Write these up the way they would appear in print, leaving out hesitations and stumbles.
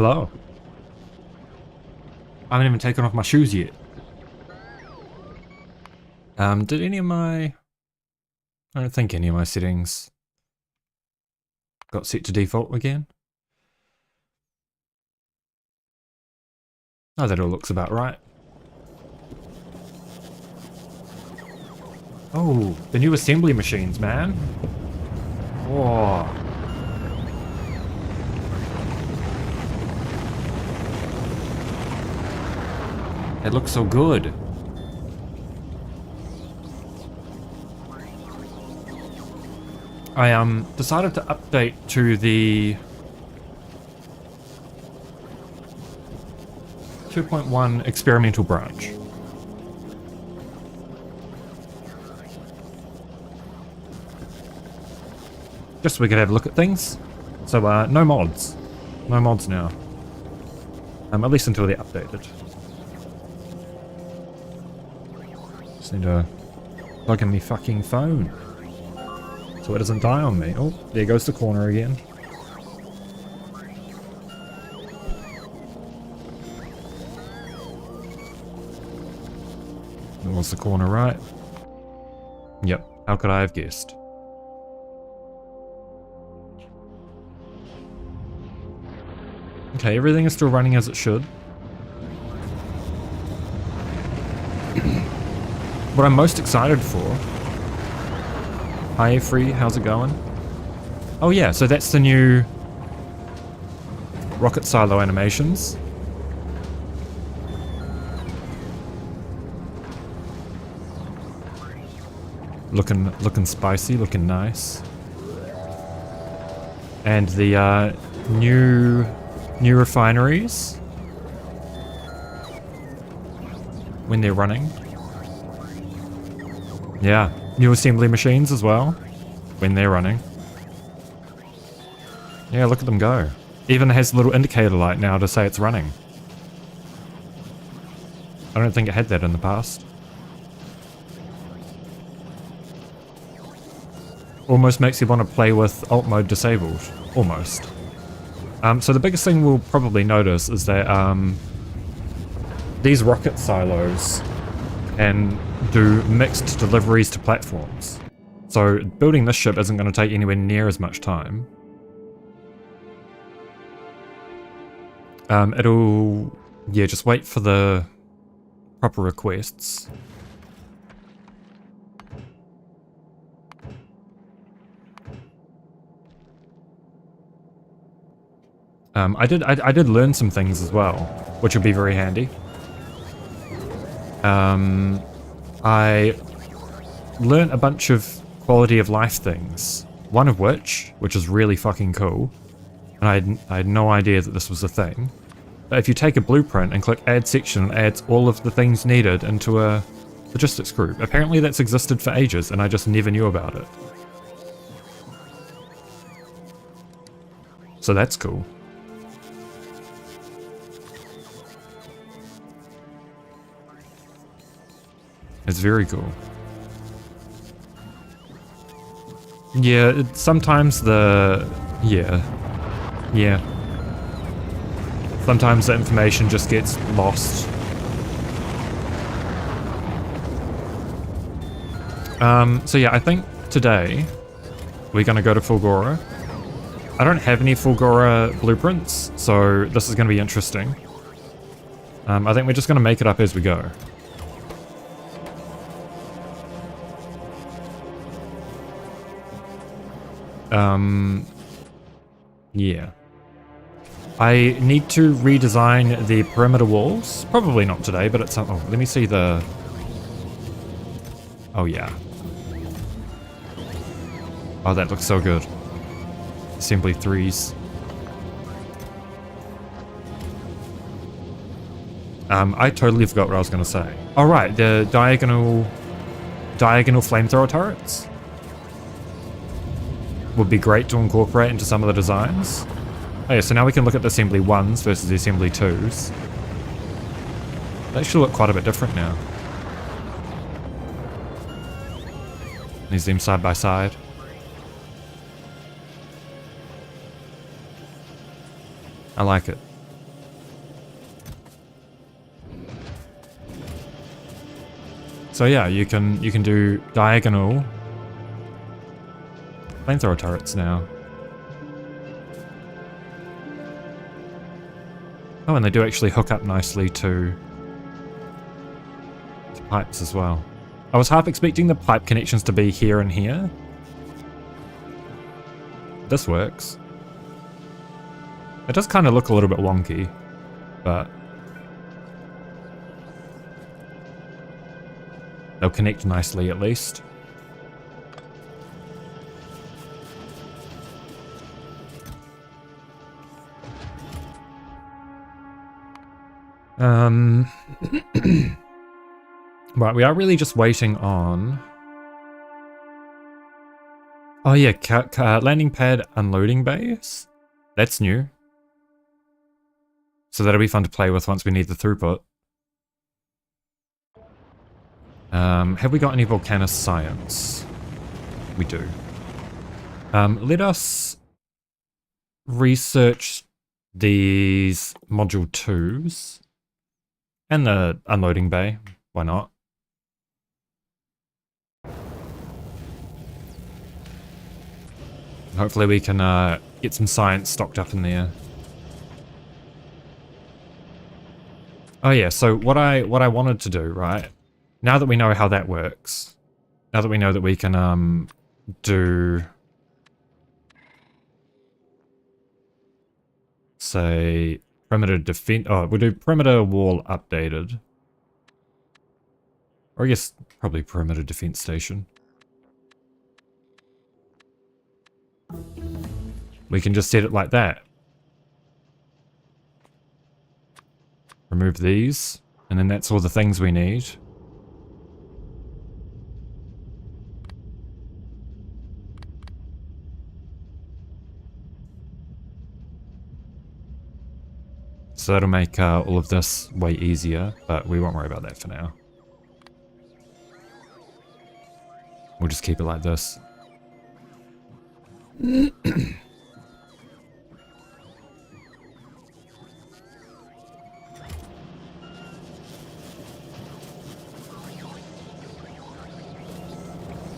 Hello. I haven't even taken off my shoes yet. Did any of my... I don't think any of my settings got set to default again. Oh, that all looks about right. Oh, the new assembly machines, man. Whoa. It looks so good. I decided to update to the 2.1 experimental branch. Just so we could have a look at things. So no mods. No mods now. At least until they're updated. Just need to plug in my fucking phone so it doesn't die on me. Oh, there goes the corner again. That was the corner right. Yep, how could I have guessed? Okay, everything is still running as it should. What I'm most excited for... Hi Free, how's it going? Oh yeah, so that's the new rocket silo animations. Looking spicy, looking nice. And the new refineries when they're running. Yeah, new assembly machines as well when they're running. Yeah, look at them go. Even has a little indicator light now to say it's running. I don't think it had that in the past. Almost makes you want to play with alt mode disabled. Almost. So the biggest thing we'll probably notice is that these rocket silos can do mixed deliveries to platforms. So building this ship isn't going to take anywhere near as much time. It'll... yeah, just wait for the proper requests. I did learn some things as well, which would be very handy. I learned a bunch of quality of life things. One of which is really fucking cool, and I had no idea that this was a thing. But if you take a blueprint and click add section, it adds all of the things needed into a logistics group. Apparently that's existed for ages, and I just never knew about it. So that's cool. It's very cool. Yeah, sometimes the... yeah. Sometimes the information just gets lost. So yeah, I think today we're gonna go to Fulgora. I don't have any Fulgora blueprints, so this is gonna be interesting. I think we're just gonna make it up as we go. Yeah. I need to redesign the perimeter walls. Probably not today, but it's... oh, let me see the... oh, yeah. Oh, that looks so good. Assembly 3s. I totally forgot what I was going to say. Oh, right, the diagonal flamethrower turrets would be great to incorporate into some of the designs. Oh yeah, so now we can look at the assembly 1s versus the assembly 2s. They should look quite a bit different now. These them side by side. I like it. So yeah, you can do diagonal flamethrower turrets now. Oh, and they do actually hook up nicely to pipes as well. I was half expecting the pipe connections to be here and here. This works. It does kind of look a little bit wonky, but they'll connect nicely at least. Right, we are really just waiting on... Oh yeah, landing pad unloading bays. That's new. So that'll be fun to play with once we need the throughput. Have we got any Volcanus science? We do. Let us research these module 2s and the unloading bay. Why not? Hopefully we can get some science stocked up in there. Oh yeah, so what I wanted to do, right? Now that we know how that works, now that we know that we can do, say, perimeter defense. Oh, we'll do perimeter wall updated, or I guess probably perimeter defense station. We can just set it like that. Remove these, and then that's all the things we need. So that'll make all of this way easier, but we won't worry about that for now. We'll just keep it like this.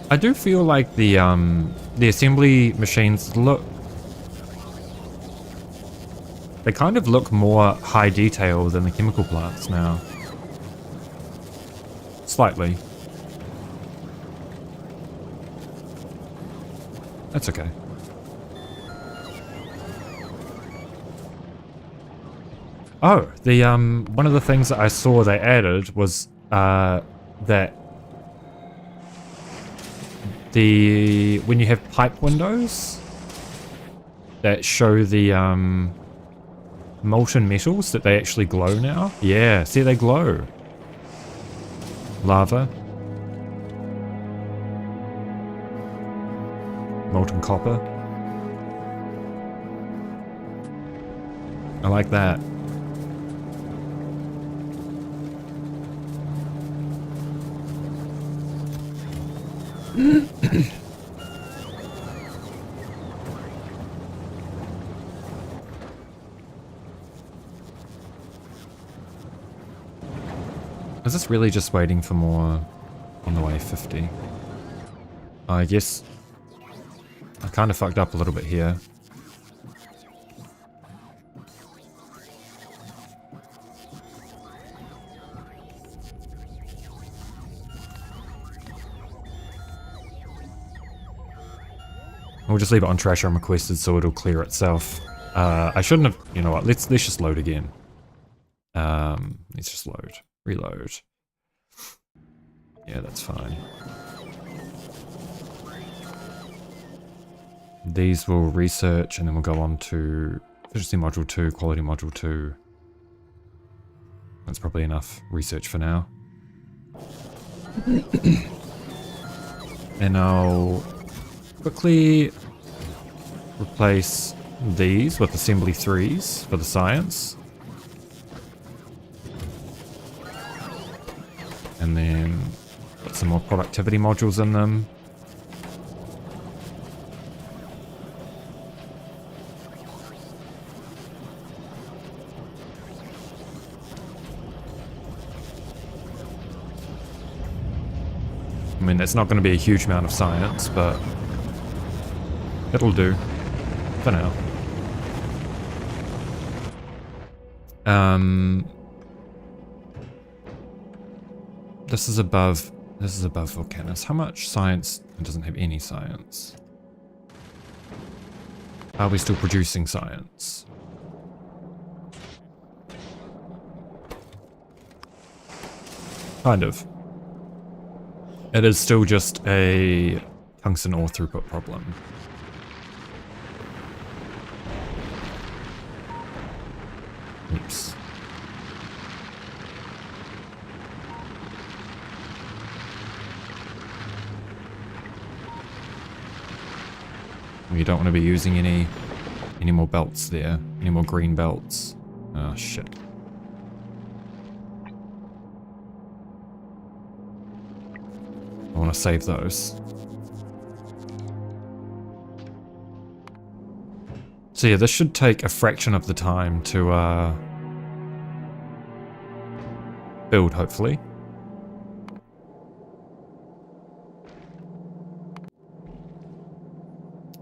I do feel like the assembly machines look... They kind of look more high detail than the chemical plants now. Slightly. That's okay. Oh, the one of the things that I saw they added was that when you have pipe windows that show the molten metals, that they actually glow now. Yeah, see, they glow. Lava. Molten copper. I like that. Is this really just waiting for more on the way 50? I guess I kind of fucked up a little bit here. We'll just leave it on trash unrequested so it'll clear itself. I shouldn't have, you know what, let's just load again. Let's just load. Reload. Yeah, that's fine. These will research and then we'll go on to efficiency module 2, quality module 2. That's probably enough research for now. And I'll quickly replace these with assembly 3s for the science. And then put some more productivity modules in them. it's not going to be a huge amount of science, but it'll do for now. This is above Volcanus. How much science? It doesn't have any science. Are we still producing science? Kind of. It is still just a tungsten ore throughput problem. Oops. We don't want to be using any more belts there. Any more green belts. Oh shit. I want to save those. So yeah, this should take a fraction of the time to build, hopefully.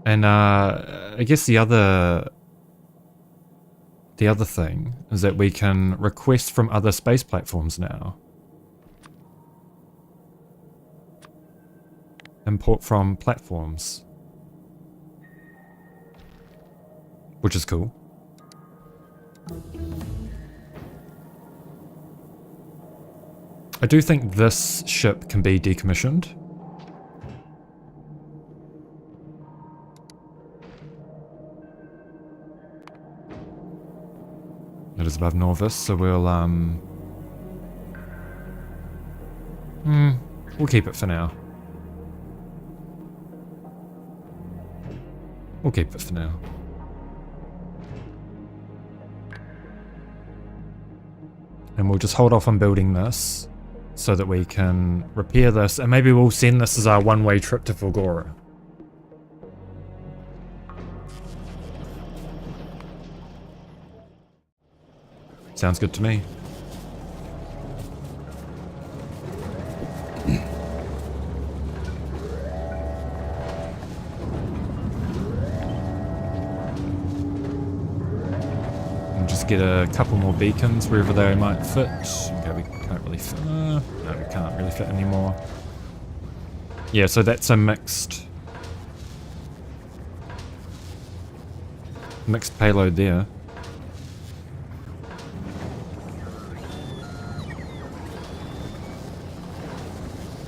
And I guess the other thing is that we can request from other space platforms now. Import from platforms. Which is cool. I do think this ship can be decommissioned. It is above Norvis, so we'll keep it for now. We'll keep it for now. And we'll just hold off on building this so that we can repair this, and maybe we'll send this as our one-way trip to Fulgora. Sounds good to me. And just get a couple more beacons wherever they might fit. Okay, we can't really fit. No, we can't really fit anymore. Yeah, so that's a mixed payload there.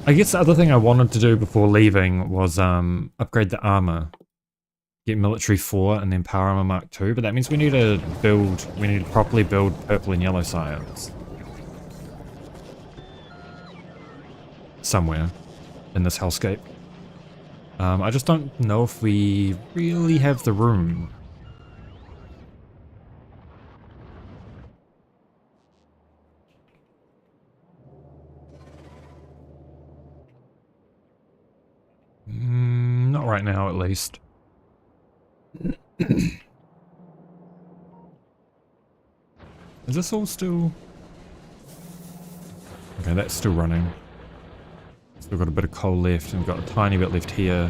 I guess the other thing I wanted to do before leaving was upgrade the armor. Get military 4 and then power armor Mark 2, but that means we need to properly build purple and yellow science. Somewhere in this hellscape. I just don't know if we really have the room. Not right now, at least. Is this all still... Okay, that's still running. Still got a bit of coal left, and we've got a tiny bit left here.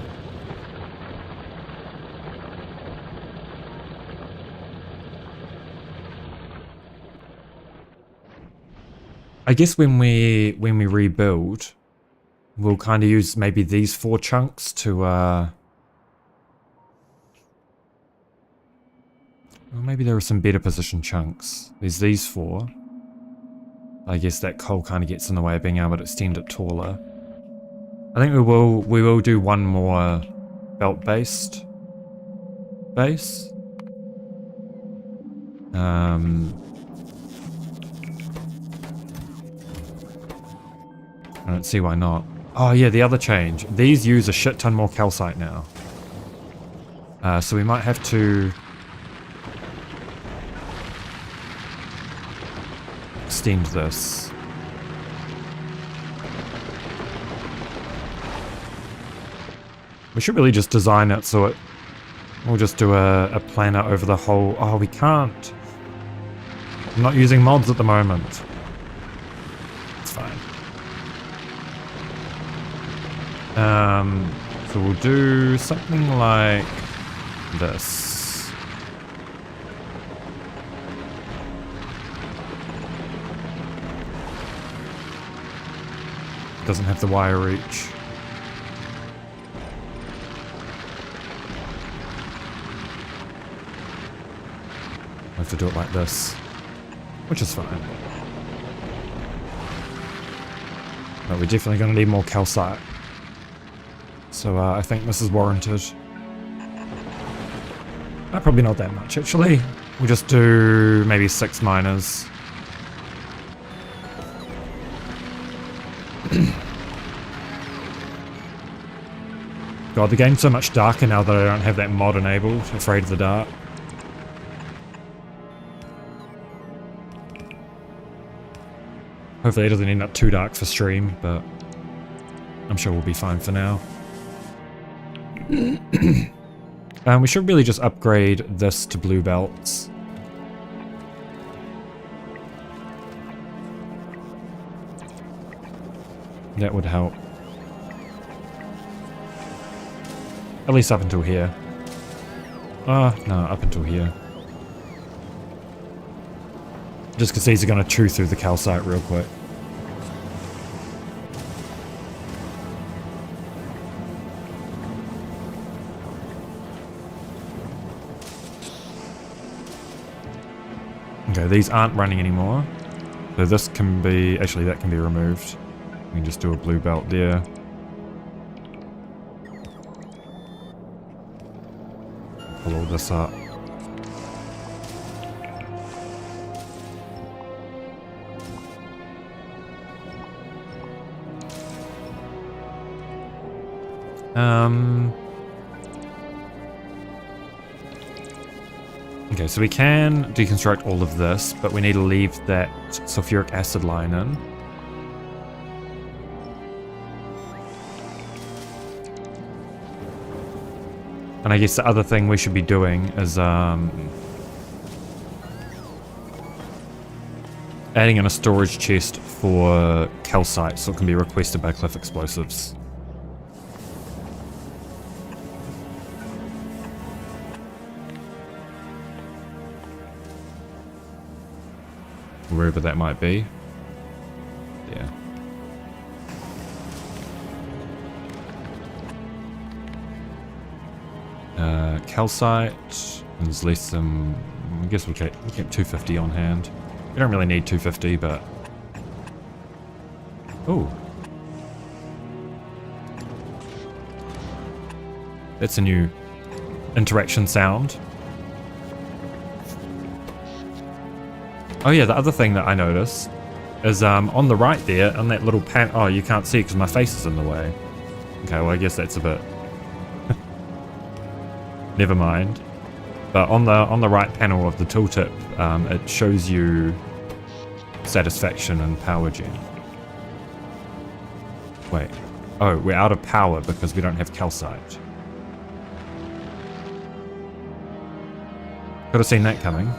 I guess when we rebuild, we'll kind of use maybe these 4 chunks to, well, maybe there are some better position chunks. There's these 4. I guess that coal kind of gets in the way of being able to extend it taller. I think we will do one more belt-based base. I don't see why not. Oh yeah, the other change. These use a shit ton more calcite now. So we might have to extend this. We should really just design it so it... We'll just do a planner over the whole... Oh, we can't. I'm not using mods at the moment. It's fine. So we'll do something like this. Doesn't have the wire reach. I have to do it like this, which is fine. But we're definitely going to need more calcite. So I think this is warranted. Probably not that much, actually. We'll just do maybe 6 miners. God, the game's so much darker now that I don't have that mod enabled. Afraid of the dark. Hopefully it doesn't end up too dark for stream, but I'm sure we'll be fine for now. We should really just upgrade this to blue belts. That would help. At least up until here. No, up until here. Just because these are going to chew through the calcite real quick. Okay, these aren't running anymore. So this can be... Actually, that can be removed. We can just do a blue belt there. Pull all this up. Okay, so we can deconstruct all of this, but we need to leave that sulfuric acid line in. And I guess the other thing we should be doing is adding in a storage chest for calcite so it can be requested by cliff explosives. Wherever that might be. Yeah. Calcite is less than... I guess we'll keep 250 on hand. We don't really need 250, but... Oh. That's a new interaction sound. Oh yeah, the other thing that I noticed is on the right there, on that little pan... Oh, you can't see it because my face is in the way. Okay, well I guess that's a bit... Never mind. But on the right panel of the tooltip, it shows you satisfaction and power gen. Wait. Oh, we're out of power because we don't have calcite. Could have seen that coming.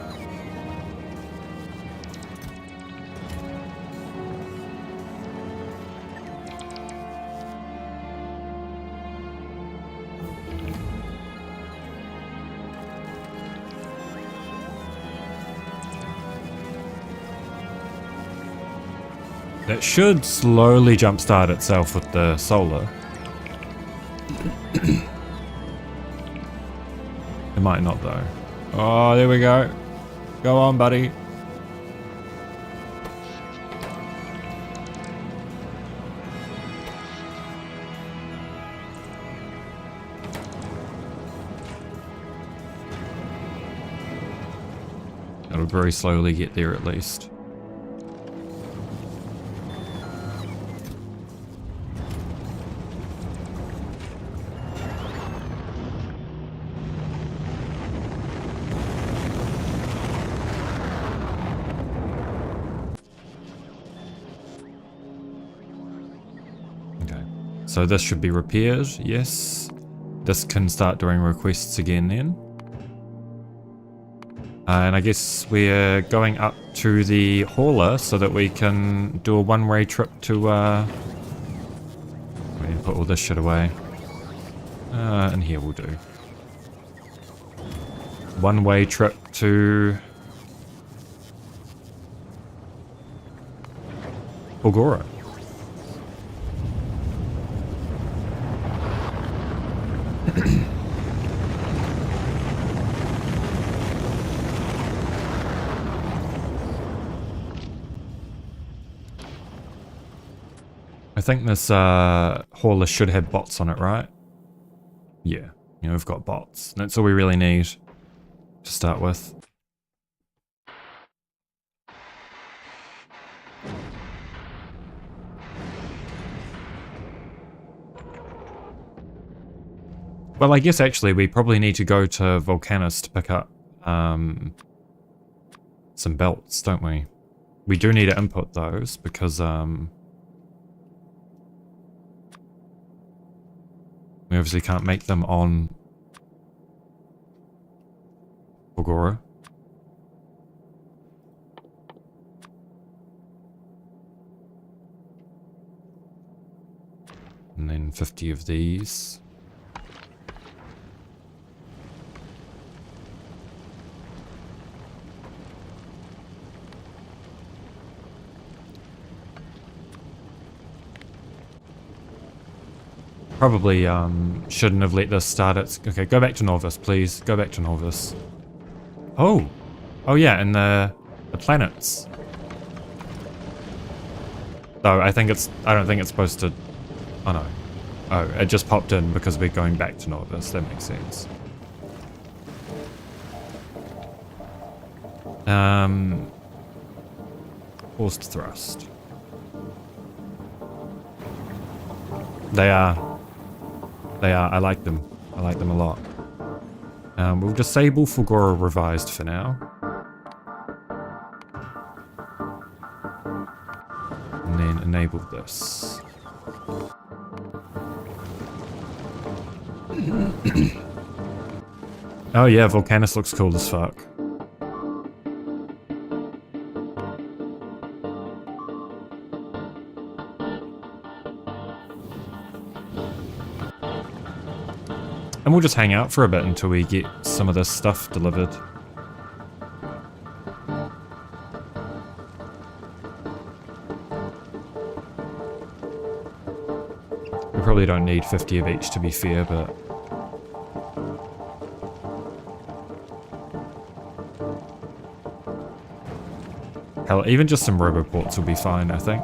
That should slowly jumpstart itself with the solar. It might not though. Oh, there we go. Go on, buddy. It'll very slowly get there at least. So this should be repaired, yes. This can start doing requests again then. And I guess we're going up to the hauler so that we can do a one-way trip to... Wait. put all this shit away. And here will do. One-way trip to Fulgora. I think this hauler should have bots on it, right? Yeah, you know, we've got bots. That's all we really need to start with. Well, I guess actually we probably need to go to Volcanus to pick up some belts, don't we? We do need to input those because we obviously can't make them on Fulgora. And then 50 of these. Probably shouldn't have let this start it. Okay, go back to Norvis, please. Go back to Norvis. Oh! Oh yeah, and the planets. Though I don't think it's supposed to... Oh no. Oh, it just popped in because we're going back to Norvis. That makes sense. Forced thrust. They are. I like them. I like them a lot. We'll disable Fulgora Revised for now. And then enable this. Oh yeah, Volcanus looks cool as fuck. And we'll just hang out for a bit until we get some of this stuff delivered. We probably don't need 50 of each to be fair, but... hell, even just some roboports will be fine, I think.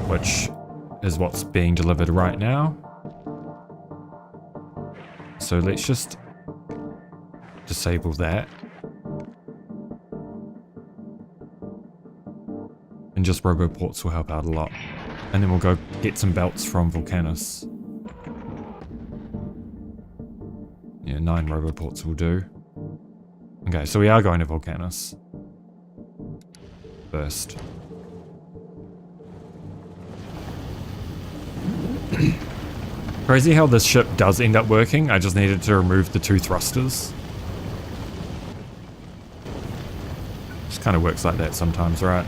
Which is what's being delivered right now. So let's just disable that. And just roboports will help out a lot. And then we'll go get some belts from Volcanus. Yeah, 9 roboports will do. Okay, so we are going to Volcanus first. Crazy how this ship does end up working. I just needed to remove the 2 thrusters. Just kind of works like that sometimes, right?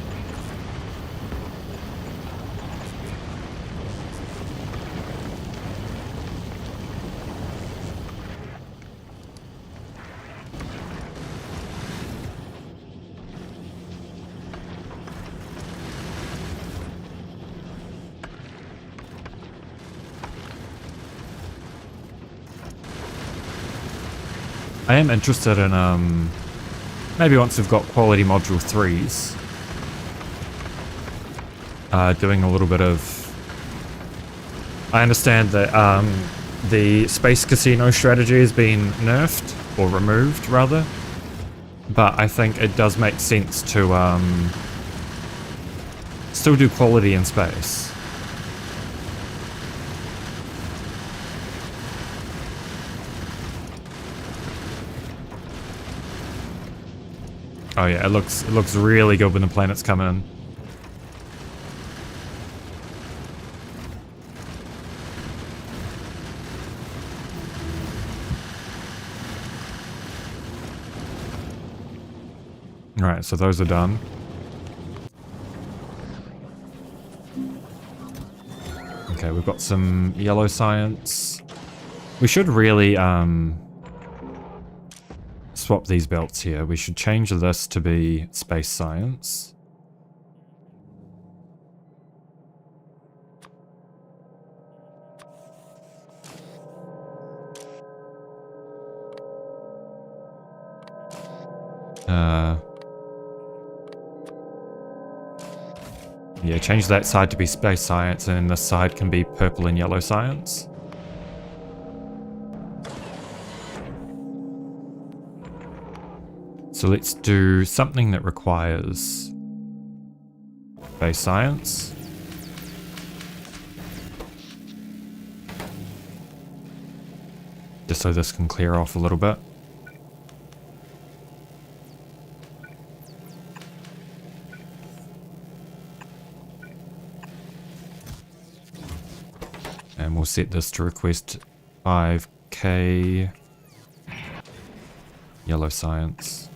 I am interested in, maybe once we've got quality module 3s, doing a little bit of... I understand that the space casino strategy has been nerfed, or removed rather, but I think it does make sense to still do quality in space. Oh yeah, it looks really good when the planets come in. Alright, so those are done. Okay, we've got some yellow science. We should really swap these belts here. We should change this to be space science. Yeah, change that side to be space science, and this side can be purple and yellow science. So let's do something that requires space science. Just so this can clear off a little bit. And we'll set this to request 5k yellow science.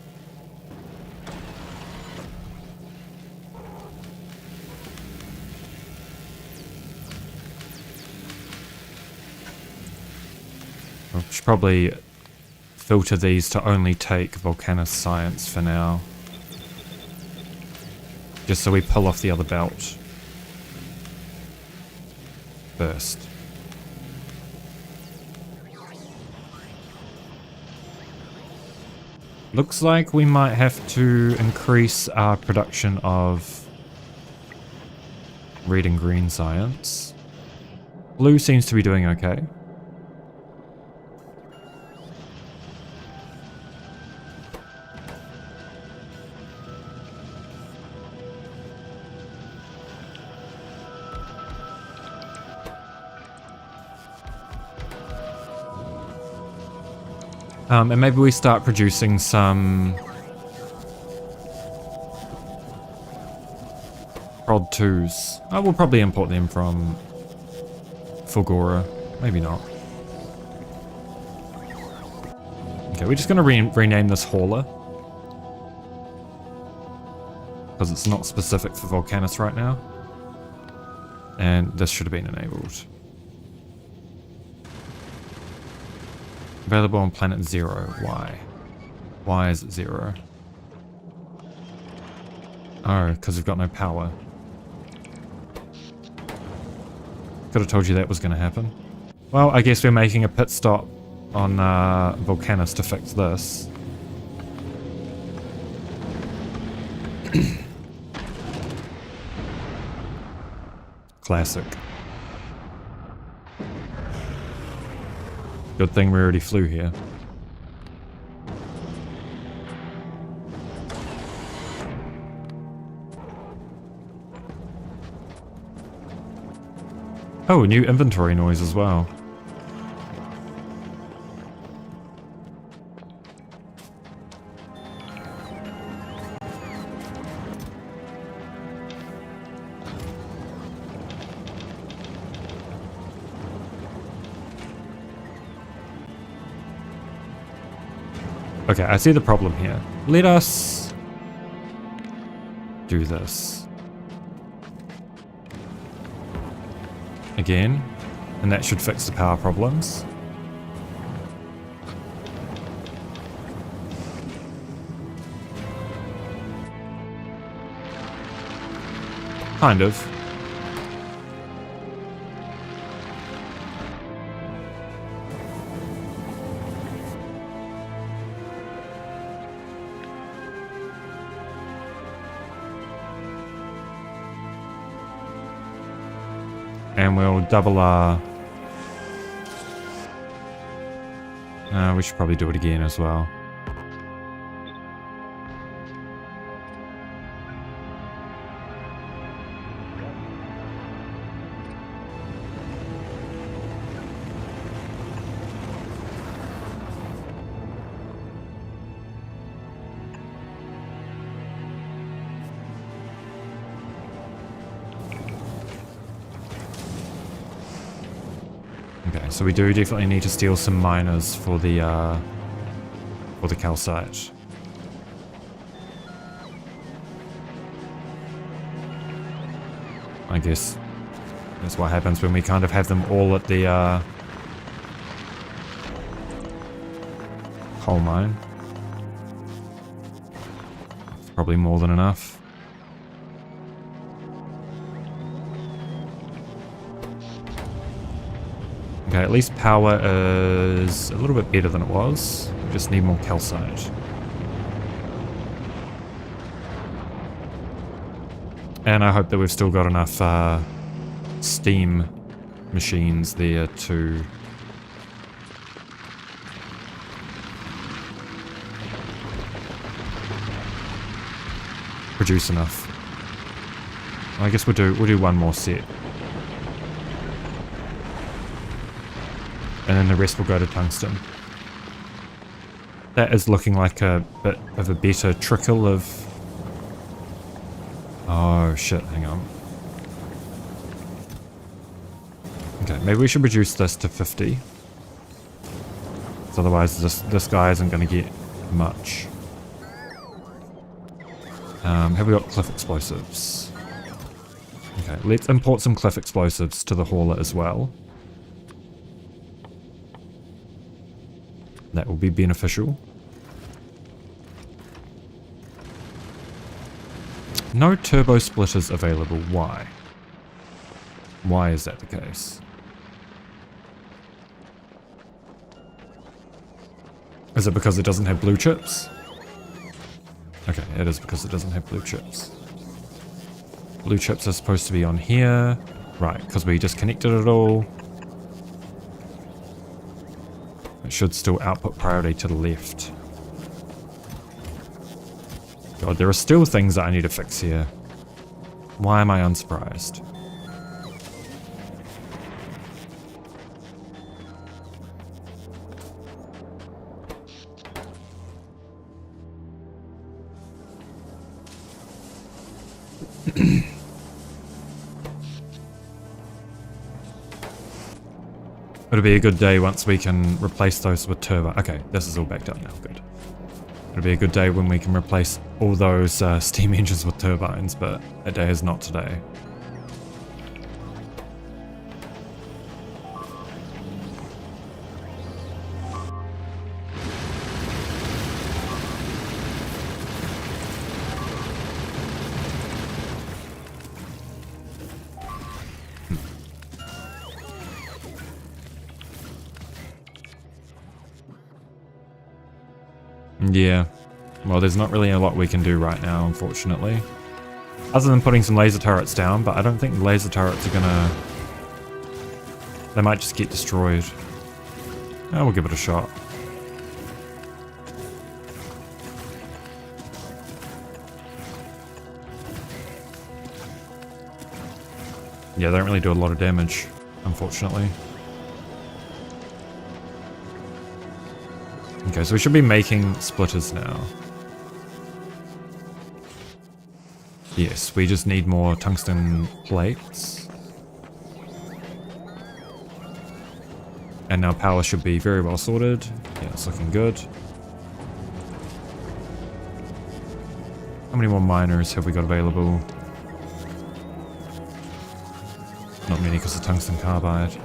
We should probably filter these to only take Volcanus science for now. Just so we pull off the other belt first. Looks like we might have to increase our production of red and green science. Blue seems to be doing okay. And maybe we start producing some Prod 2s. We'll probably import them from Fulgora. Maybe not. Okay, we're just going to rename this Hauler. Because it's not specific for Volcanus right now. And this should have been enabled. Available on planet 0. Why? Why is it 0? Oh, because we've got no power. Could have told you that was going to happen. Well, I guess we're making a pit stop on Volcanus to fix this. Classic. Good thing we already flew here. Oh, new inventory noise as well. Okay, I see the problem here. Let us do this. Again, and that should fix the power problems. Kind of. And we'll double our... we should probably do it again as well. Okay, so we do definitely need to steal some miners for the calcite. I guess That's what happens when we kind of have them all at the coal mine. It's probably more than enough. Okay, at least power is a little bit better than it was. We just need more calcite. And I hope that we've still got enough steam machines there to produce enough. I guess we'll do one more set. And then the rest will go to tungsten. That is looking like a bit of a better trickle of... Oh shit, hang on. Okay, maybe we should reduce this to 50. So otherwise this guy isn't going to get much. Have we got cliff explosives? Okay, let's import some cliff explosives to the hauler as well. That will be beneficial. No turbo splitters available. Why? Why is that the case? Is it because it doesn't have blue chips? Okay, it is because it doesn't have blue chips. Blue chips are supposed to be on here. Right, because we disconnected it all. It should still output priority to the left. God, there are still things that I need to fix here. Why am I unsurprised? It'll be a good day once we can replace those with turbo. Okay, this is all backed up now. Good. It'll be a good day when we can replace all those steam engines with turbines, but that day is not today. Yeah, well there's not really a lot we can do right now, unfortunately. Other than putting some laser turrets down, but I don't think the laser turrets are gonna... They might just get destroyed. Oh, we'll give it a shot. Yeah, they don't really do a lot of damage, unfortunately. Okay, so we should be making splitters now. Yes, we just need more tungsten plates. And now power should be very well sorted. Yeah, it's looking good. How many more miners have we got available? Not many because of tungsten carbide.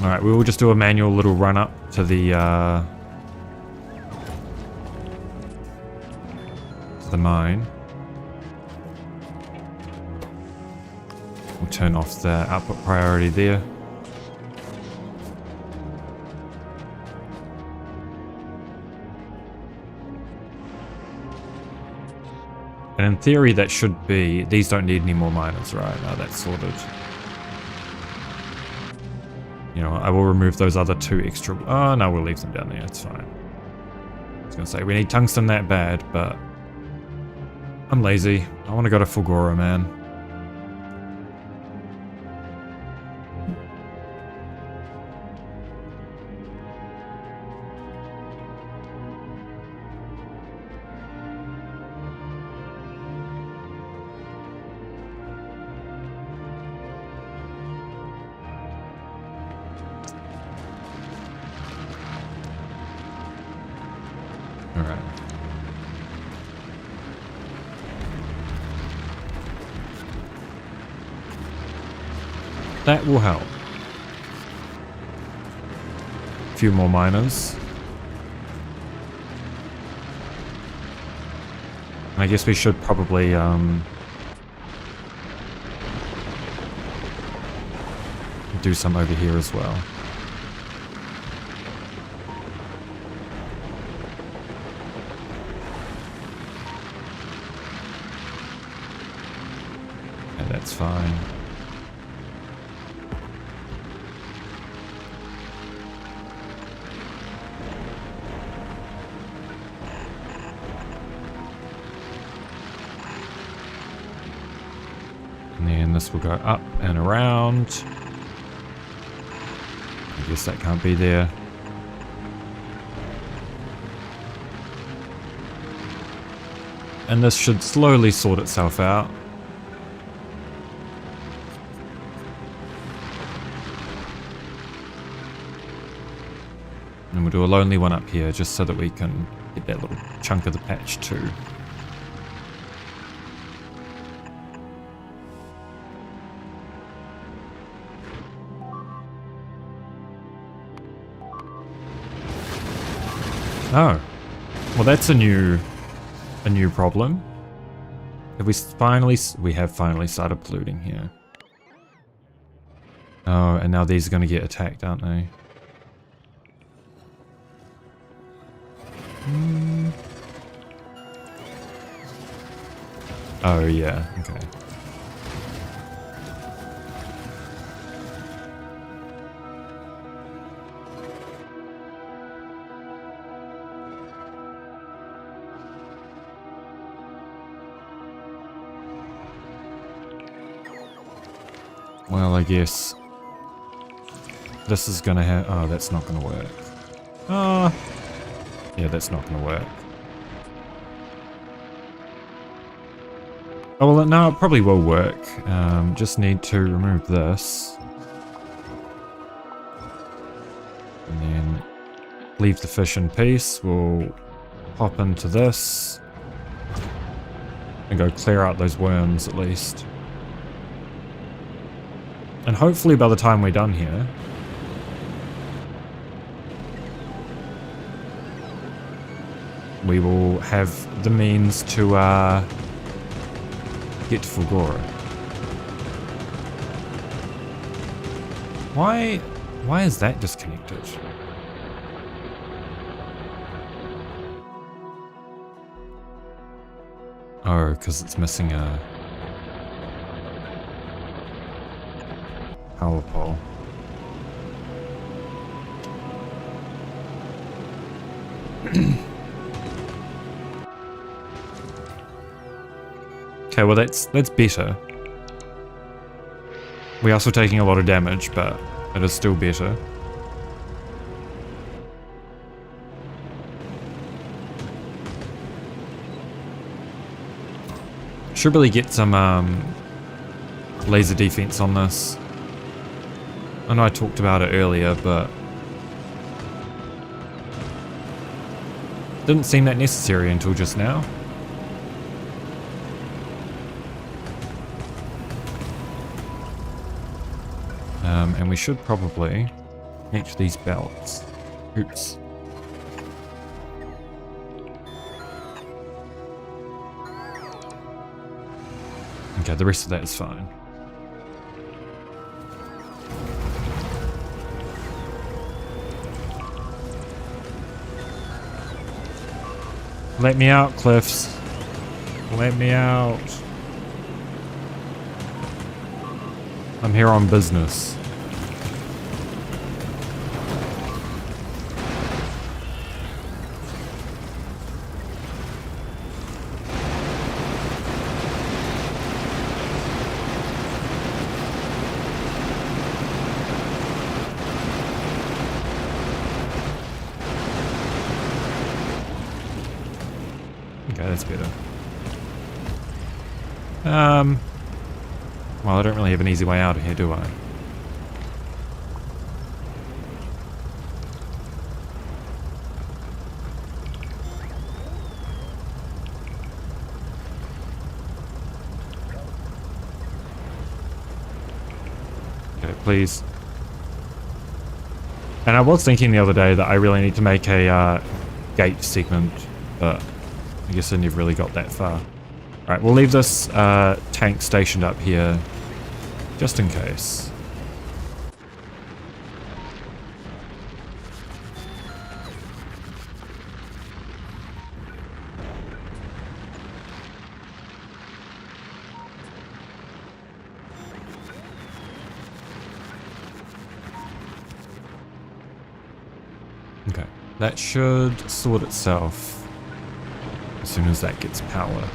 Alright, we will just do a manual little run up to the mine. We'll turn off the output priority there. And in theory that should be... These don't need any more miners, right? No, that's sorted. You know, I will remove those other two extra... Oh, no, we'll leave them down there. It's fine. I was going to say, we need tungsten that bad, but... I'm lazy. I want to go to Fulgora, man. That will help. A few more miners. I guess we should probably do some over here as well. And that's fine. And then this will go up and around. I guess that can't be there. And this should slowly sort itself out. And we'll do a lonely one up here just so that we can get that little chunk of the patch too. Oh, well that's a new problem. We have finally started polluting here. Oh, and now these are going to get attacked, aren't they? Oh yeah, okay. Well, I guess this is gonna have... Oh, that's not gonna work. Oh, yeah, that's not gonna work. Oh, well, no, it probably will work. Just need to remove this. And then leave the fish in peace. We'll hop into this. And go clear out those worms, at least. And hopefully by the time we're done here, we will have the means to get to Fulgora. Why is that disconnected? Oh, because it's missing a power pole. Okay, well that's better. We are still taking a lot of damage, but it is still better. Should really get some laser defense on this. I know I talked about it earlier, but didn't seem that necessary until just now. And we should probably match these belts. Oops. Okay, the rest of that is fine. Let me out, Cliffs. Let me out. I'm here on business. Okay, that's better. Well, I don't really have an easy way out of here, do I? Okay, please. And I was thinking the other day that I really need to make a gate segment, but I guess I never really got that far. Alright, we'll leave this tank stationed up here, just in case. Okay, that should sort itself as soon as that gets power.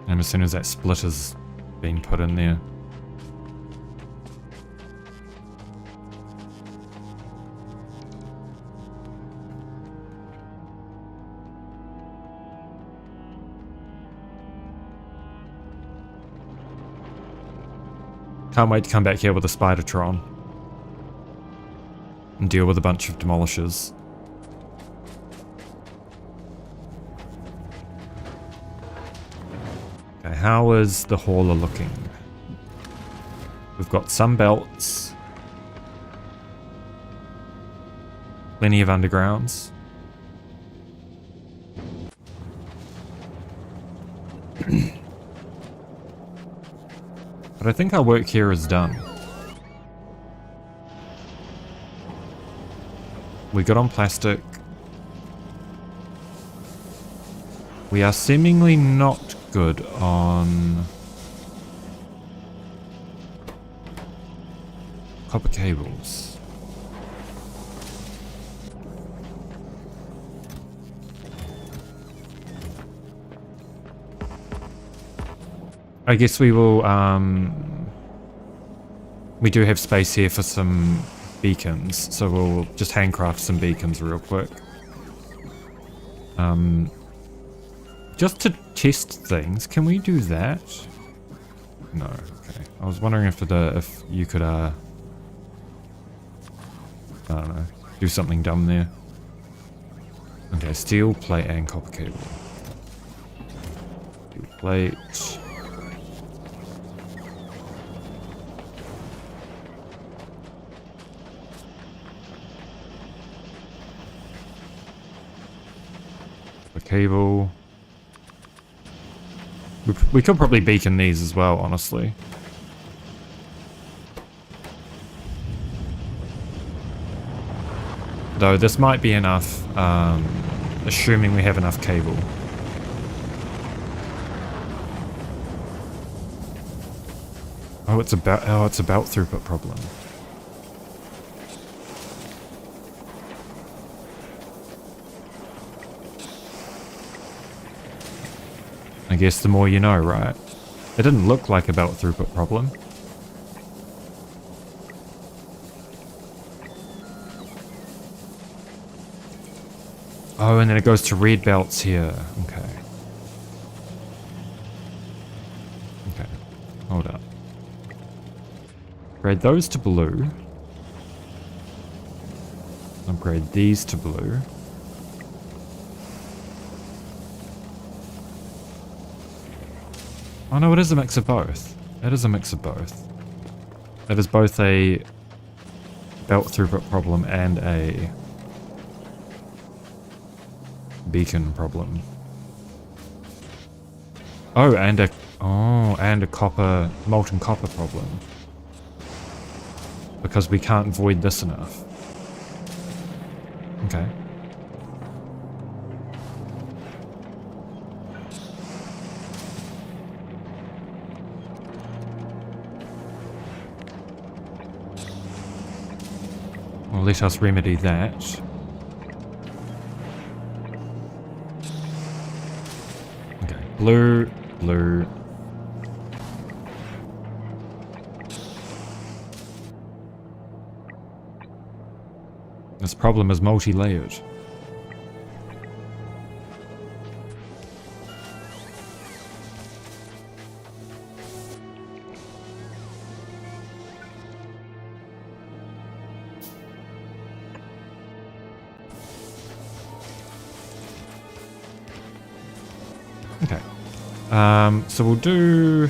And as soon as that splitter's been put in there. Can't wait to come back here with a Spidertron and deal with a bunch of demolishers. Okay, how is the hauler looking? We've got some belts, plenty of undergrounds. But I think our work here is done. We got on plastic. We are seemingly not good on copper cables. I guess we will, we do have space here for some beacons, so we'll just handcraft some beacons real quick. Just to test things, can we do that? No, okay. I was wondering if you could, I don't know, do something dumb there. Okay, steel plate and copper cable. Steel plate. Cable. We could probably beacon these as well, honestly. Though this might be enough, assuming we have enough cable. Oh, it's a belt throughput problem. I guess the more you know, right? It didn't look like a belt throughput problem. Oh, and then it goes to red belts here. Okay. Okay. Hold up. Upgrade those to blue. Upgrade these to blue. Oh no, it is a mix of both. It is a mix of both. It is both a belt throughput problem and a beacon problem. Oh, and a molten copper problem. Because we can't void this enough. Okay. Well, let us remedy that. Okay, blue, blue. This problem is multi-layered. Okay. So we'll do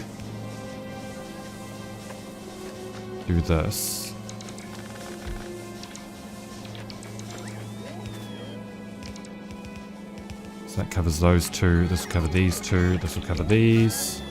this. So that covers those two. This will cover these two. This will cover these.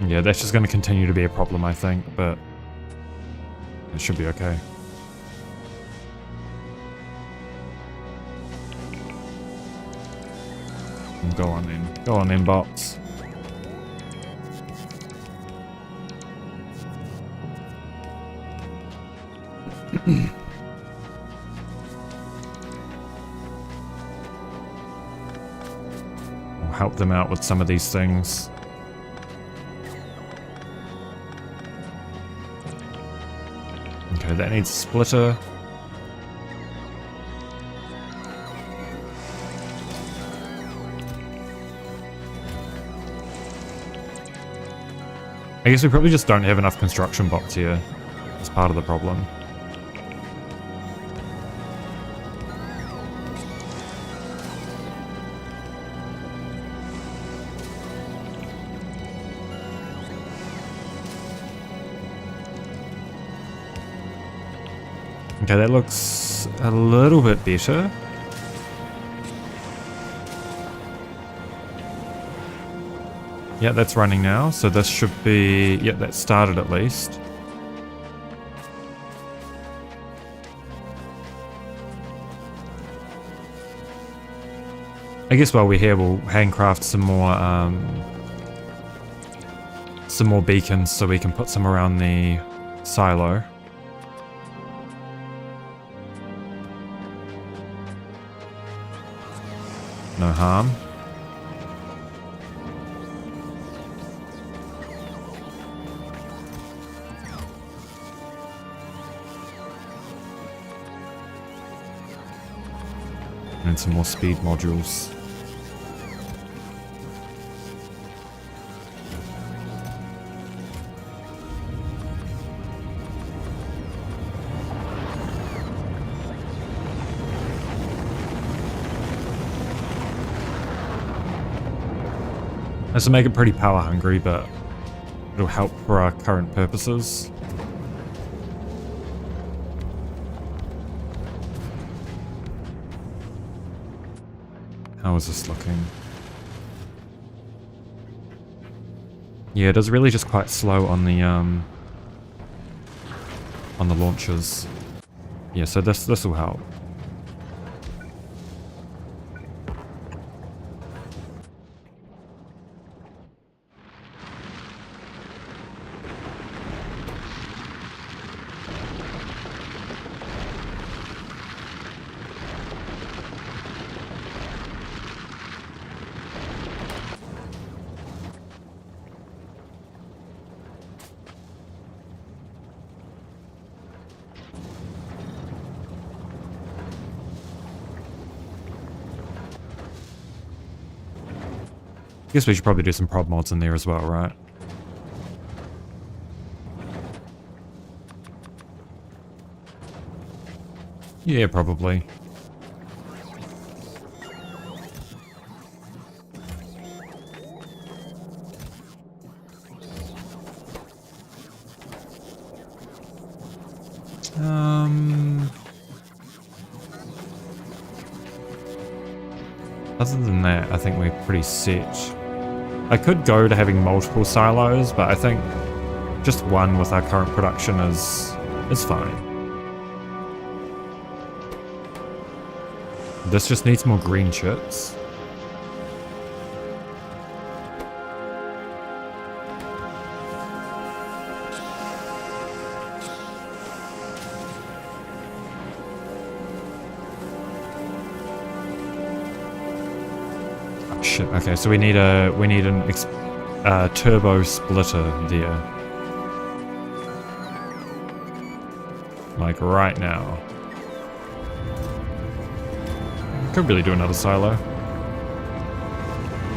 Yeah, that's just going to continue to be a problem, I think, but it should be okay. Go on then. Go on then, bots. We'll help them out with some of these things. Okay, that needs a splitter. I guess we probably just don't have enough construction bots here. That's part of the problem. Okay, that looks a little bit better. Yeah, that's running now, so this should be... yeah, that started at least. I guess while we're here, we'll handcraft some more beacons so we can put some around the silo. No harm. And some more speed modules. This will make it pretty power hungry, but it'll help for our current purposes. How is this looking? Yeah, it is really just quite slow on the launches. Yeah, so this will help. I guess we should probably do some prod mods in there as well, right? Yeah, probably. Other than that, I think we're pretty set. I could go to having multiple silos, but I think just one with our current production is fine. This just needs more green chits. Shit. Okay, so we need an turbo splitter there. Like right now. Could really do another silo.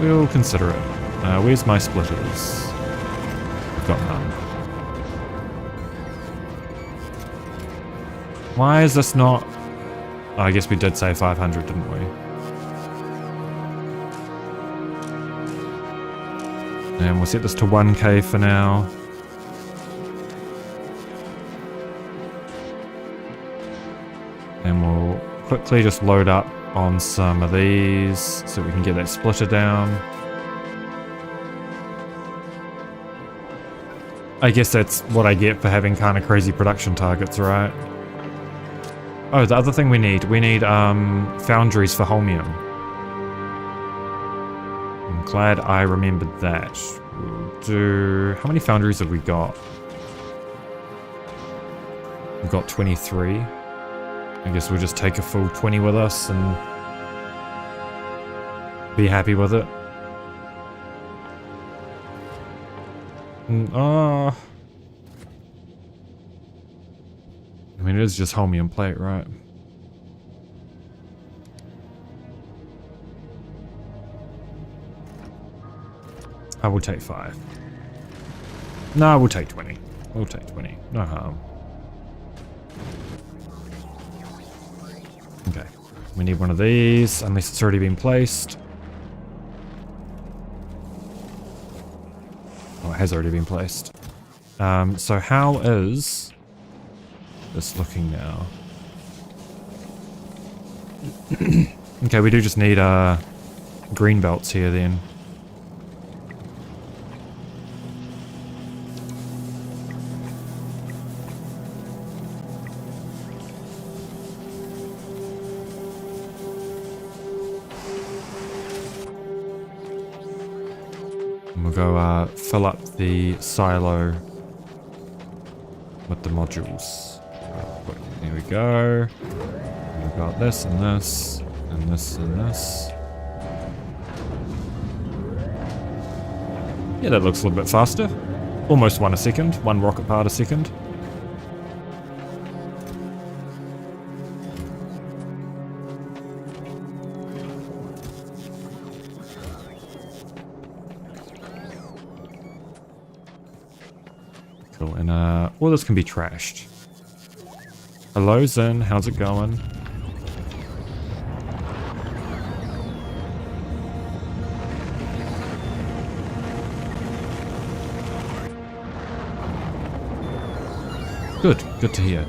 We'll consider it. Where's my splitters? I've got none. Why is this not... Oh, I guess we did say 500, didn't we? And we'll set this to 1k for now. And we'll quickly just load up on some of these so we can get that splitter down. I guess that's what I get for having kind of crazy production targets, right? Oh, the other thing we need foundries for holmium. I'm glad I remembered that. We'll do... How many foundries have we got? We've got 23. I guess we'll just take a full 20 with us and be happy with it. I mean, it is just holmium plate, right? I will take 5. No, we'll take 20. We'll take 20. No harm. Okay. We need one of these, unless it's already been placed. Oh, it has already been placed. So how is this looking now? Okay, we do just need green belts here then. And we'll go fill up the silo with the modules. There we go. We've got this and this, and this and this. Yeah, that looks a little bit faster. Almost 1 a second, 1 rocket part a second. Cool, and all this can be trashed. Hello, Zen. How's it going? Good. Good to hear.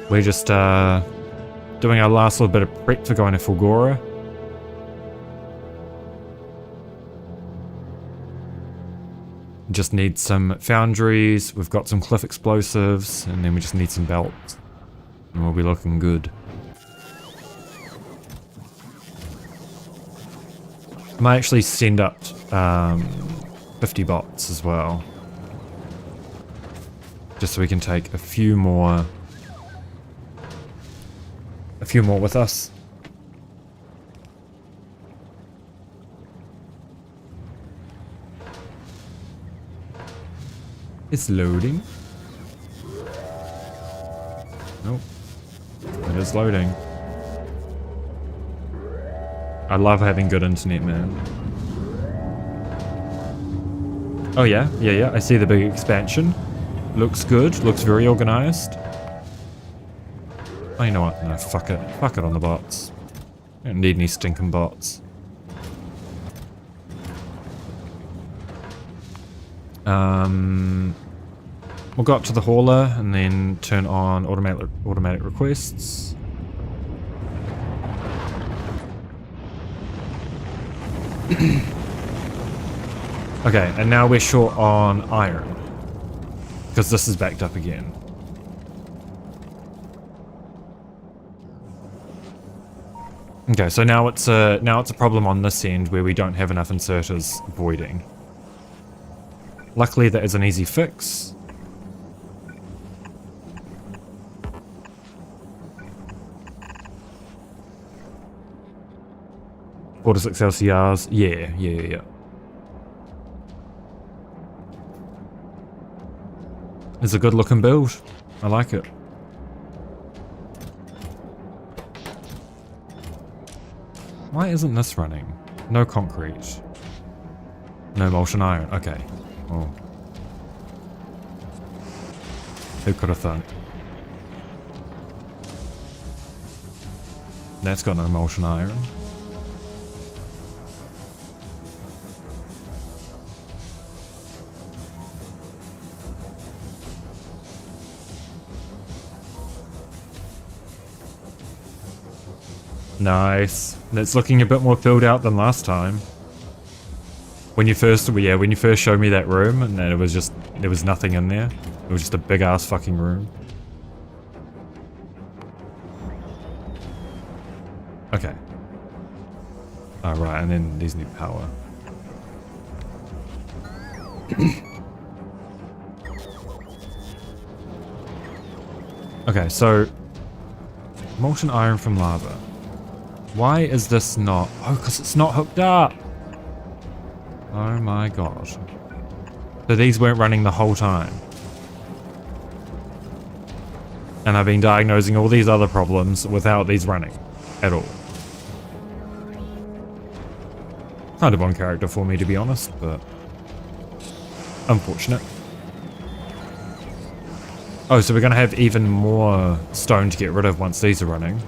We're just doing our last little bit of prep for going to Fulgora. Just need some foundries, we've got some cliff explosives, and then we just need some belts. And we'll be looking good. I might actually send up 50 bots as well. Just so we can take a few more with us. It's loading. Nope. It is loading. I love having good internet, man. Oh yeah, yeah. I see the big expansion. Looks good. Looks very organized. Oh, you know what? No, fuck it. Fuck it on the bots. I don't need any stinking bots. We'll go up to the hauler and then turn on automatic requests. Okay, and now we're short on iron because this is backed up again. Okay, so now it's a problem on this end where we don't have enough inserters voiding. Luckily, that is an easy fix. 4 to 6 LCRs. Yeah. It's a good looking build. I like it. Why isn't this running? No concrete. No molten iron. Okay. Oh. Who could have thought? That's got no molten iron. Nice. It's looking a bit more filled out than last time. When you first showed me that room, and then there was nothing in there. It was just a big ass fucking room. Okay. Alright, and then these need power. Okay, so molten iron from lava. Why is this not... Oh, because it's not hooked up! Oh my god. So these weren't running the whole time. And I've been diagnosing all these other problems without these running. At all. Kind of on character for me, to be honest, but... unfortunate. Oh, so we're gonna have even more stone to get rid of once these are running.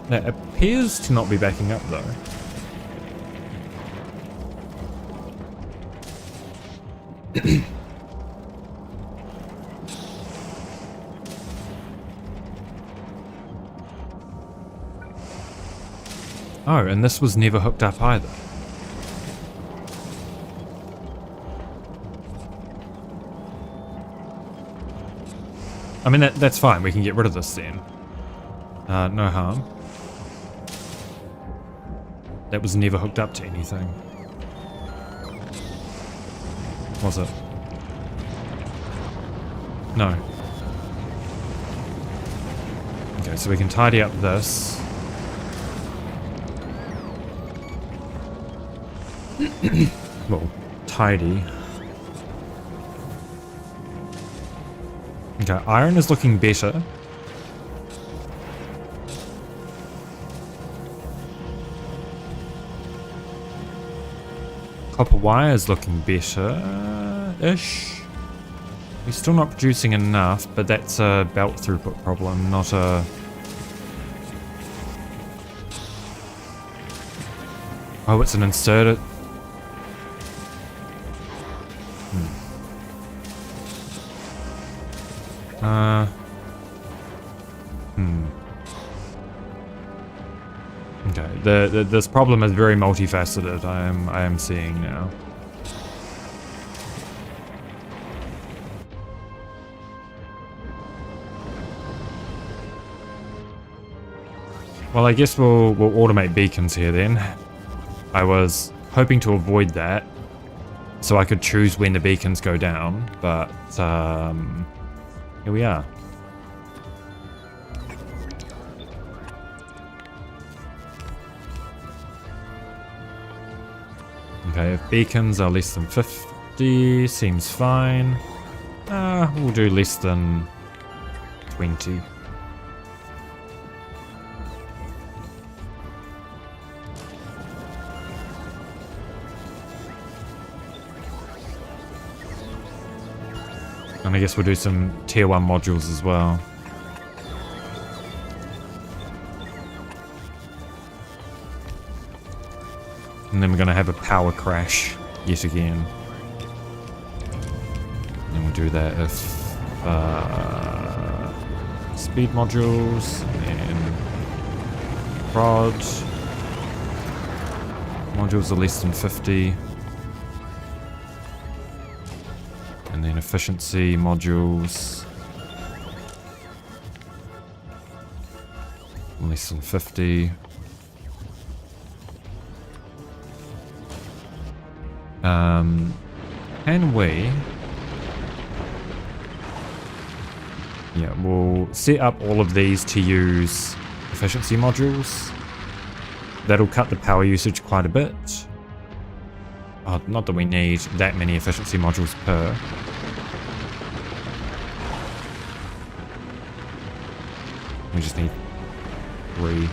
That appears to not be backing up, though. Oh, and this was never hooked up either. I mean, that's fine. We can get rid of this then. No harm. That was never hooked up to anything. Was it? No. Okay, so we can tidy up this. Well, tidy. Okay, iron is looking better. Copper wire is looking better-ish. We're still not producing enough, but that's a belt throughput problem, not a... Oh, it's an inserted... Okay, this problem is very multifaceted, I am seeing now. Well, I guess we'll automate beacons here then. I was hoping to avoid that, so I could choose when the beacons go down, but here we are. Okay, if beacons are less than 50, seems fine. We'll do less than 20. And I guess we'll do some tier 1 modules as well. And then we're going to have a power crash yet again. And we'll do that if speed modules and prod modules are less than 50. And then efficiency modules less than 50. Can we Yeah, we'll set up all of these to use efficiency modules. That'll cut the power usage quite a bit. Oh, not that we need that many efficiency modules per. We just need 3.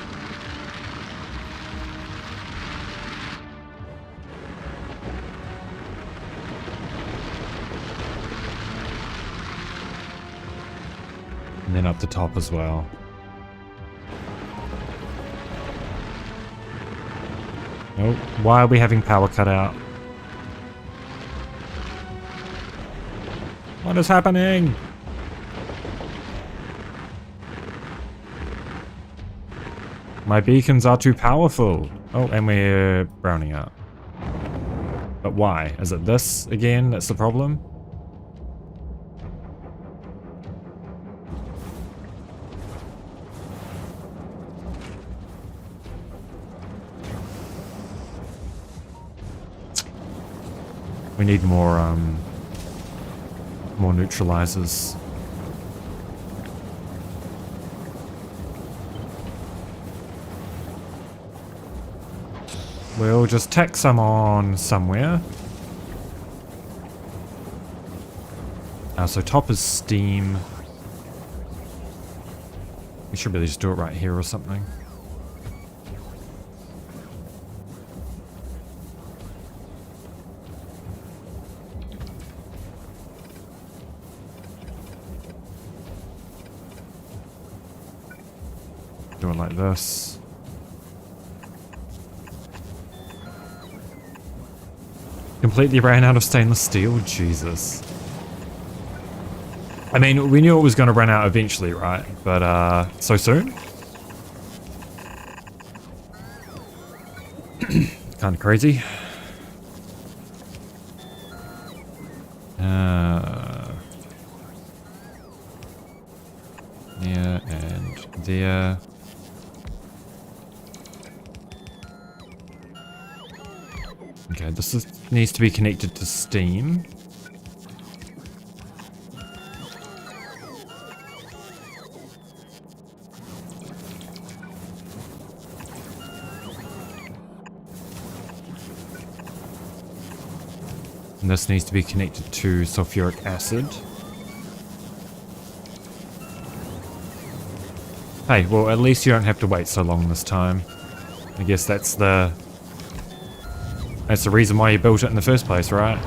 And then up the top as well. Oh, why are we having power cut out? What is happening? My beacons are too powerful. Oh, and we're browning out. But why? Is it this again that's the problem? We need more neutralizers. We'll just tack some on somewhere. So top is steam. We should really just do it right here or something. Do it like this. Completely ran out of stainless steel? Jesus. I mean, we knew it was going to run out eventually, right? But, so soon? Kind of crazy. Yeah, and there. Okay, this needs to be connected to steam. And this needs to be connected to sulfuric acid. Hey, well, at least you don't have to wait so long this time. I guess that's the reason why you built it in the first place, right?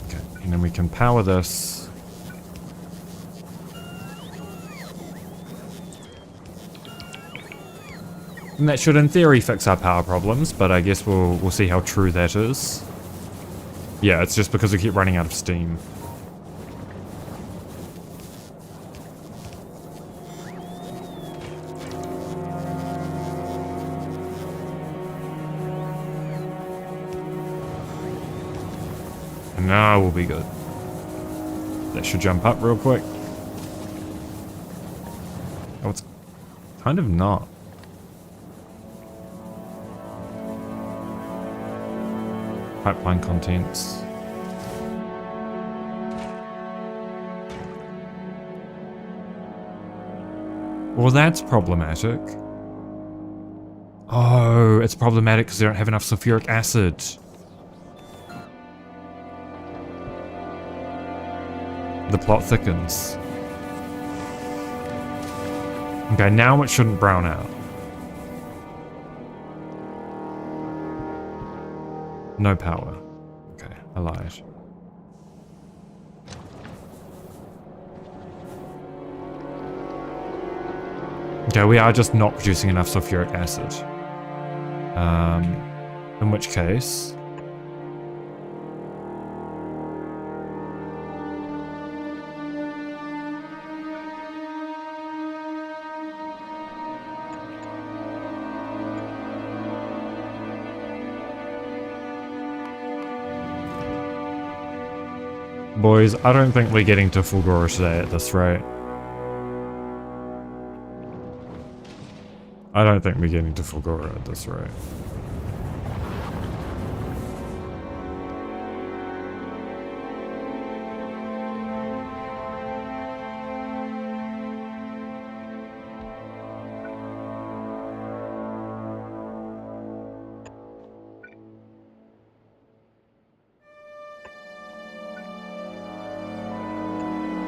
Okay, and then we can power this. And that should, in theory, fix our power problems, but I guess we'll see how true that is. Yeah, it's just because we keep running out of steam. And now we'll be good. That should jump up real quick. Oh, it's kind of not. Pipeline contents. Well, that's problematic. Oh, it's problematic because they don't have enough sulfuric acid. The plot thickens. Okay, now it shouldn't brown out. No power. Okay, I lied. Okay, we are just not producing enough sulfuric acid. In which case... Boys, I don't think we're getting to Fulgora today at this rate. I don't think we're getting to Fulgora at this rate.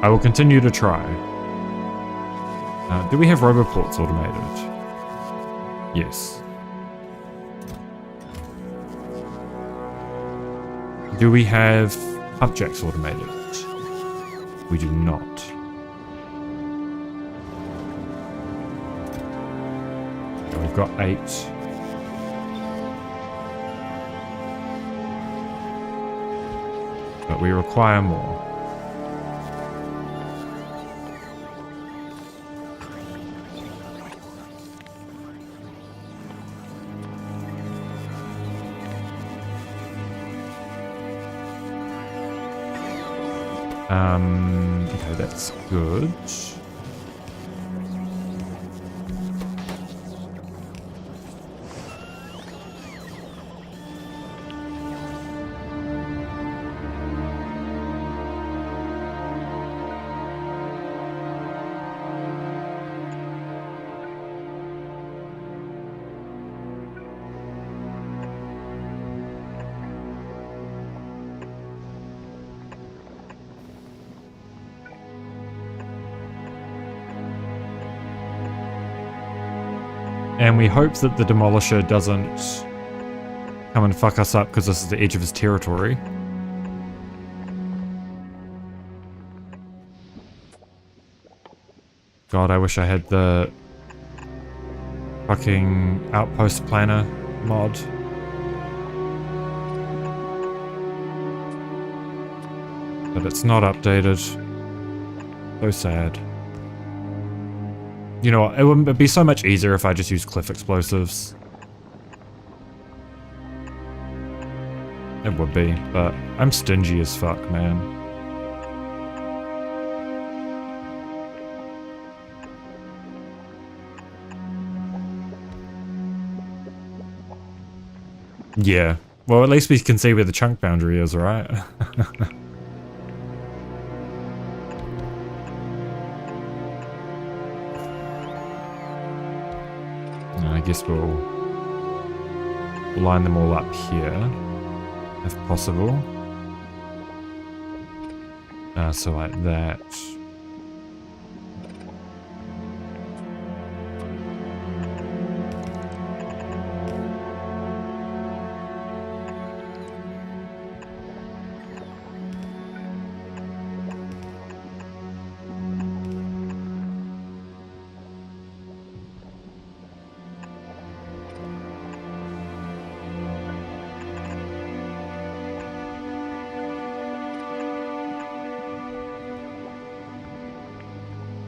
I will continue to try. Do we have roboports automated? Yes. Do we have pump jacks automated? We do not. Okay, we've got 8. But we require more. Okay, that's good. And we hope that the Demolisher doesn't come and fuck us up because this is the edge of his territory. God, I wish I had the fucking outpost planner mod. But it's not updated. So sad. You know what, it would be so much easier if I just used cliff explosives. It would be, but I'm stingy as fuck, man. Yeah, well at least we can see where the chunk boundary is, right? I guess we'll line them all up here, if possible. So like that.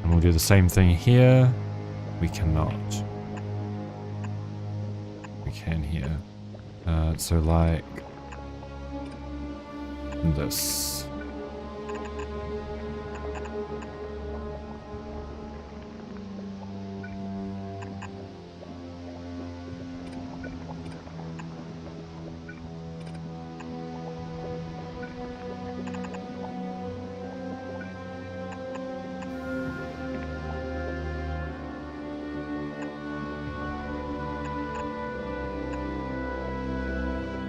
We'll do the same thing here. We cannot. We can here. So like this.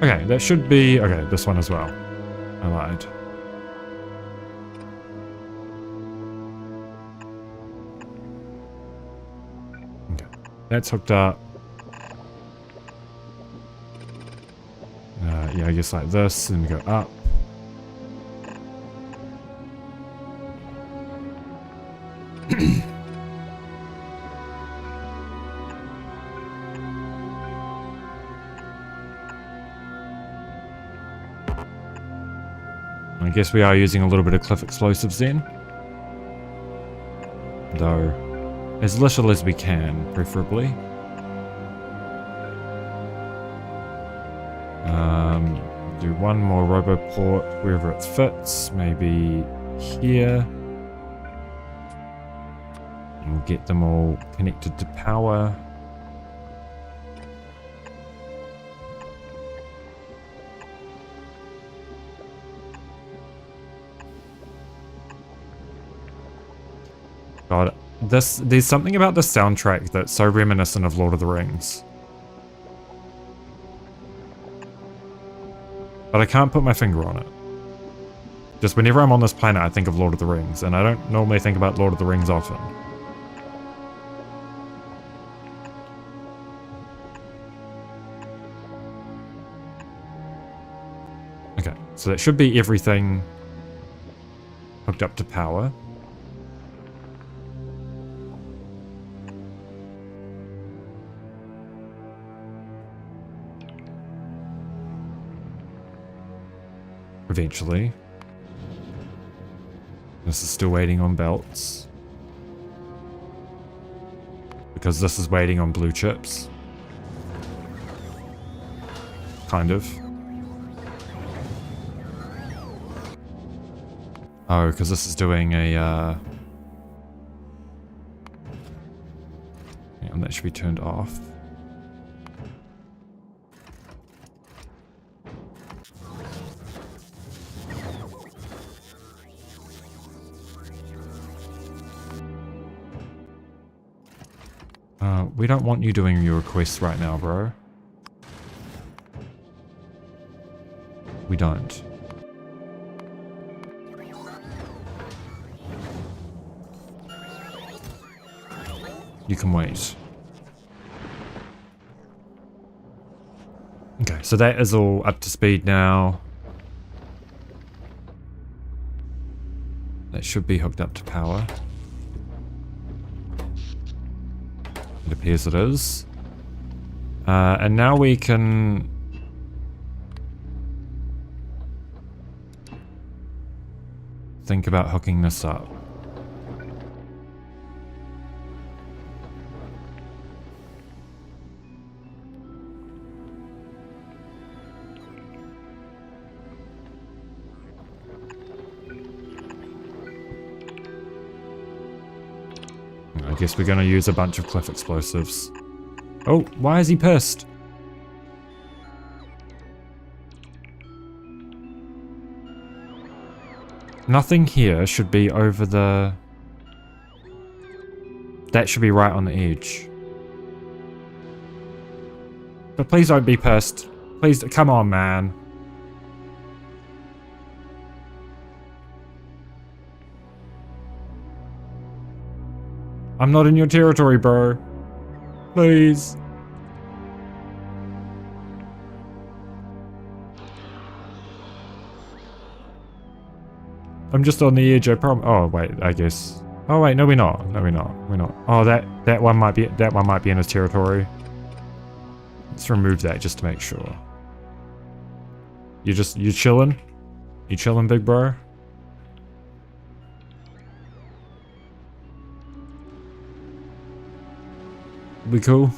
Okay, that should be... Okay, this one as well. I lied. Okay, that's hooked up. Yeah, I guess like this, and go up. I guess we are using a little bit of cliff explosives then. Though, as little as we can, preferably. Do one more roboport wherever it fits, maybe here. And we'll get them all connected to power. God, there's something about the soundtrack that's so reminiscent of Lord of the Rings. But I can't put my finger on it. Just whenever I'm on this planet, I think of Lord of the Rings, and I don't normally think about Lord of the Rings often. Okay, so that should be everything hooked up to power. Eventually. This is still waiting on belts. Because this is waiting on blue chips. Kind of. Oh, because this is doing a, and that should be turned off. We don't want you doing your requests right now, bro. We don't. You can wait. Okay, so that is all up to speed now. That should be hooked up to power. It appears it is. And now we can... think about hooking this up. I guess we're gonna use a bunch of cliff explosives. Oh, why is he pissed? Nothing here should be over the... That should be right on the edge. But please don't be pissed. Please, come on, man. I'm not in your territory, bro. Please. I'm just on the edge, I promise. Oh wait, I guess. Oh wait, no we're not. No we're not. We're not. Oh that one might be in his territory. Let's remove that just to make sure. You chilling? You chilling, big bro? We cool?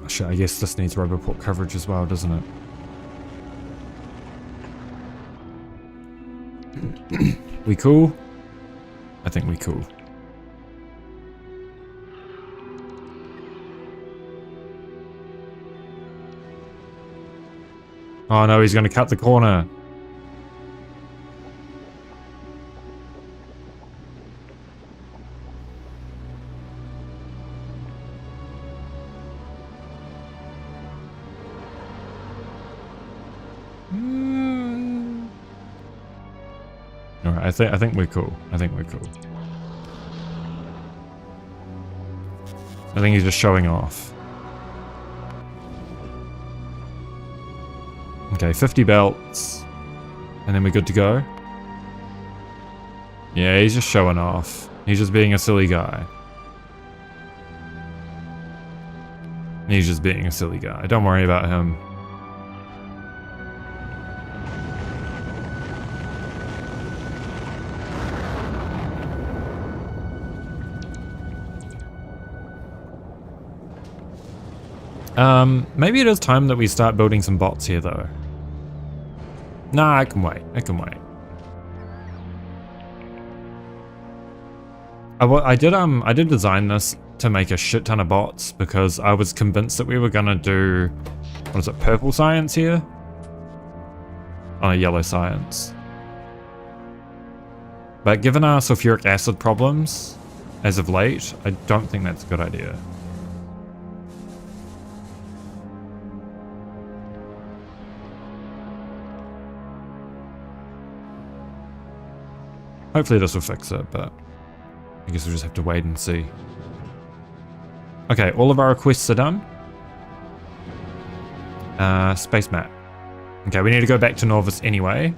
Oh, shit, I guess this needs Roboport coverage as well, doesn't it? We cool? I think we cool. Oh no, he's gonna cut the corner. Alright, I think we're cool. I think we're cool. I think he's just showing off. Okay, 50 belts. And then we're good to go. Yeah, he's just showing off. He's just being a silly guy. He's just being a silly guy. Don't worry about him. Maybe it is time that we start building some bots here though. Nah, I can wait. I can wait. I did design this to make a shit ton of bots because I was convinced that we were gonna do, what is it, purple science here? On a yellow science. But given our sulfuric acid problems as of late, I don't think that's a good idea. Hopefully this will fix it, but I guess we'll just have to wait and see. Okay, all of our requests are done. Space map. Okay, we need to go back to Norvis anyway.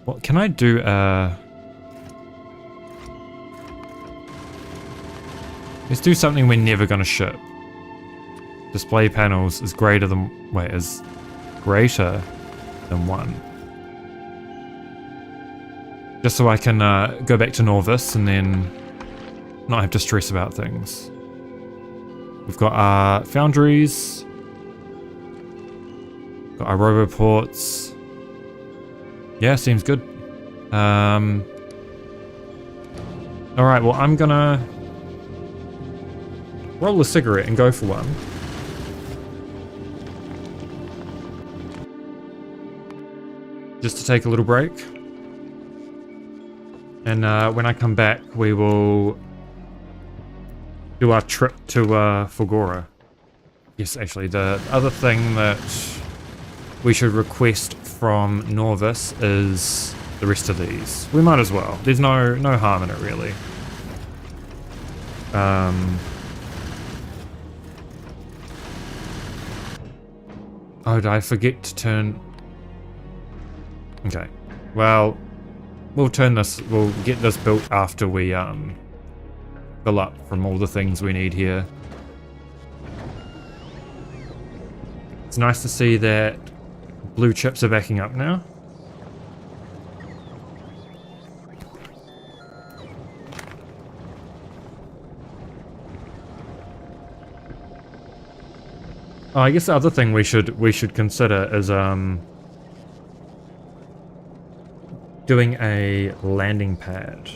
What can I do? Let's do something we're never gonna ship. Display panels is greater than, wait, is greater than 1. Just so I can go back to Norvis and then not have to stress about things. We've got our foundries, got our roboports. Yeah, seems good. Alright, well I'm gonna roll a cigarette and go for one. Just to take a little break. And when I come back, we will do our trip to Fulgora. Yes, actually, the other thing that we should request from Norvis is the rest of these. We might as well. There's no harm in it, really. Oh, did I forget to turn... Okay, well, we'll get this built after we fill up from all the things we need here. It's nice to see that blue chips are backing up now. Oh, I guess the other thing we should consider is doing a landing pad.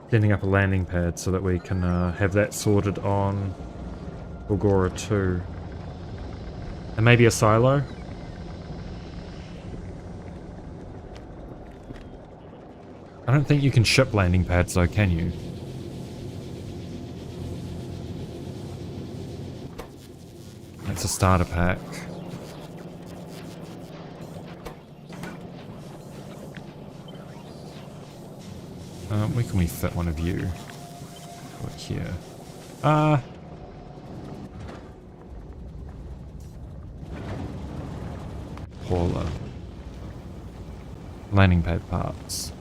Setting up a landing pad so that we can have that sorted on Fulgora 2. And maybe a silo. I don't think you can ship landing pads though, can you? That's a starter pack. Where can we fit one of you? Put here. Hauler. Landing pad parts.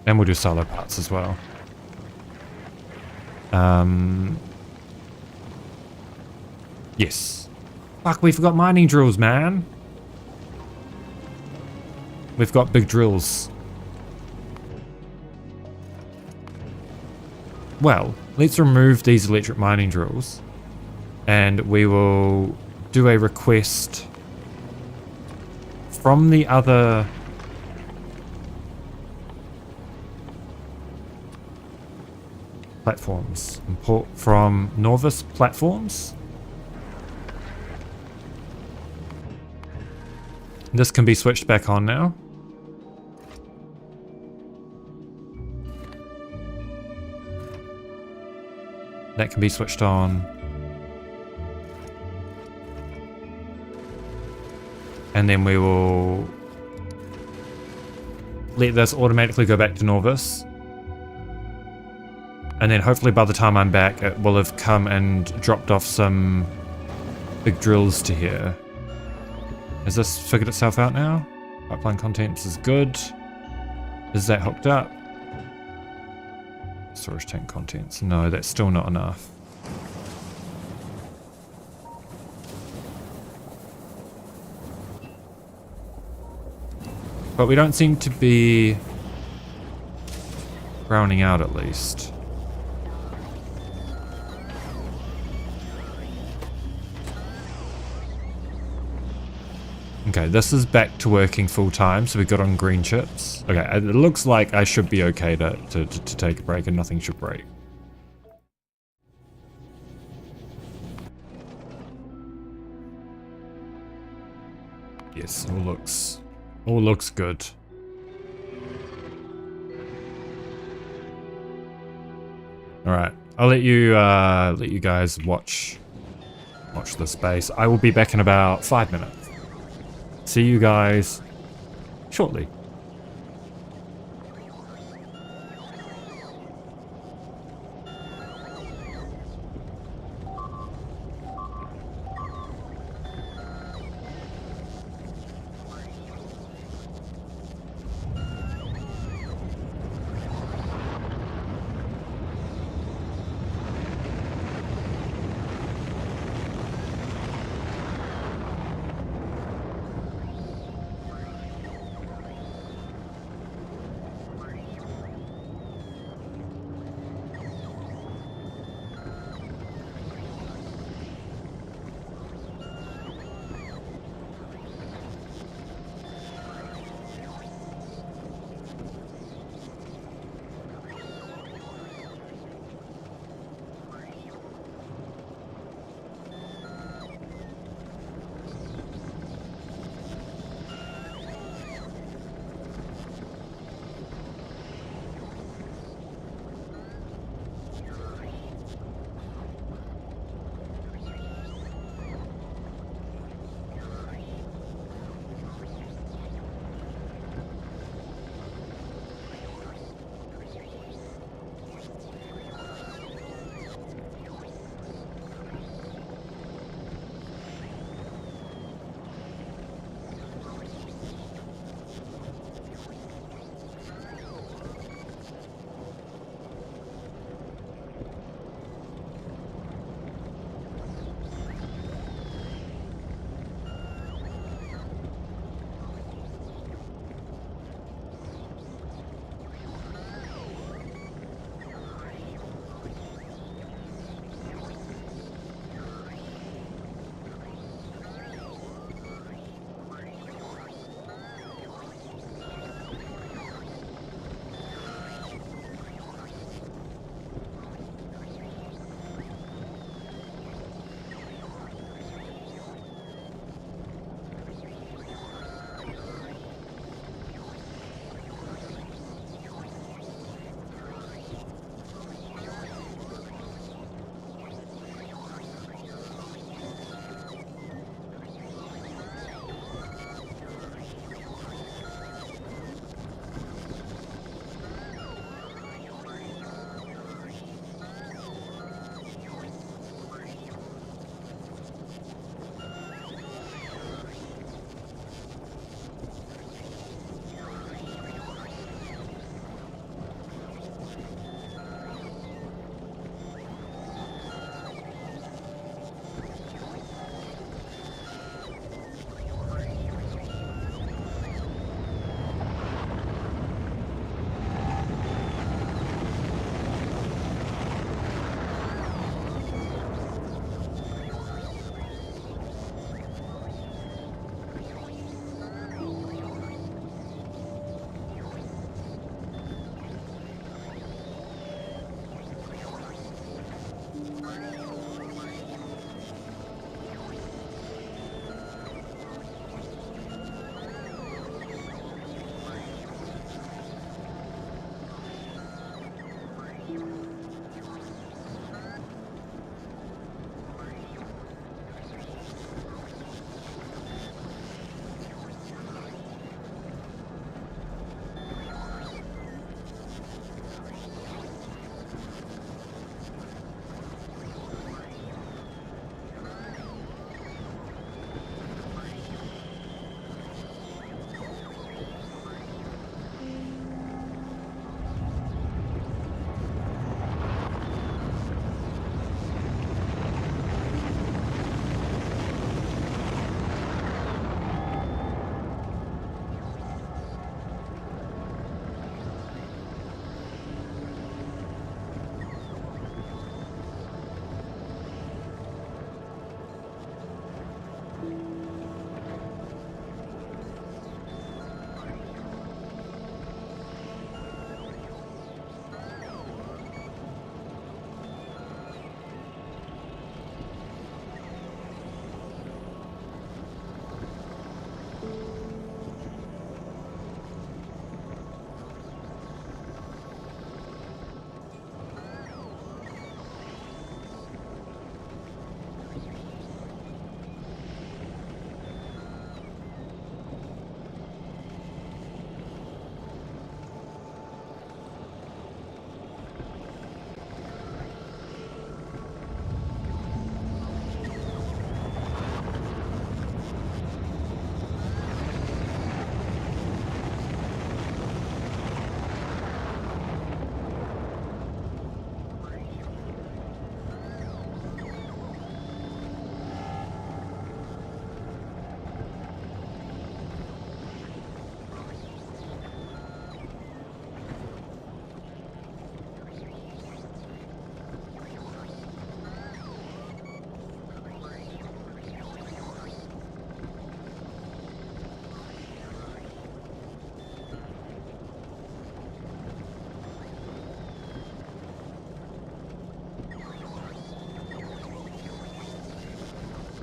And we'll do silo parts as well. Yes. Fuck, we forgot mining drills, man. We've got big drills. Well, let's remove these electric mining drills. And we will do a request from the other... platforms. Import from Norvis platforms. This can be switched back on now. That can be switched on. And then we will let this automatically go back to Norvis. And then hopefully by the time I'm back, it will have come and dropped off some big drills to here. Has this figured itself out now? Pipeline contents is good. Is that hooked up? Storage tank contents. No, that's still not enough. But we don't seem to be browning out at least. Okay, this is back to working full time, so we got on green chips. Okay, it looks like I should be okay to take a break and nothing should break. Yes, all looks good. All right, I'll let you guys watch the space. I will be back in about 5 minutes. See you guys shortly.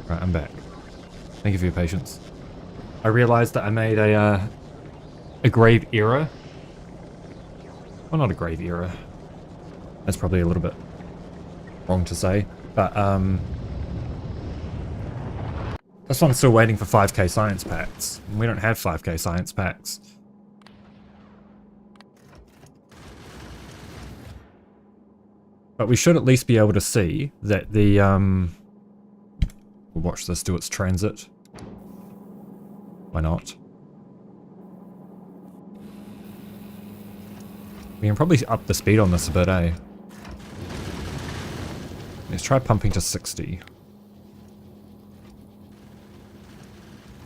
Right, I'm back. Thank you for your patience. I realized that I made a grave error. Well, not a grave error. That's probably a little bit wrong to say, but this one's still waiting for 5k science packs. We don't have 5k science packs. But we should at least be able to see that the we'll watch this do its transit. Why not? We can probably up the speed on this a bit, eh? Let's try pumping to 60.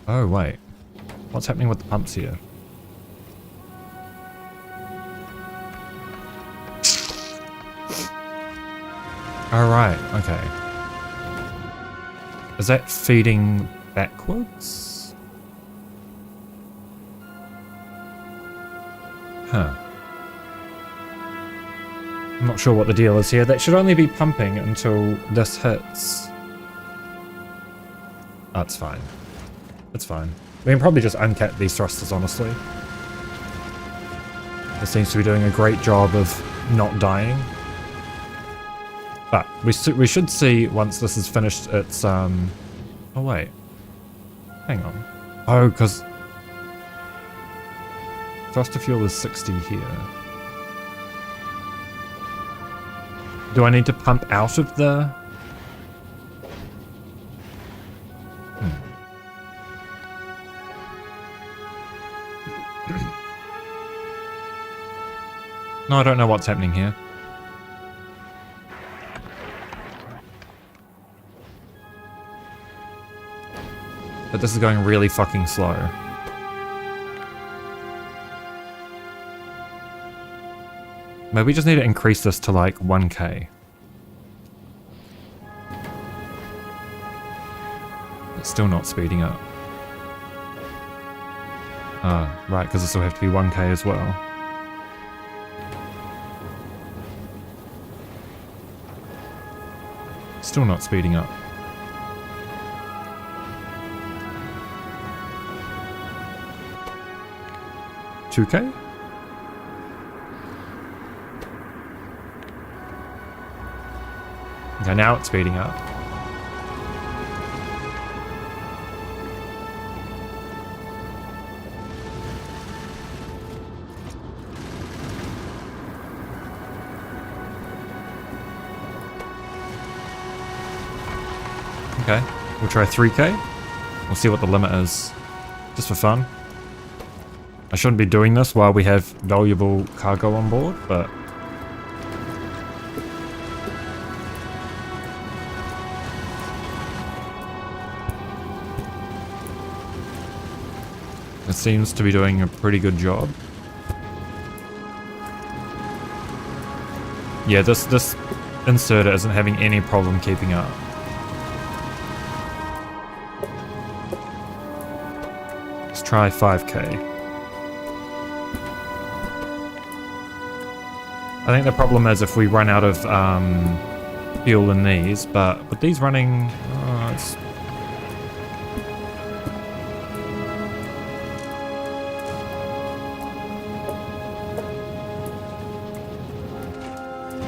Oh, wait. What's happening with the pumps here? Oh, right. Okay. Is that feeding backwards? Huh. I'm not sure what the deal is here. That should only be pumping until this hits. Oh, it's fine. It's fine. We can probably just uncap these thrusters, honestly. It seems to be doing a great job of not dying. But we should see once this is finished, it's oh wait. Hang on. Oh, because thruster fuel is 60 here. Do I need to pump out of the... No, I don't know what's happening here. But this is going really fucking slow. Maybe we just need to increase this to like 1k. It's still not speeding up. Ah, right, because this will have to be 1k as well. Still not speeding up. $2k? Okay, now it's speeding up. Okay, we'll try 3k. We'll see what the limit is. Just for fun. I shouldn't be doing this while we have valuable cargo on board, but... it seems to be doing a pretty good job. Yeah, this inserter isn't having any problem keeping up. Let's try 5k. I think the problem is if we run out of fuel in these, but with these running, it's...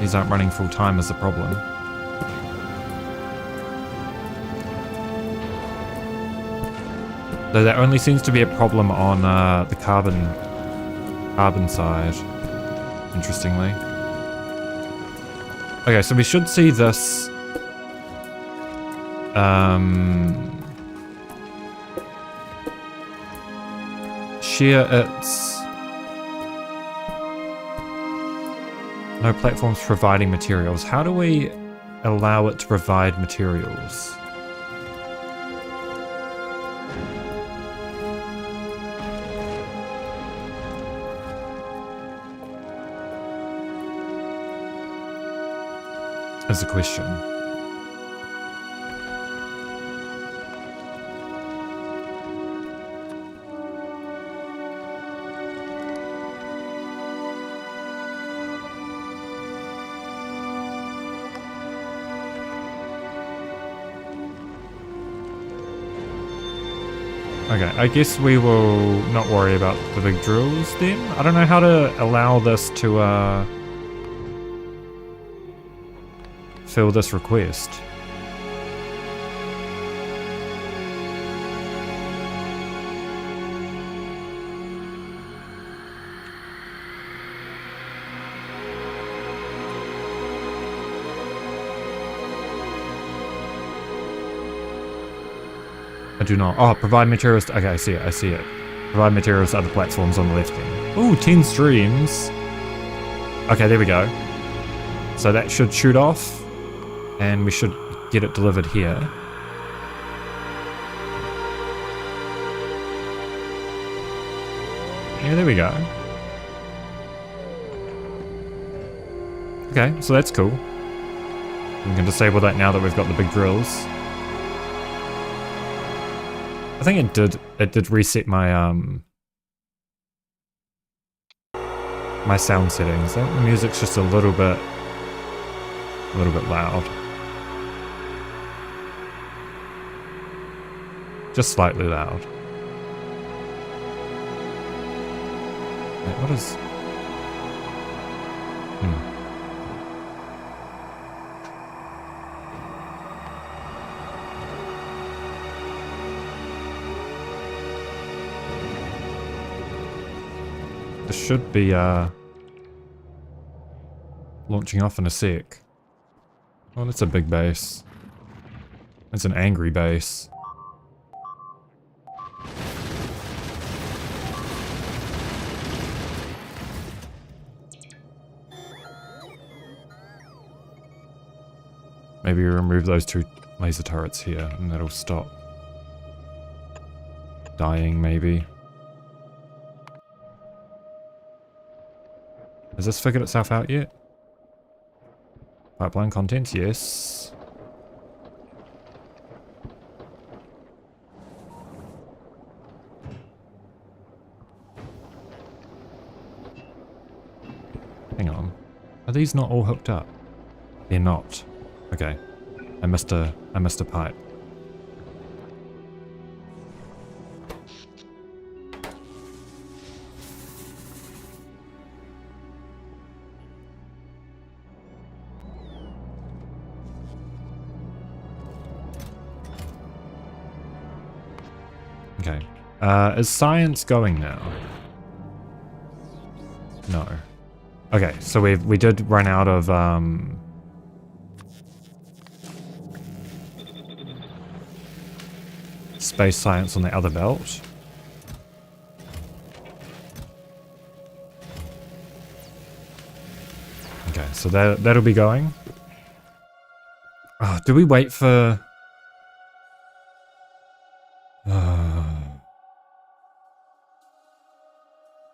these aren't running full time is the problem. Though that only seems to be a problem on the carbon side, interestingly. Okay, so we should see this share its no platforms providing materials. How do we allow it to provide materials? Is the question. Okay, I guess we will not worry about the big drills then. I don't know how to allow this to fill this request. I do not. Oh, provide materials. Okay, I see it. I see it. Provide materials to other platforms on the left hand. Ooh, 10 streams. Okay, there we go. So that should shoot off. And we should get it delivered here. Yeah, there we go. Okay, so that's cool. We can disable that now that we've got the big drills. I think it did reset my my sound settings. The music's just a little bit loud. Just slightly loud. Wait, what is... This should be launching off in a sec. Oh, that's a big base. That's an angry base. Maybe remove those 2 laser turrets here and that'll stop dying, maybe. Has this figured itself out yet? Pipeline contents, yes. Hang on. Are these not all hooked up? They're not. Okay. I missed a pipe. Okay. Is science going now? No. Okay, so we did run out of space science on the other belt. Okay, so that'll be going. Oh, do we wait for...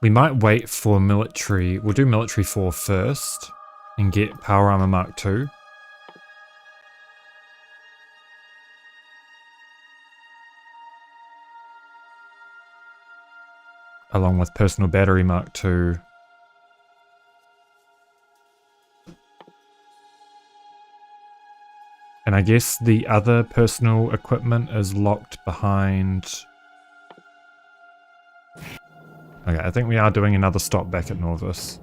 We might wait for military. We'll do military 4 first and get Power Armor Mark 2. Along with Personal Battery Mark 2. And I guess the other personal equipment is locked behind... Okay, I think we are doing another stop back at Norvis.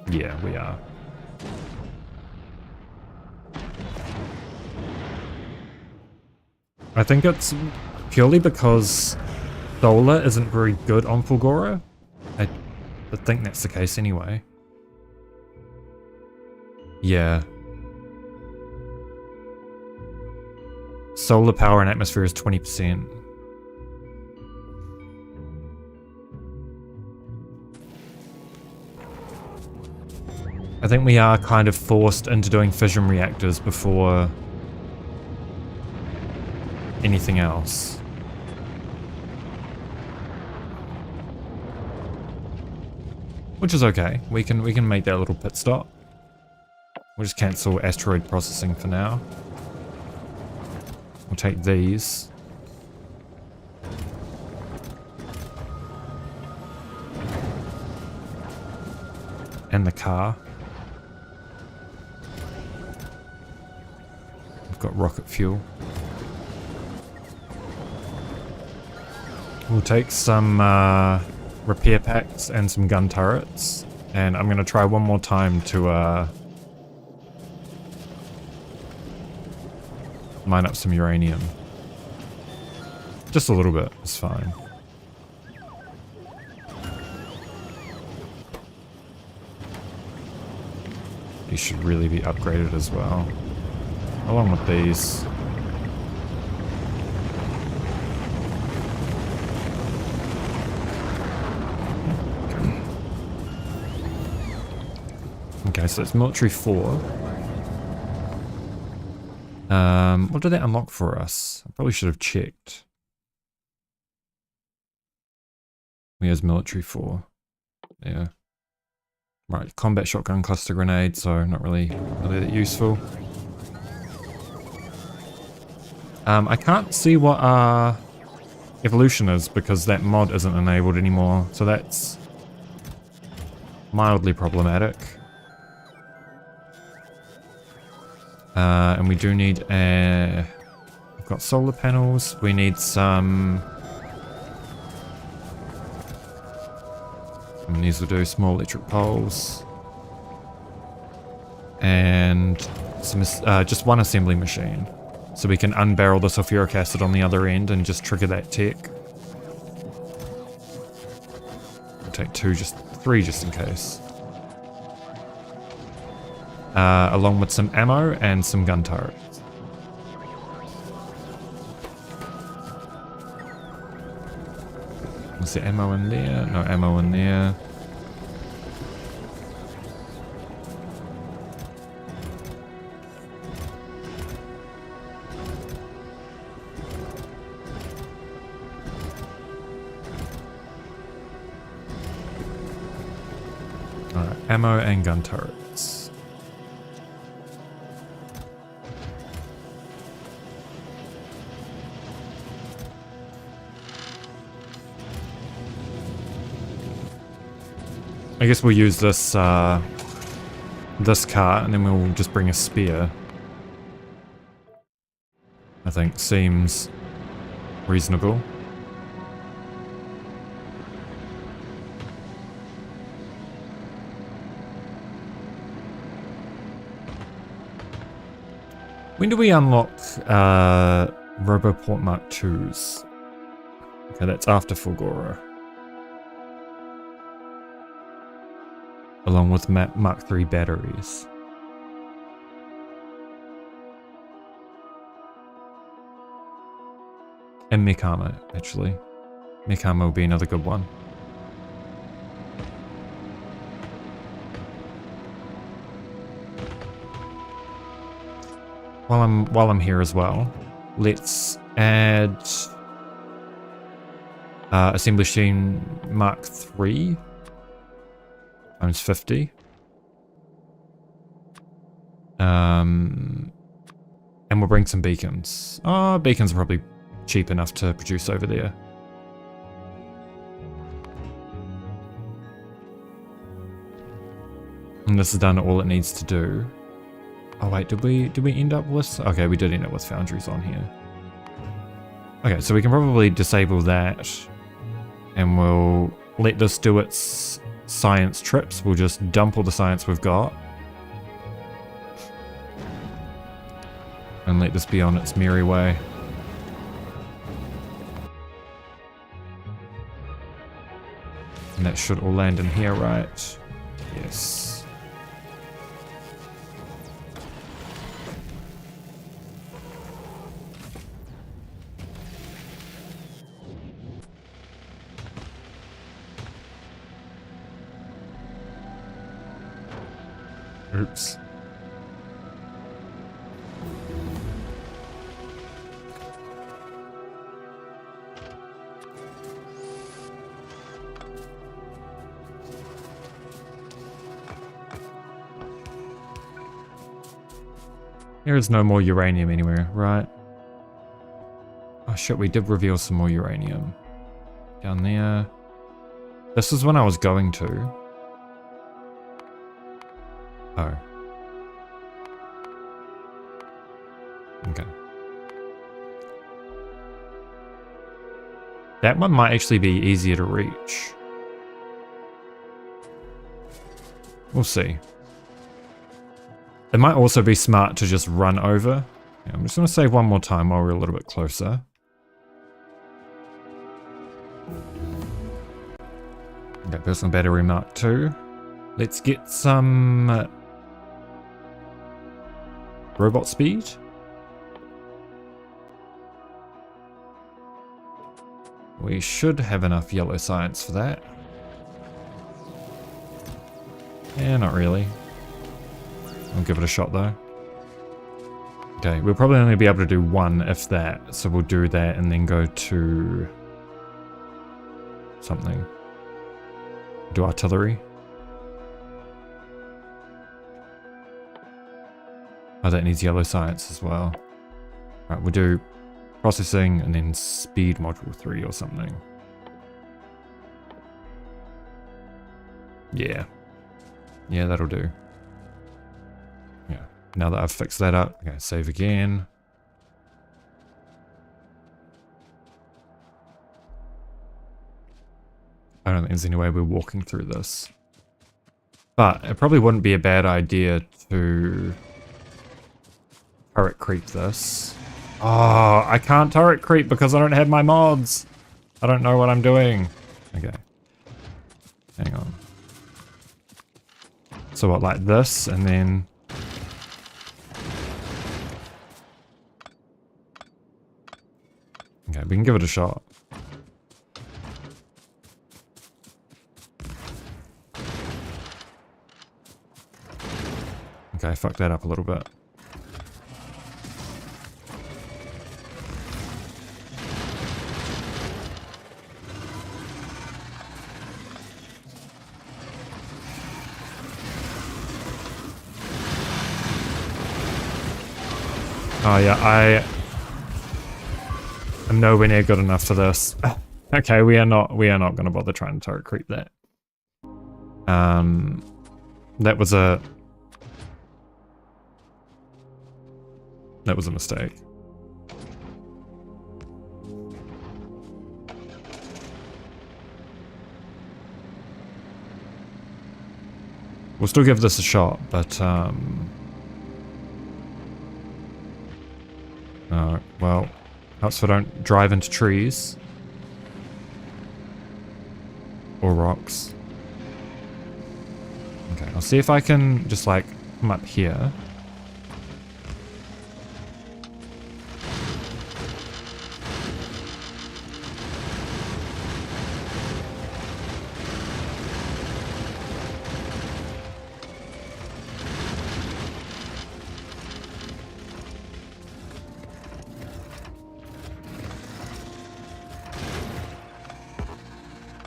Yeah, we are. I think it's purely because solar isn't very good on Fulgora. I think that's the case anyway. Yeah. Solar power and atmosphere is 20%. I think we are kind of forced into doing fission reactors before anything else. Which is okay. We can make that little pit stop. We'll just cancel asteroid processing for now. We'll take these. And the car. We've got rocket fuel. We'll take some repair packs and some gun turrets. And I'm going to try one more time to mine up some uranium. Just a little bit, it's fine. These should really be upgraded as well. Along with these. Okay, so it's military 4. What did that unlock for us? I probably should have checked. Here's military 4. Yeah. Right, combat shotgun cluster grenade, so not really that useful. I can't see what our evolution is because that mod isn't enabled anymore, so that's mildly problematic. And we do need a... We've got solar panels. We need some... And these will do small electric poles. And some, just one assembly machine. So we can unbarrel the sulfuric acid on the other end and just trigger that tech. We'll take 3 just in case. Along with some ammo and some gun turrets. Was there ammo in there? No ammo in there. Alright, ammo and gun turrets. I guess we'll use this this cart and then we'll just bring a spear. I think seems reasonable. When do we unlock Roboport Mark IIs? Okay, that's after Fulgora. Along with Mark III batteries. And mech armor, actually. Mech armor will be another good one. While I'm here as well, let's add assembly machine Mark III times 50. And we'll bring some beacons. Oh, beacons are probably cheap enough to produce over there. And this has done all it needs to do. Oh wait, did we end up with... Okay, we did end up with foundries on here. Okay, so we can probably disable that. And we'll let this do its science trips. We'll just dump all the science we've got. And let this be on its merry way. And that should all land in here, right? Yes. Oops. There is no more uranium anywhere, right? Oh shit, we did reveal some more uranium. Down there. This is when I was going to. Oh. Okay. That one might actually be easier to reach. We'll see. It might also be smart to just run over. Yeah, I'm just going to save one more time while we're a little bit closer. Okay, personal battery Mark 2. Let's get some robot speed. We should have enough yellow science for that. Yeah, not really. I'll give it a shot though. Okay, we'll probably only be able to do one if that, so we'll do that and then go to something. Do artillery. Oh, that needs yellow science as well. Right, we'll do processing and then speed module 3 or something. Yeah. Yeah, that'll do. Yeah. Now that I've fixed that up, okay, save again. I don't think there's any way we're walking through this. But it probably wouldn't be a bad idea to turret creep this. Oh, I can't turret creep because I don't have my mods. I don't know what I'm doing. Okay. Hang on. So what, like this, and then... Okay, we can give it a shot. Okay, fuck that up a little bit. Oh yeah, I'm nowhere near good enough for this. Okay, we are not going to bother trying to turret creep that. That was a mistake. We'll still give this a shot, but well, helps if I don't drive into trees. Or rocks. Okay, I'll see if I can just like come up here.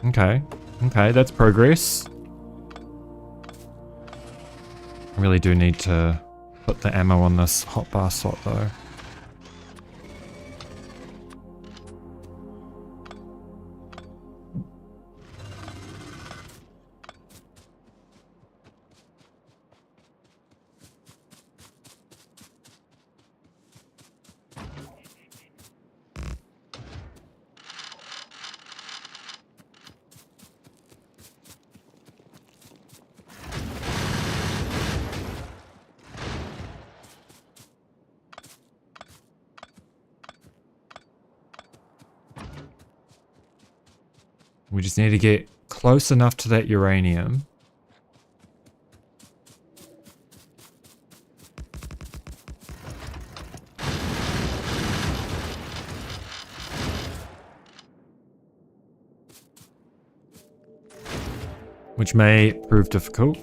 Okay, okay, that's progress. I really do need to put the ammo on this hotbar slot though. We just need to get close enough to that uranium. Which may prove difficult.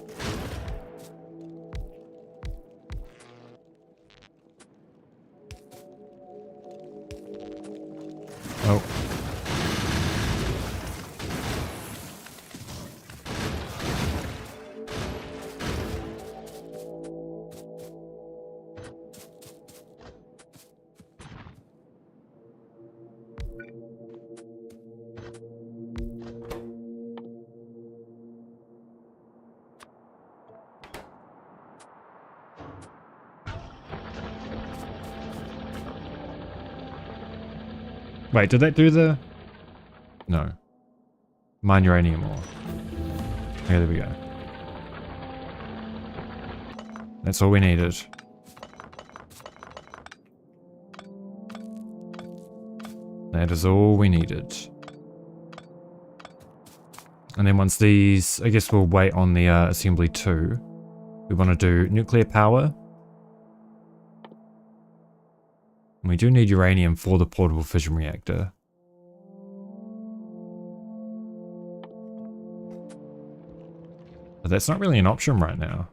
Oh. Wait, did that do the... No. Mine uranium ore. Okay, there we go. That's all we needed. That is all we needed. And then once these, I guess we'll wait on the assembly too. We want to do nuclear power. And we do need uranium for the portable fission reactor. But that's not really an option right now.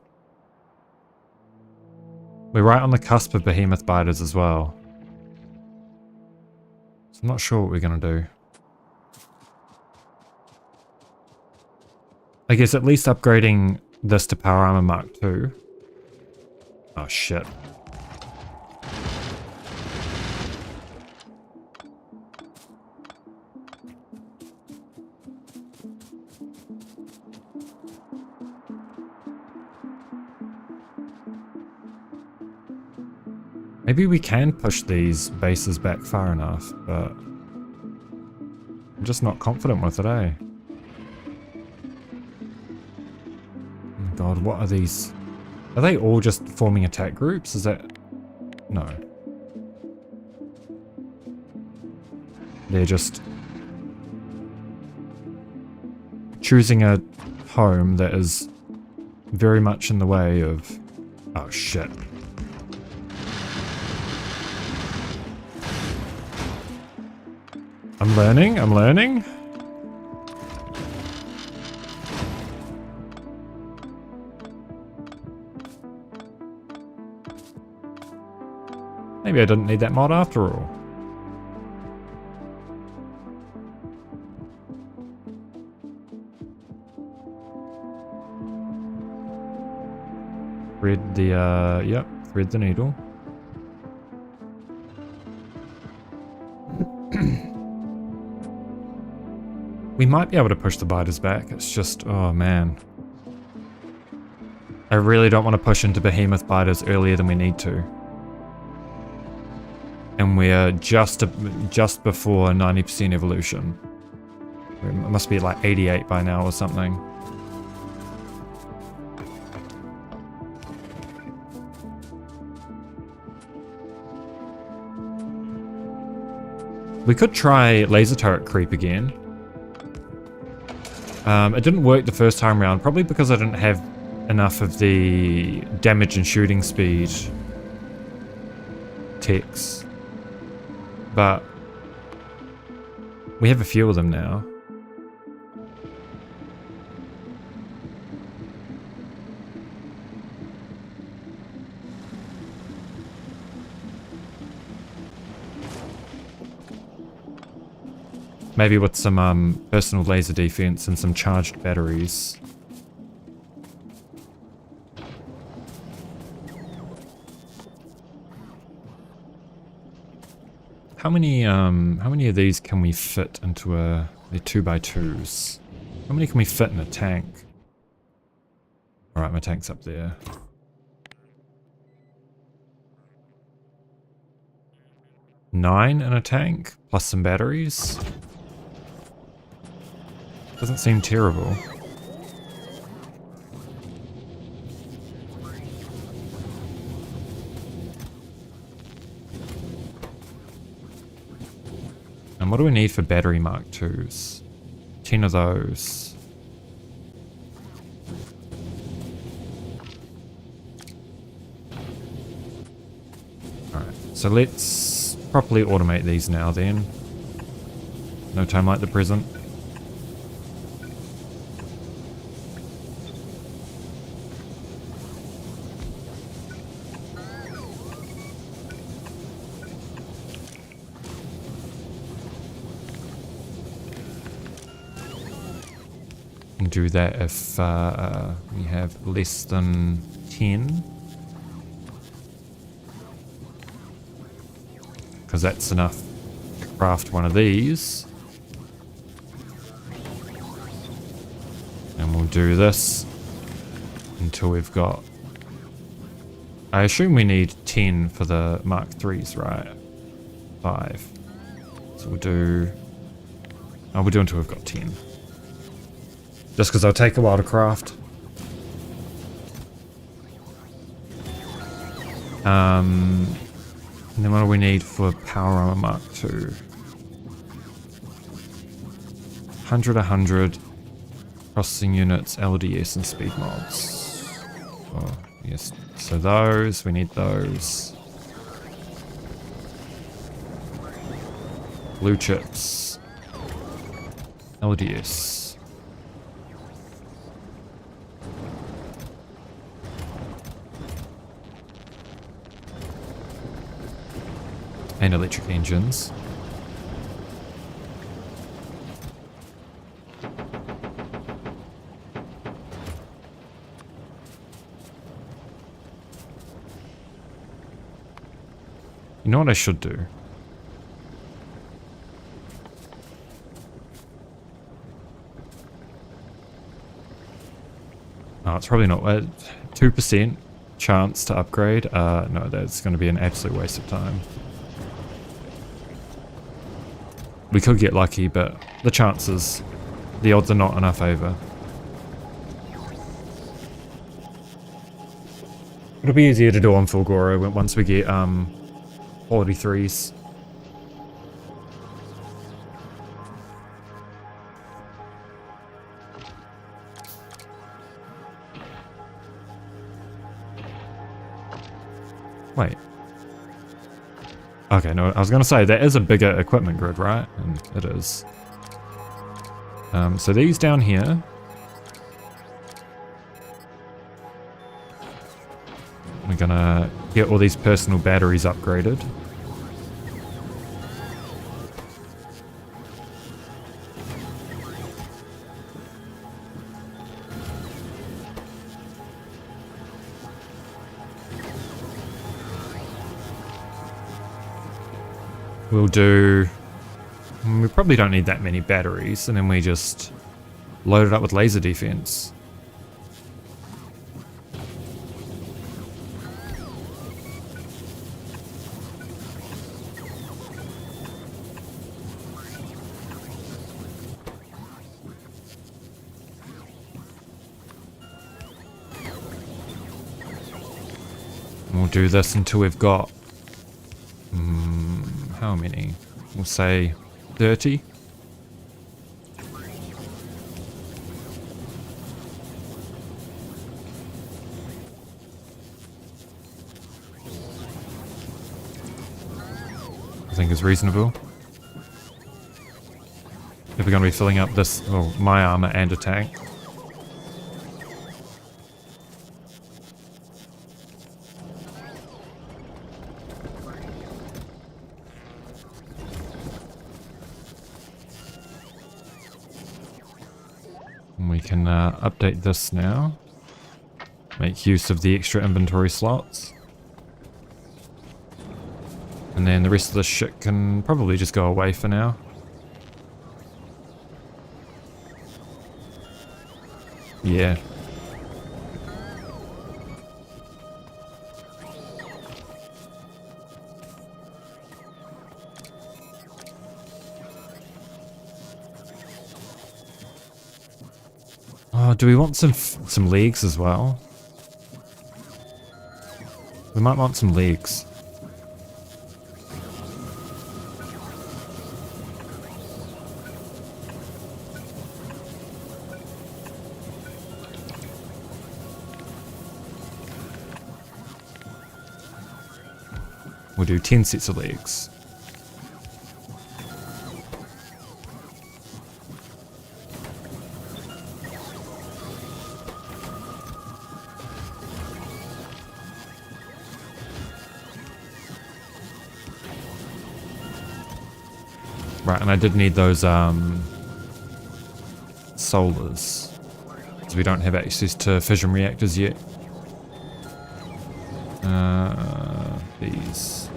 We're right on the cusp of behemoth biters as well. So I'm not sure what we're going to do. I guess at least upgrading this to Power Armor Mark II. Oh shit. Maybe we can push these bases back far enough, but I'm just not confident with it, eh? Oh my god, what are these? Are they all just forming attack groups? Is that... No. They're just choosing a home that is very much in the way of... Oh shit. I'm learning, I'm learning. Maybe I didn't need that mod after all. Thread the, yep, thread the needle. We might be able to push the biters back, it's just, oh man. I really don't want to push into behemoth biters earlier than we need to. And we're just before 90% evolution. It must be like 88 by now or something. We could try laser turret creep again. It didn't work the first time around, probably because I didn't have enough of the damage and shooting speed techs. But we have a few of them now. Maybe with some personal laser defense and some charged batteries. How many of these can we fit into the 2x2s? How many can we fit in a tank? Alright, my tank's up there. Nine in a tank, plus some batteries. Doesn't seem terrible. And what do we need for battery Mark IIs? 10 of those. Alright, so let's properly automate these now then. No time like the present. Do that if we have less than 10, because that's enough to craft one of these. And we'll do this until we've got, I assume we need 10 for the Mark IIIs, right? 5. So we'll do Oh, we're doing until we've got 10. Just because they'll take a while to craft. And then what do we need for Power Armor Mark II? 100, processing units, LDS, and speed mods. Oh, yes. So those, we need those. Blue chips. LDS. And electric engines. You know what I should do? Oh, it's probably not. 2% chance to upgrade. No, that's going to be an absolute waste of time. We could get lucky, but the chances, the odds are not in our favour. It'll be easier to do on Fulgora once we get quality 3s. Wait. Okay, no, I was going to say, there is a bigger equipment grid, right? And it is. So these down here. We're going to get all these personal batteries upgraded. We'll do... We probably don't need that many batteries, and then we just load it up with laser defense. And we'll do this until we've got... how many? We'll say 30. I think is reasonable. If we're going to be filling up this, well, my armor and a tank. We can update this now. Make use of the extra inventory slots. And then the rest of this shit can probably just go away for now. Yeah. Oh, do we want some legs as well? We might want some legs. We'll do 10 sets of legs. Right, and I did need those solars, because we don't have access to fission reactors yet. These.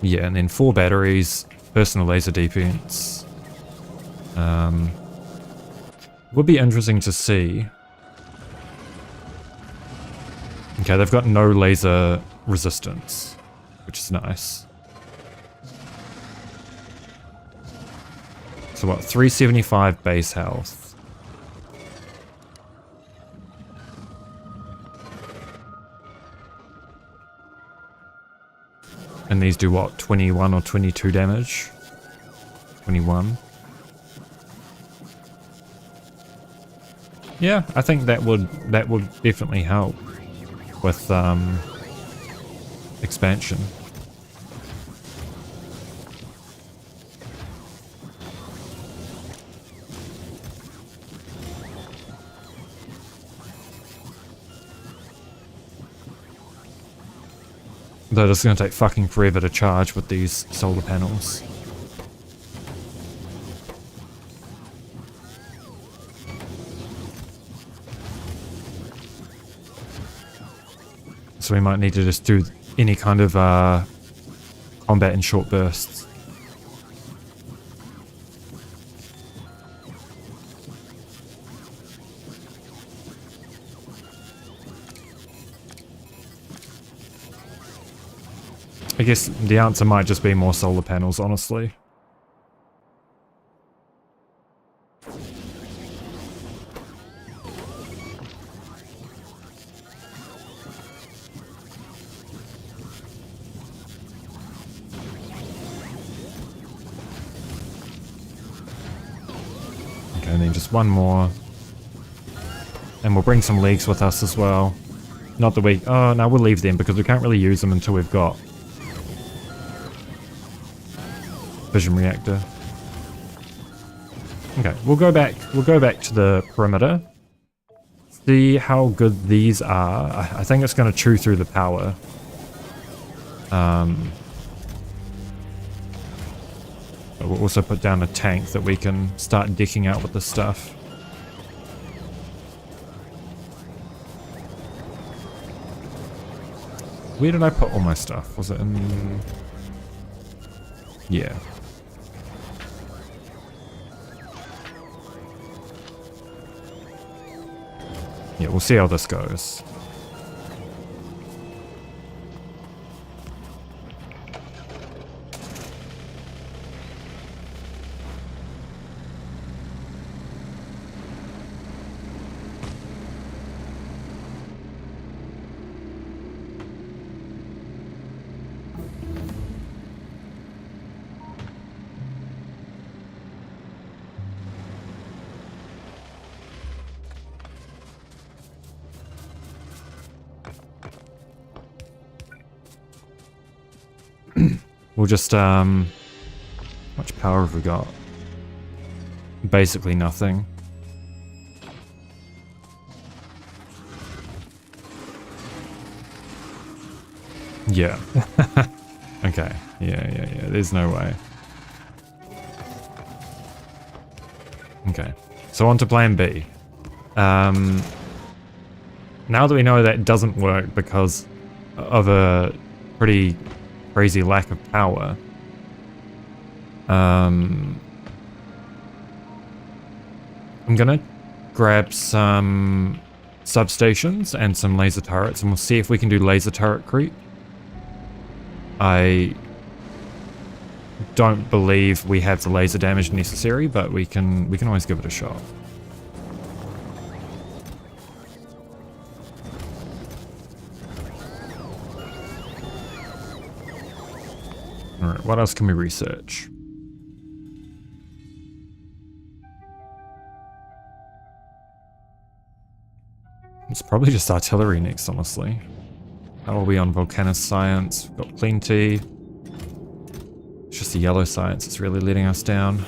Yeah, and then 4 batteries, personal laser defense. Would be interesting to see Okay, they've got no laser resistance, which is nice. So what, 375 base health. And these do what, 21 or 22 damage? 21. Yeah, I think that would definitely help with expansion. Though it's going to take fucking forever to charge with these solar panels. So we might need to just do any kind of combat in short bursts. I guess the answer might just be more solar panels, honestly. Okay, and then just one more. And we'll bring some leagues with us as well. Not that we... Oh, no, we'll leave them because we can't really use them until we've got Vision Reactor. Okay, we'll go back to the perimeter. See how good these are. I think it's going to chew through the power. But we'll also put down a tank that we can start decking out with this stuff. Where did I put all my stuff? Was it in... Yeah. Yeah, we'll see how this goes. We'll just, how much power have we got? Basically nothing. Yeah. Okay. Yeah. There's no way. Okay. So on to plan B. Now that we know that doesn't work because of a pretty crazy lack of power, I'm gonna grab some substations and some laser turrets and we'll see if we can do laser turret creep. I don't believe we have the laser damage necessary, but we can always give it a shot. Alright, what else can we research? It's probably just artillery next, honestly. How are we on volcano science? We've got plenty. It's just the yellow science that's really letting us down.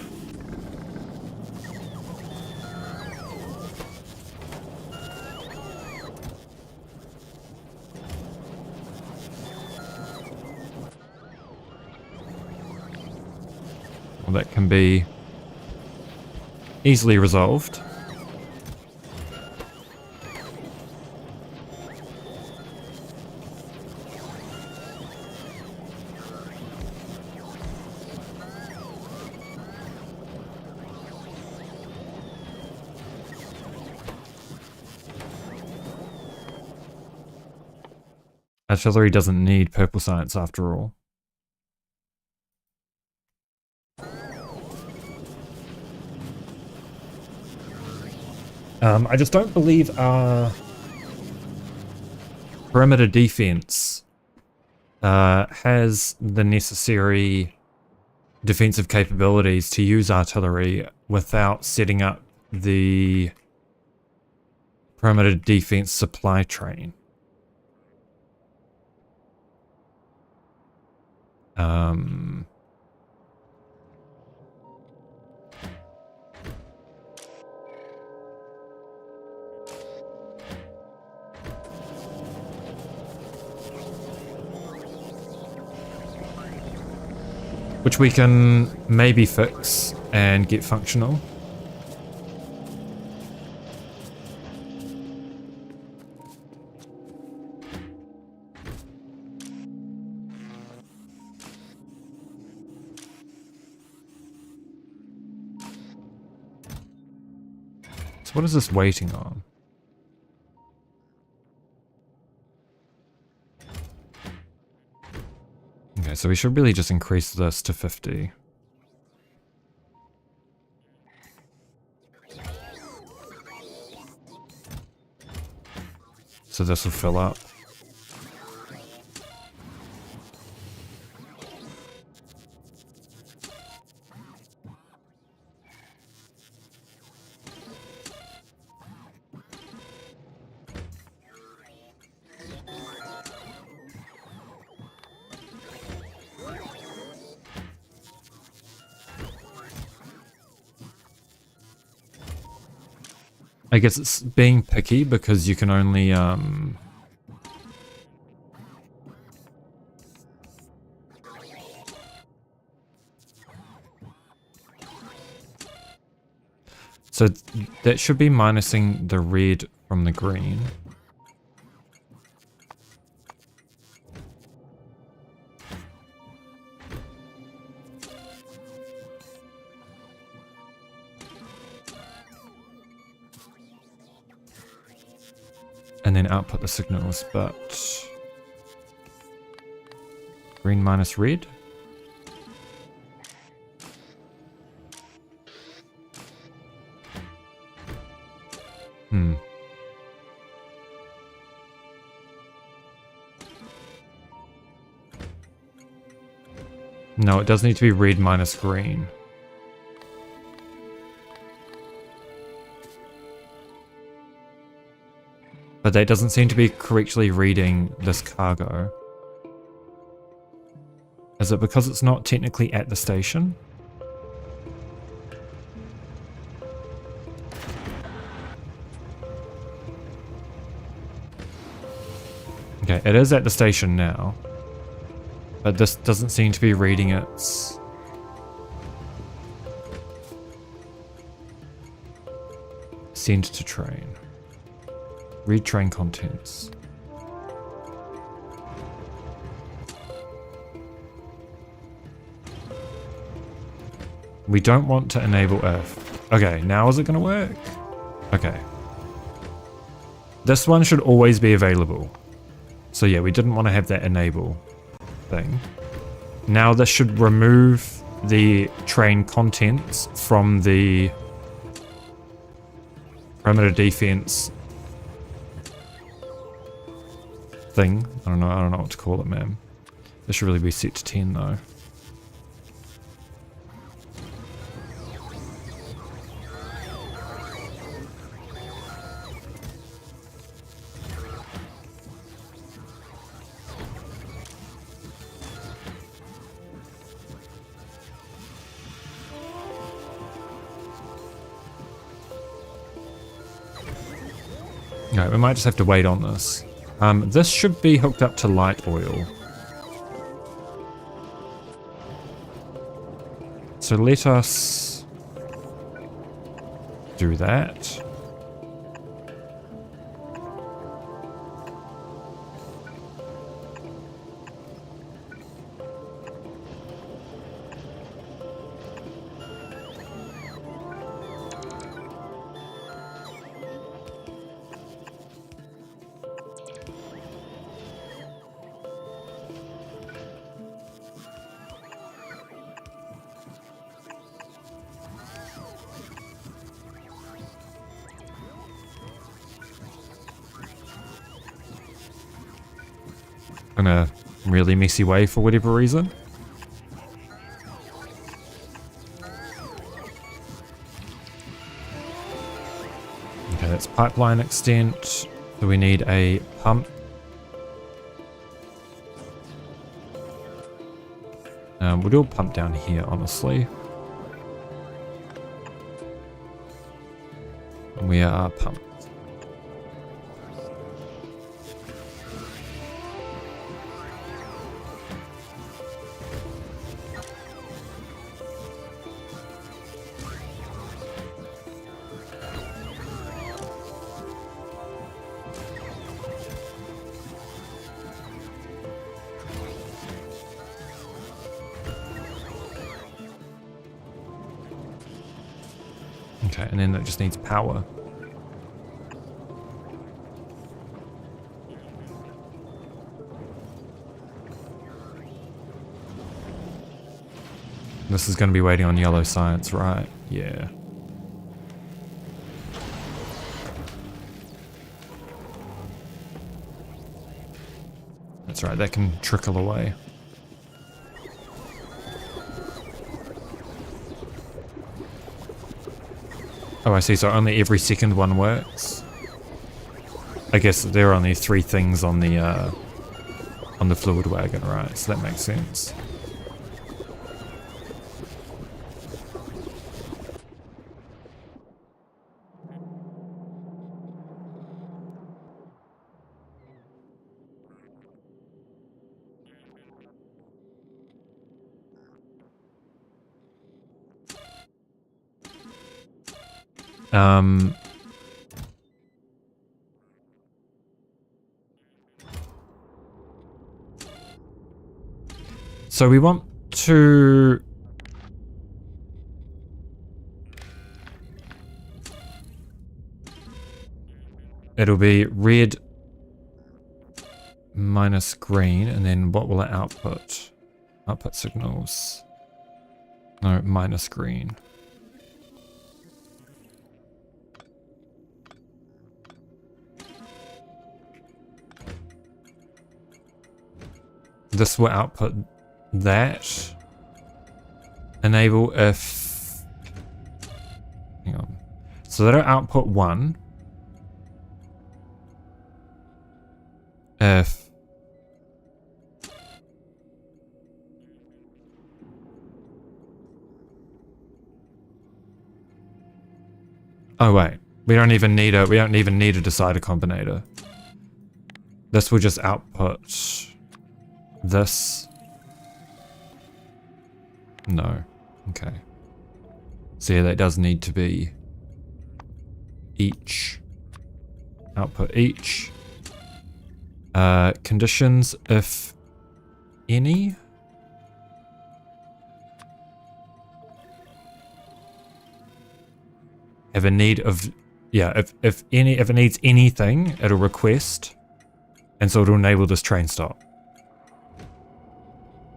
Well, that can be easily resolved. Artillery doesn't need purple science after all. I just don't believe our perimeter defense has the necessary defensive capabilities to use artillery without setting up the perimeter defense supply train. Which we can maybe fix and get functional. So what is this waiting on? Okay, so we should really just increase this to 50. So this will fill up. I guess it's being picky because you can only so that should be minusing the red from the green. And then output the signals, but green minus red. No, it does need to be red minus green. But that doesn't seem to be correctly reading this cargo. Is it because it's not technically at the station? Okay, it is at the station now. But this doesn't seem to be reading its... Send to train. Read train contents. We don't want to enable if. Okay, now is it going to work? Okay. This one should always be available. So yeah, we didn't want to have that enable thing. Now this should remove the train contents from the perimeter defense thing. I don't know what to call it, man. This should really be set to 10 though. No, we might just have to wait on this. This should be hooked up to light oil. So let us do that. in a really messy way for whatever reason. Okay, that's pipeline extent. So we need a pump. We'll do a pump down here, honestly. We are pumped. Okay, and then that just needs power. This is going to be waiting on yellow science, right? Yeah. That's right, that can trickle away. Oh, I see, so only every second one works? I guess there are only 3 things on the fluid wagon, right? So that makes sense. So we want to... It'll be red minus green, and then what will it output? Output signals. No, minus green. This will output that. Enable if... Hang on. So that'll output 1. If... Oh wait, we don't even need a decider combinator. This will just output this. No. Okay. So yeah, that does need to be each. Output each. Conditions, if any. Have a need of, yeah, if it needs anything, it'll request. And so it'll enable this train stop.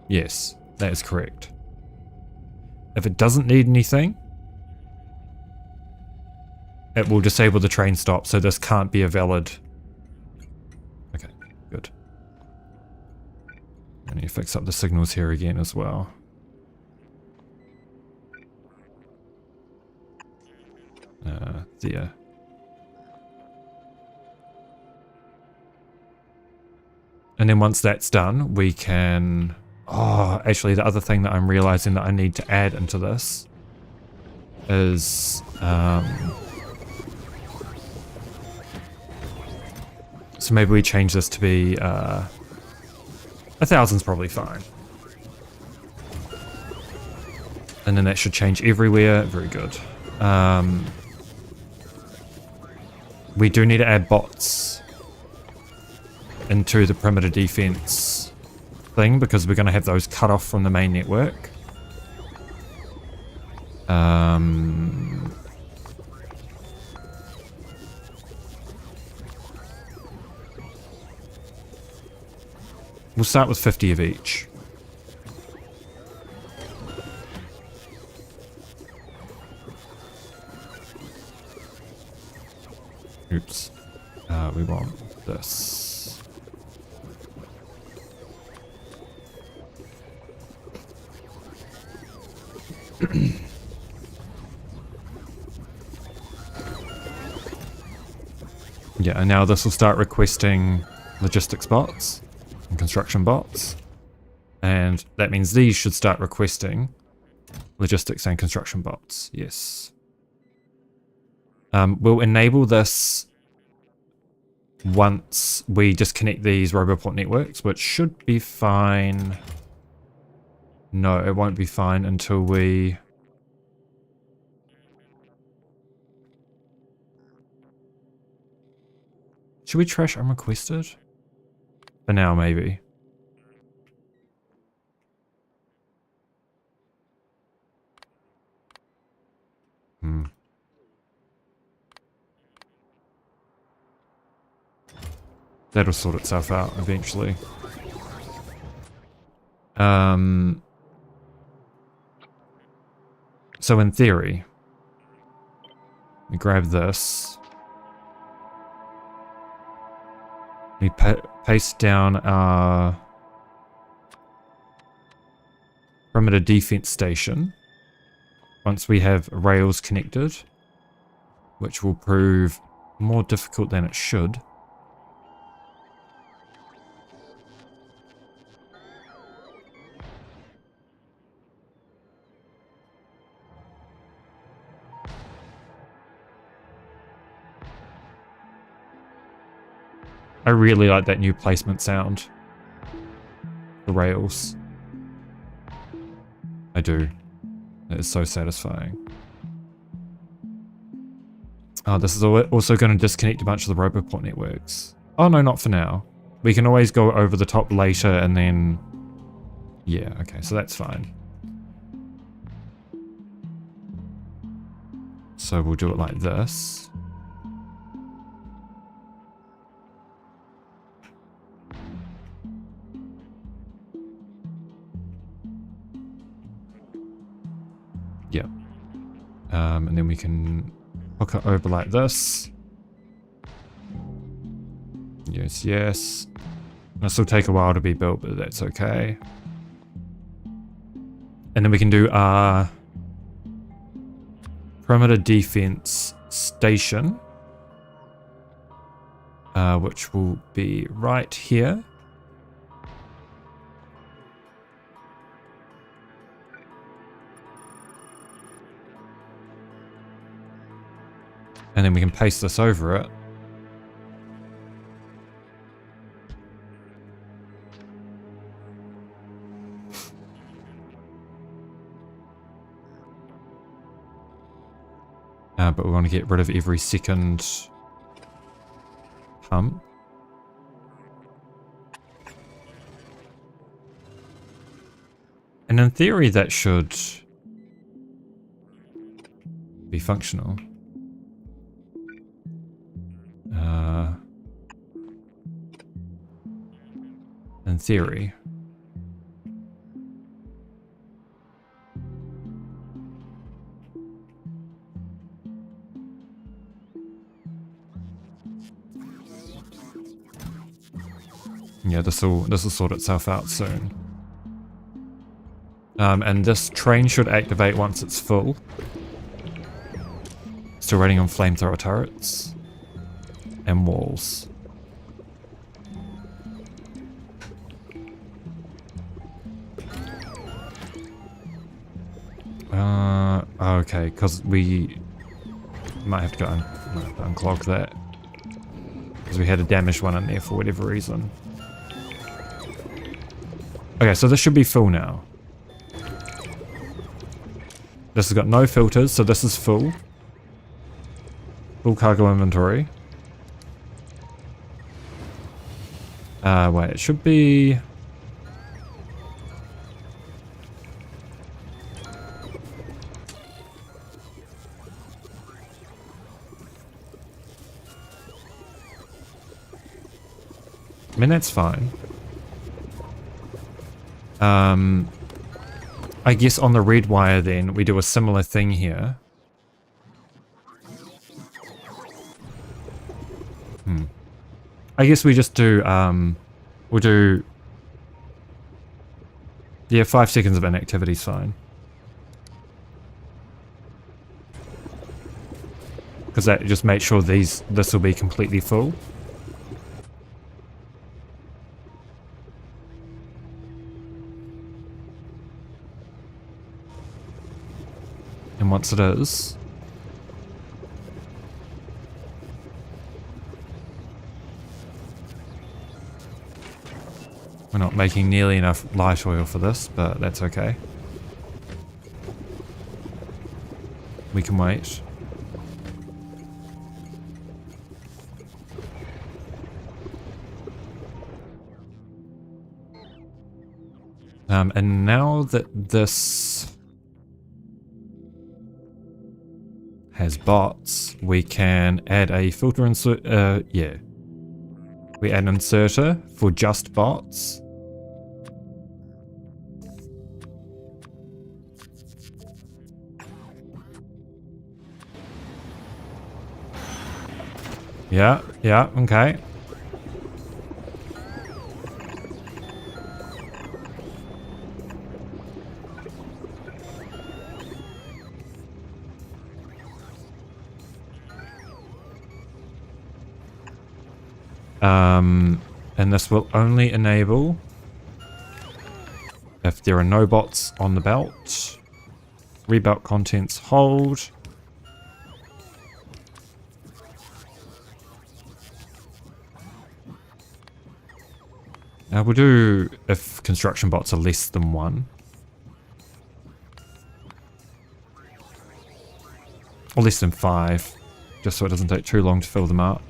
Yes, that is correct. If it doesn't need anything, it will disable the train stop, so this can't be a valid... Okay, good. I need to fix up the signals here again as well. There. And then once that's done, we can... Oh, actually the other thing that I'm realizing that I need to add into this is... So maybe we change this to be... 1,000's probably fine. And then that should change everywhere. Very good. We do need to add bots into the perimeter defense thing because we're going to have those cut off from the main network. We'll start with 50 of each. Oops. We want this. Yeah, and now this will start requesting logistics bots and construction bots. And that means these should start requesting logistics and construction bots. Yes. We'll enable this once we disconnect these Roboport networks, which should be fine. No, it won't be fine until we... Should we trash unrequested? For now, maybe. That'll sort itself out eventually. So in theory, we grab this. We paste down our perimeter defense station once we have rails connected, which will prove more difficult than it should. I really like that new placement sound. The rails. I do. It is so satisfying. Oh, this is also going to disconnect a bunch of the Roboport networks. Oh no, not for now. We can always go over the top later and then... Yeah, okay, so that's fine. So we'll do it like this. Yep. And then we can hook it over like this. Yes, yes. This will take a while to be built, but that's okay. And then we can do our perimeter defense station, which will be right here. And then we can paste this over it. But we want to get rid of every second pump. And in theory that should be functional. In theory. Yeah, this will sort itself out soon. And this train should activate once it's full. Still running on flamethrower turrets and walls. Okay, because we might have to go unclog that. Because we had a damaged one in there for whatever reason. Okay, so this should be full now. This has got no filters, so this is full. Full cargo inventory. Wait, it should be... I mean, that's fine. I guess on the red wire then, we do a similar thing here. I guess we just do, we'll do... Yeah, 5 seconds of inactivity is fine. because that just makes sure this will be completely full. And once it is, we're not making nearly enough light oil for this, but that's okay. We can wait. And now that this has bots, we can add a filter insert. Yeah. We add an inserter for just bots. Yeah, okay. And this will only enable if there are no bots on the belt. Rebelt contents hold. We'll do if construction bots are less than 1. Or less than 5. Just so it doesn't take too long to fill them up.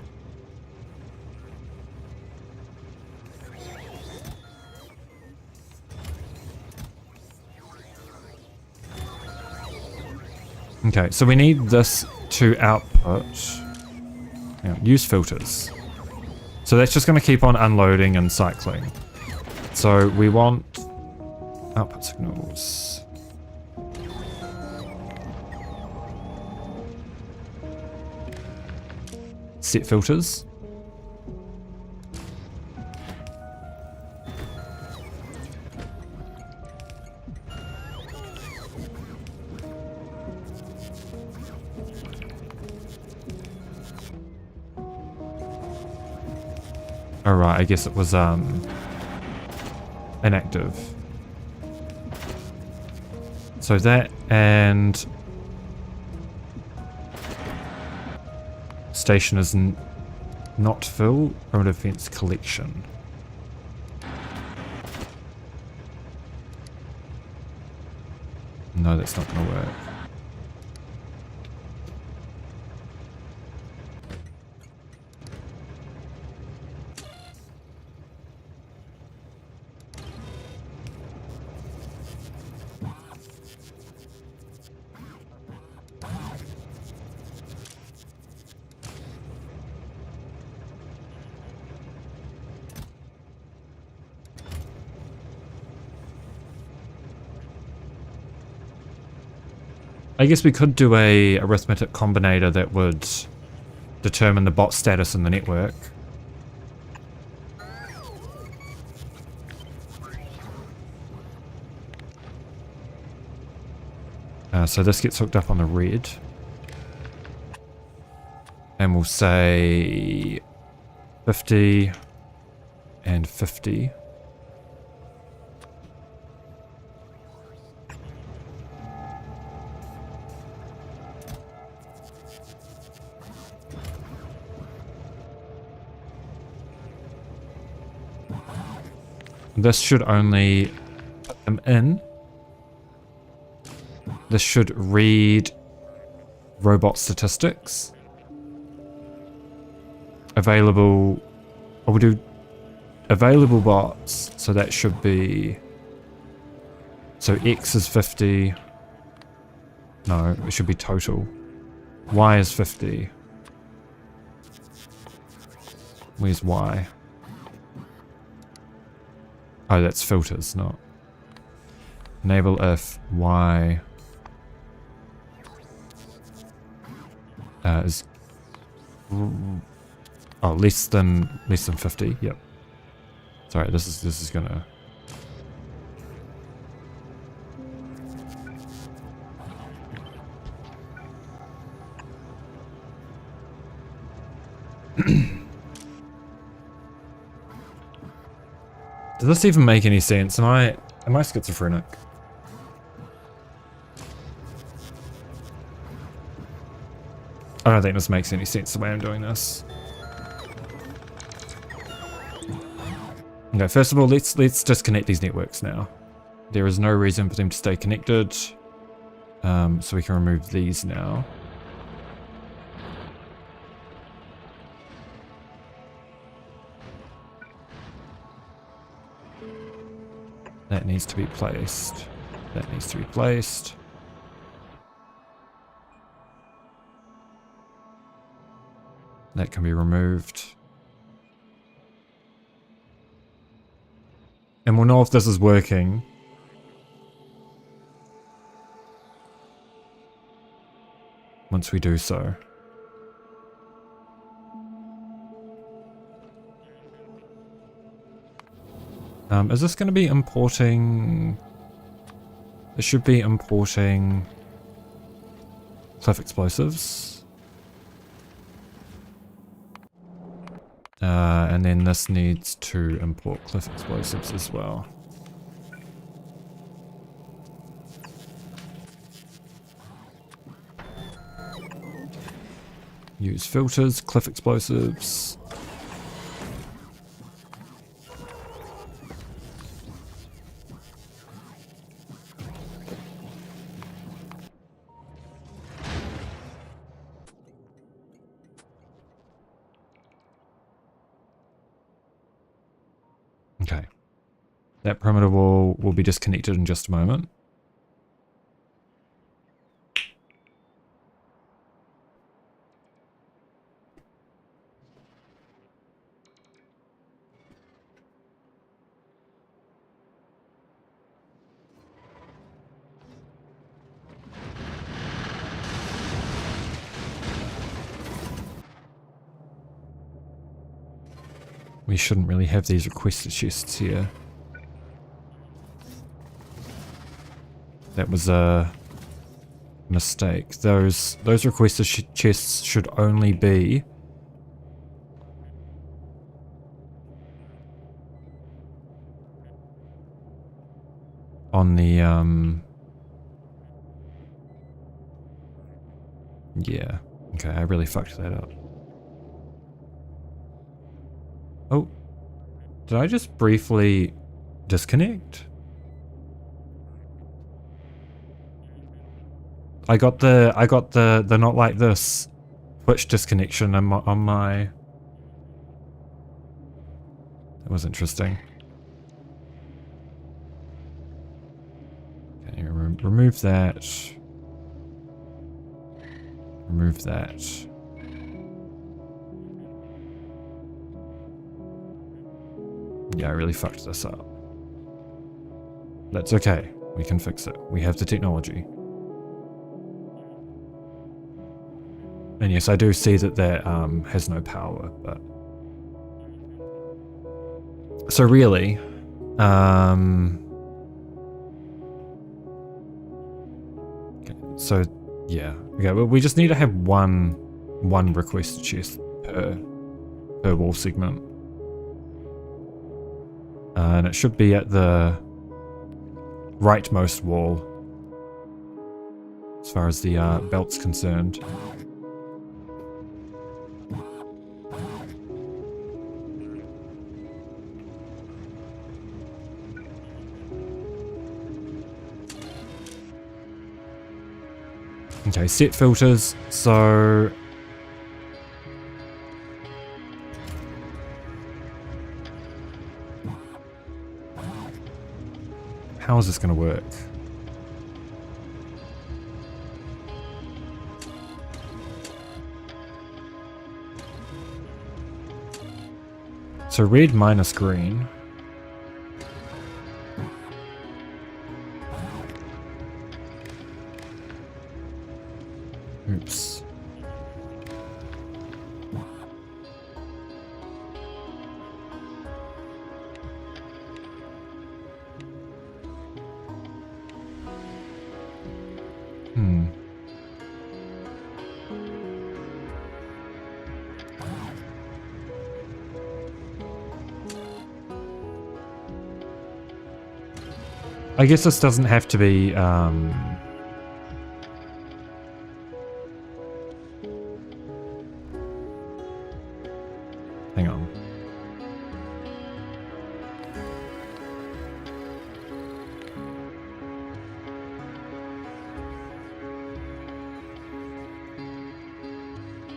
Okay, so we need this to output. Use filters. So that's just going to keep on unloading and cycling. So we want output signals. Set filters. Alright, I guess it was inactive. So that and station is not full. Primitive fence collection. No, that's not going to work. I guess we could do a arithmetic combinator that would determine the bot status in the network. So this gets hooked up on the red. And we'll say 50 and 50. This should only put them in. This should read robot statistics. Available. Oh, we'll do available bots. So that should be. So X is 50. No, it should be total. Y is 50. Where's Y? Oh, that's filters, not. Enable if Y is less than 50. Yep. Sorry, this is gonna. Does this even make any sense? Am I schizophrenic? I don't think this makes any sense the way I'm doing this. Okay, first of all, let's disconnect these networks now. There is no reason for them to stay connected. So we can remove these now. That needs to be placed. That needs to be placed. That can be removed. And we'll know if this is working once we do so. Is this going to be importing? It should be importing cliff explosives. And then this needs to import cliff explosives as well. Use filters, cliff explosives. Okay. That perimeter wall will be disconnected in just a moment. We shouldn't really have these requested chests here. That was a mistake. Those requested chests should only be on the yeah. Okay, I really fucked that up. Oh, did I just briefly disconnect? I got the not like this Twitch disconnection on my. That was interesting. Okay, remove that. Remove that. Yeah, I really fucked this up. That's okay. We can fix it. We have the technology. And yes, I do see that that has no power, but... So really... Okay, so, yeah. Okay, well, we just need to have one requested chest per wall segment. And it should be at the rightmost wall as far as the belt's concerned. Okay, set filters, so... How is this going to work? So red minus green. Oops. I guess this doesn't have to be, hang on.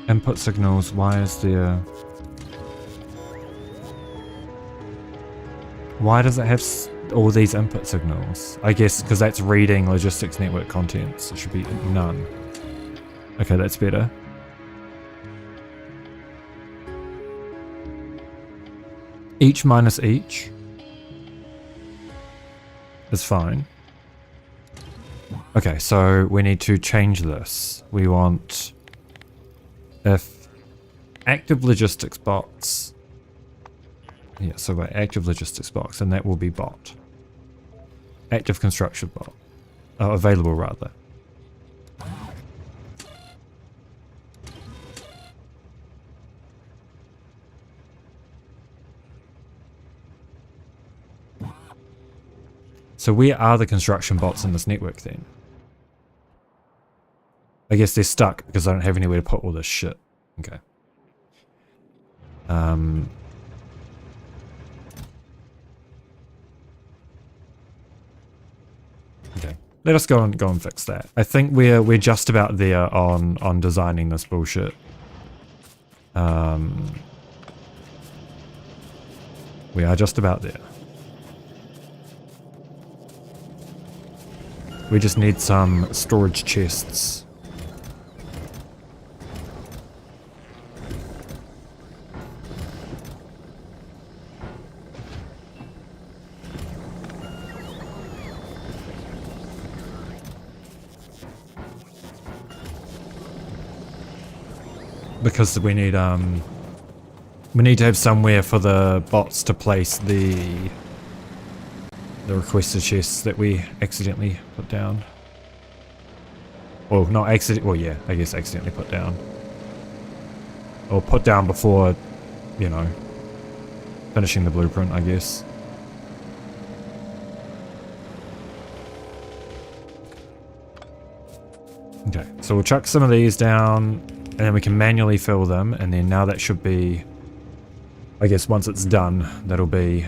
Input signals, why is there... Why does it have all these input signals? I guess because that's reading logistics network contents. It should be none. Okay, that's better. Each minus each is fine. Okay, so we need to change this. We want if active logistics box. Yeah, so by active logistics box, and that will be bot. Active construction bot. Oh, available rather. So where are the construction bots in this network then? I guess they're stuck because I don't have anywhere to put all this shit. Okay. Okay. Let us go and fix that. I think we're just about there on designing this bullshit. We are just about there. We just need some storage chests. Because we need to have somewhere for the bots to place the requested chests that we accidentally put down. Well, not accident. Well, yeah, I guess accidentally put down, or put down before, you know, finishing the blueprint, I guess. Okay, so we'll chuck some of these down. And then we can manually fill them, and then now that should be, I guess once it's done, that'll be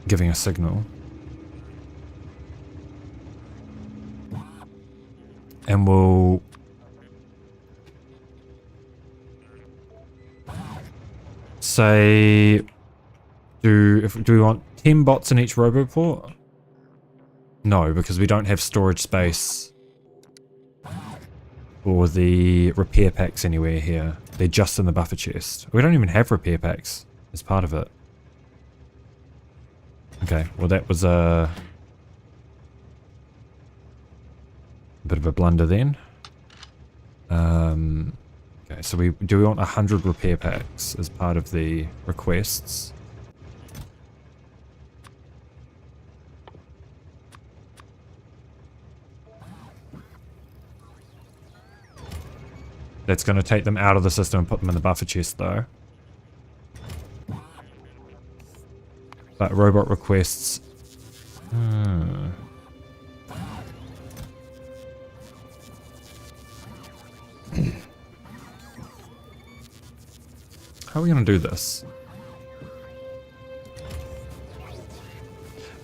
giving a signal. And we'll say, do we want 10 bots in each roboport? No, because we don't have storage space or the repair packs anywhere here. They're just in the buffer chest. We don't even have repair packs as part of it. Okay, well that was a bit of a blunder then. Okay, so we want 100 repair packs as part of the requests. That's going to take them out of the system and put them in the buffer chest though. But robot requests... How are we going to do this?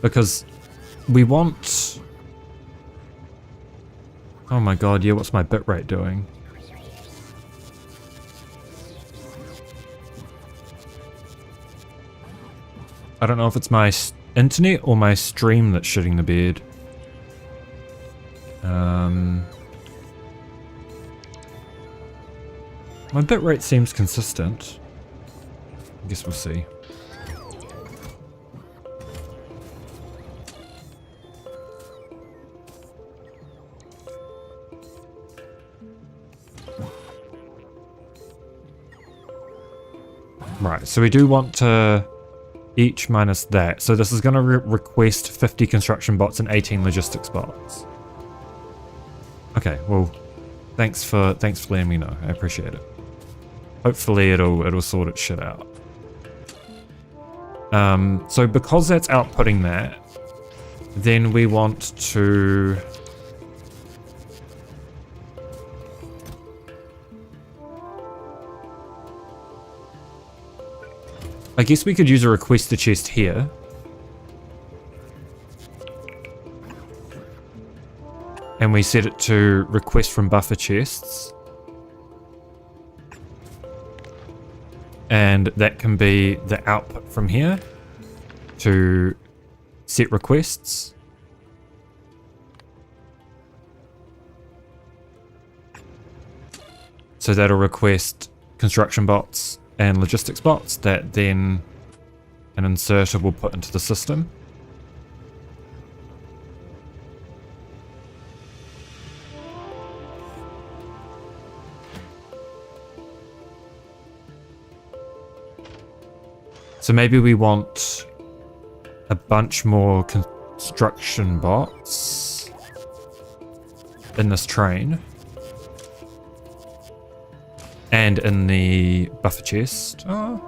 Because we want... Oh my god, yeah, what's my bitrate doing? I don't know if it's my internet or my stream that's shitting the bed. My bitrate seems consistent. I guess we'll see. Right, so we do want to each minus that. So this is going to request 50 construction bots and 18 logistics bots. Okay, well, thanks for letting me know. I appreciate it. Hopefully it'll sort its shit out. So because that's outputting that, Then we want to... I guess we could use a requester chest here. And we set it to request from buffer chests. And that can be the output from here to set requests. So that'll request construction bots and logistics bots that then an inserter will put into the system. So maybe we want a bunch more construction bots in this train. And in the buffer chest. Oh.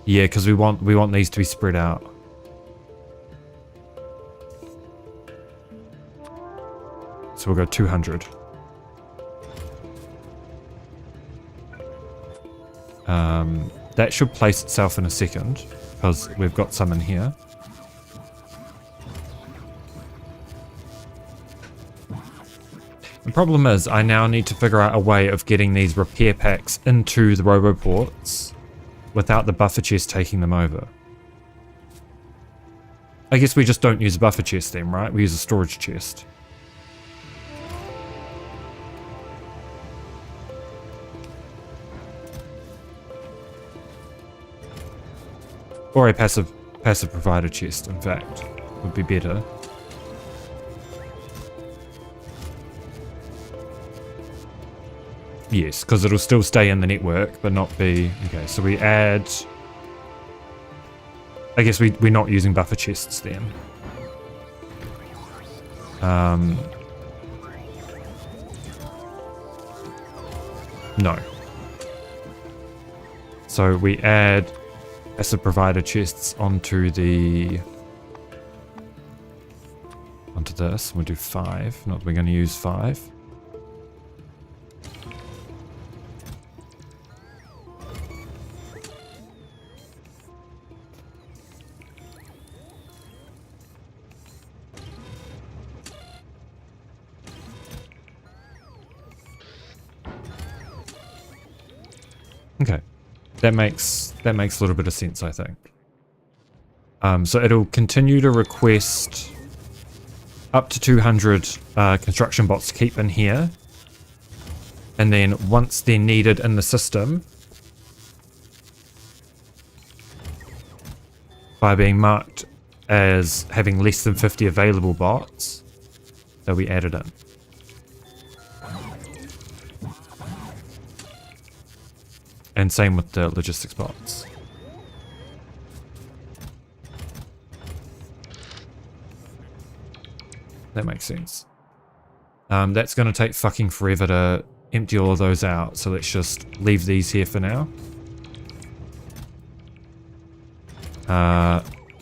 Yeah, because we want these to be spread out. So we'll go 200. That should place itself in a second, because we've got some in here. The problem is, I now need to figure out a way of getting these repair packs into the roboports without the buffer chest taking them over. I guess we just don't use a buffer chest then, right? We use a storage chest. Or a passive provider chest, in fact, would be better. Yes, because it'll still stay in the network, but not be... Okay, so we add... I guess we're not using buffer chests then. No. So we add passive provider chests onto this. We'll do 5. Not that we're going to use 5. Okay, that makes a little bit of sense, I think. So it'll continue to request up to 200 construction bots to keep in here, and then once they're needed in the system, by being marked as having less than 50 available bots, they'll be added in. And same with the logistics bots. That makes sense. That's going to take fucking forever to empty all of those out, so let's just leave these here for now.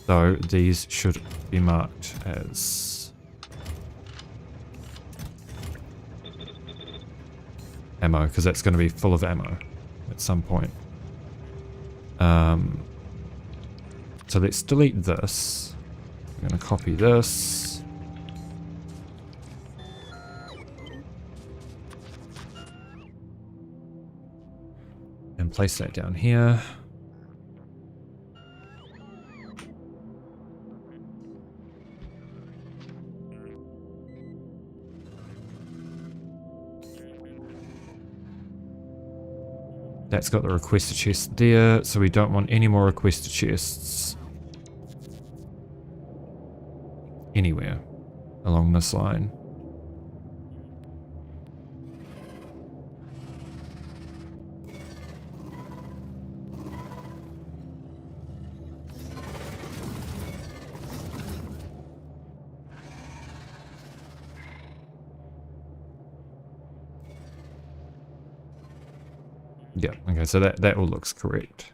Though these should be marked as ammo, because that's going to be full of ammo at some point. So let's delete this. I'm going to copy this. And place that down here. That's got the requester chest there, so we don't want any more requester chests anywhere along this line. Yeah, okay, so that all looks correct.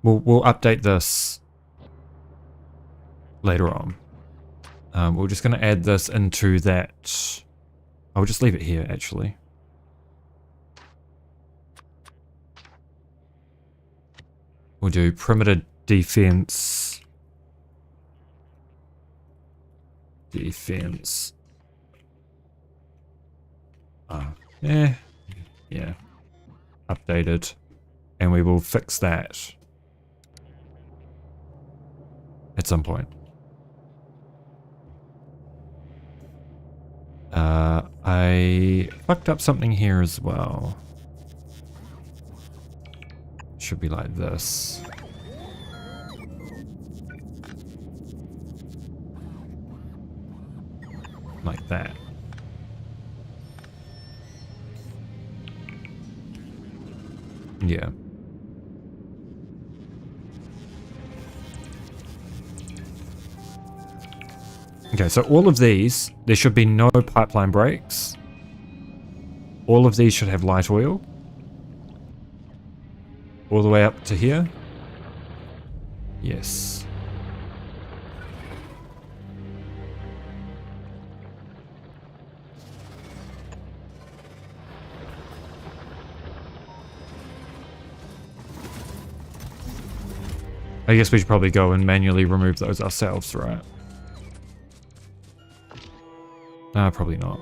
We'll update this later on. We're just going to add this into that. I'll just leave it here, actually. We'll do perimeter defense. Defense. Yeah. Updated. And we will fix that at some point. I fucked up something here as well. Should be like this. Like that. Yeah. Okay, so all of these, there should be no pipeline breaks. All of these should have light oil. All the way up to here. Yes. I guess we should probably go and manually remove those ourselves, right? Probably not.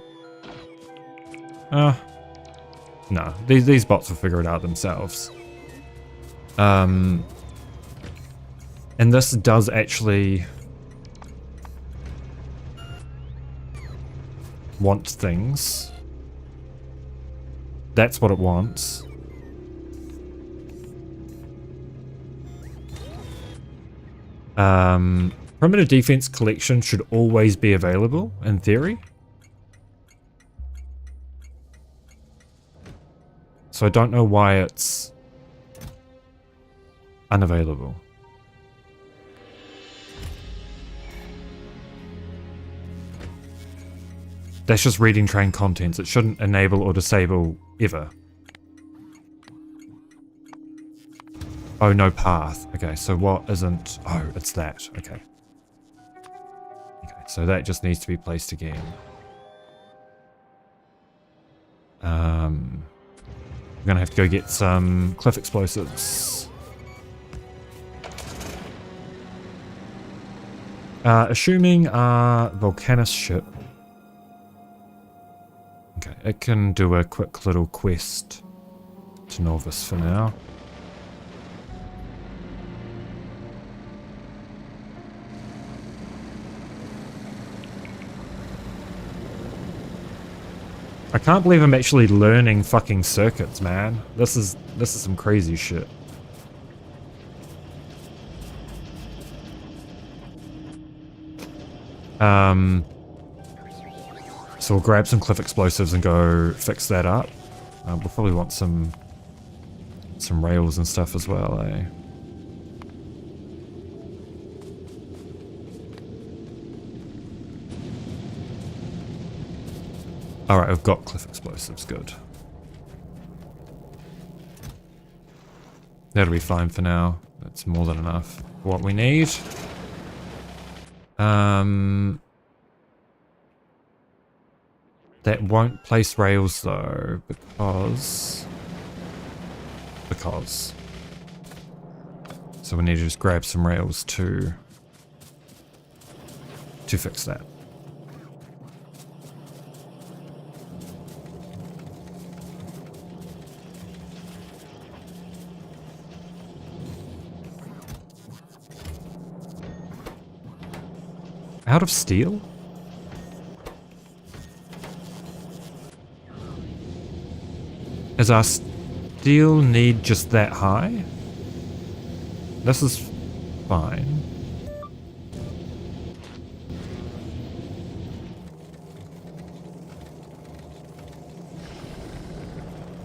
No, these bots will figure it out themselves. And this does actually want things. That's what it wants. Perimeter defense collection should always be available, in theory. So I don't know why it's unavailable. That's just reading train contents. It shouldn't enable or disable ever. Oh, no path. Okay, so what isn't... Oh, it's that. Okay. Okay, so that just needs to be placed again. We're gonna have to go get some cliff explosives. Assuming our Volcanus ship... Okay, it can do a quick little quest to Norvis for now. I can't believe I'm actually learning fucking circuits, man. This is some crazy shit. So we'll grab some cliff explosives and go fix that up. We'll probably want some rails and stuff as well, eh? Alright, I've got cliff explosives, good. That'll be fine for now. That's more than enough for what we need. That won't place rails though, because... So we need to just grab some rails to fix that. Out of steel? Does our steel need just that high? This is fine.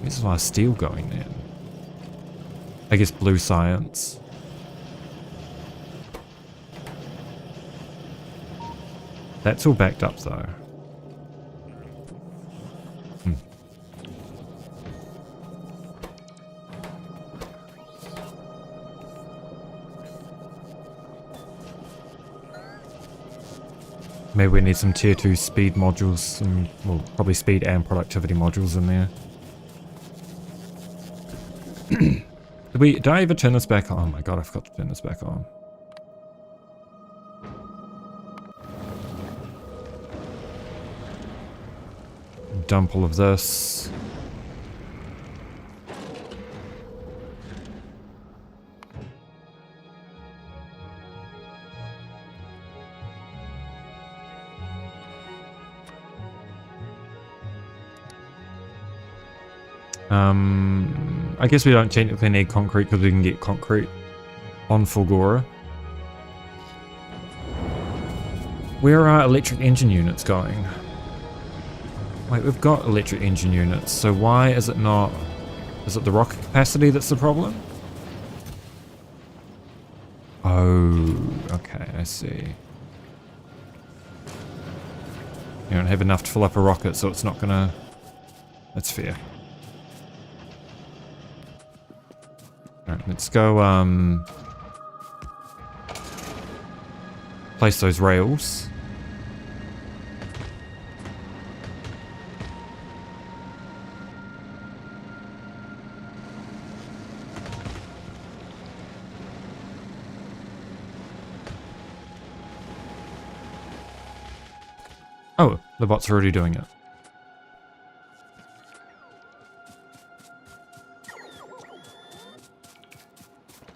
Where's our steel going then? I guess blue science. That's all backed up though. Maybe we need some tier 2 speed modules, some, well, probably speed and productivity modules in there. Did I ever turn this back on? Oh my god, I forgot to turn this back on. Dump all of this. I guess we don't technically need concrete because we can get concrete on Fulgora. Where are electric engine units going? Wait, we've got electric engine units, so why is it not... Is it the rocket capacity that's the problem? Oh, okay, I see. You don't have enough to fill up a rocket, so it's not gonna... That's fair. Alright, let's go, place those rails. Oh, the bots are already doing it.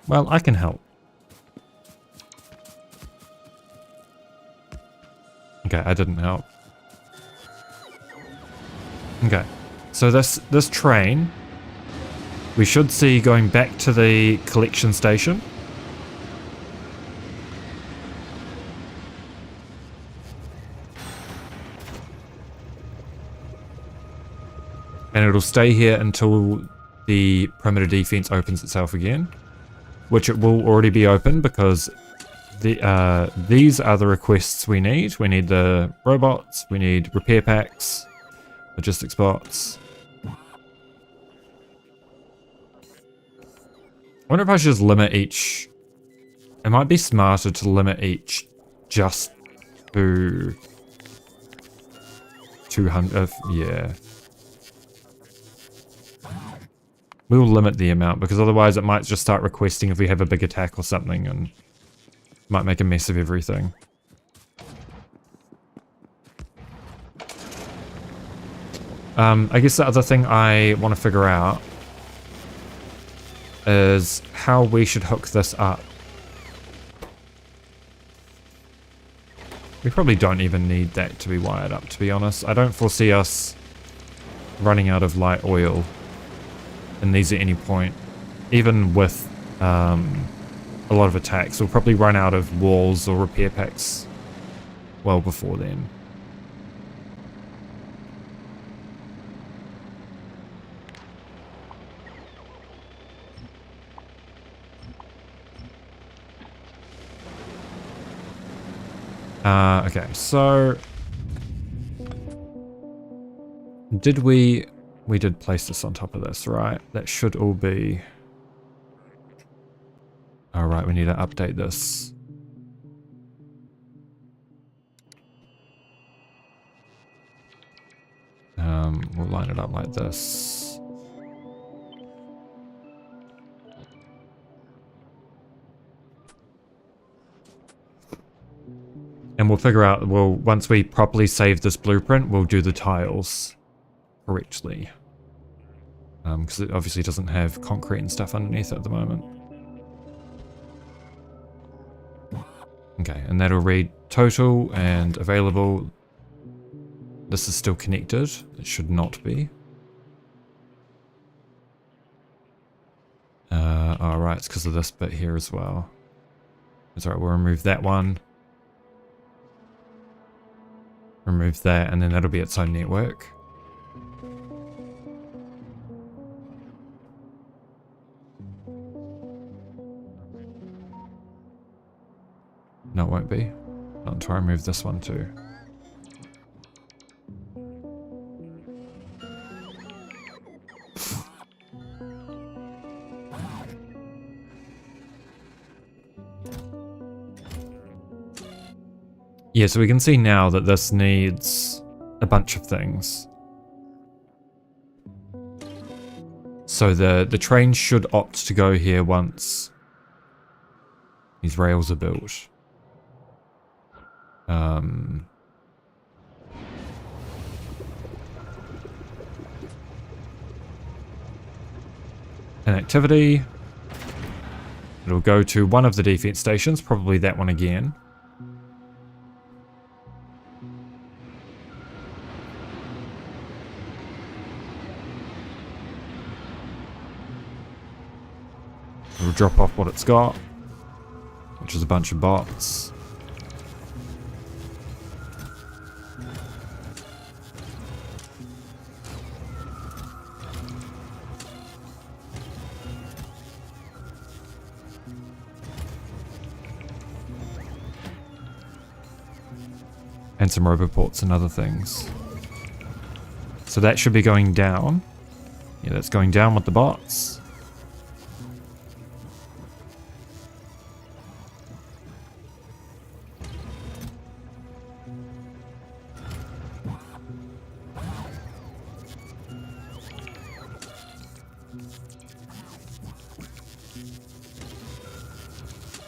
Well, I can help. Okay, I didn't help. Okay, so this train, we should see going back to the collection station. And it'll stay here until the perimeter defense opens itself again. Which it will already be open because these are the requests we need. We need the robots, we need repair packs, logistics bots. I wonder if I should just limit each. It might be smarter to limit each just to 200. Yeah. We'll limit the amount because otherwise it might just start requesting if we have a big attack or something and might make a mess of everything. I guess the other thing I want to figure out is how we should hook this up. We probably don't even need that to be wired up, to be honest. I don't foresee us running out of light oil in these at any point. Even with a lot of attacks, we'll probably run out of walls or repair packs well before then. Okay, so did we did place this on top of this, right? That should all be... Alright, we need to update this. We'll line it up like this. And we'll figure out, well, once we properly save this blueprint, we'll do the tiles correctly. Because it obviously doesn't have concrete and stuff underneath at the moment. Okay, and that'll read total and available. This is still connected. It should not be. Alright, it's because of this bit here as well. It's alright, we'll remove that one. Remove that, and then that'll be its own network. No, it won't be. Not until I remove this one too. Yeah, so we can see now that this needs a bunch of things. So the train should opt to go here once these rails are built. An activity. It'll go to one of the defense stations, probably that one again. It'll drop off what it's got, which is a bunch of bots. And some roboports and other things. So that should be going down. Yeah, that's going down with the bots.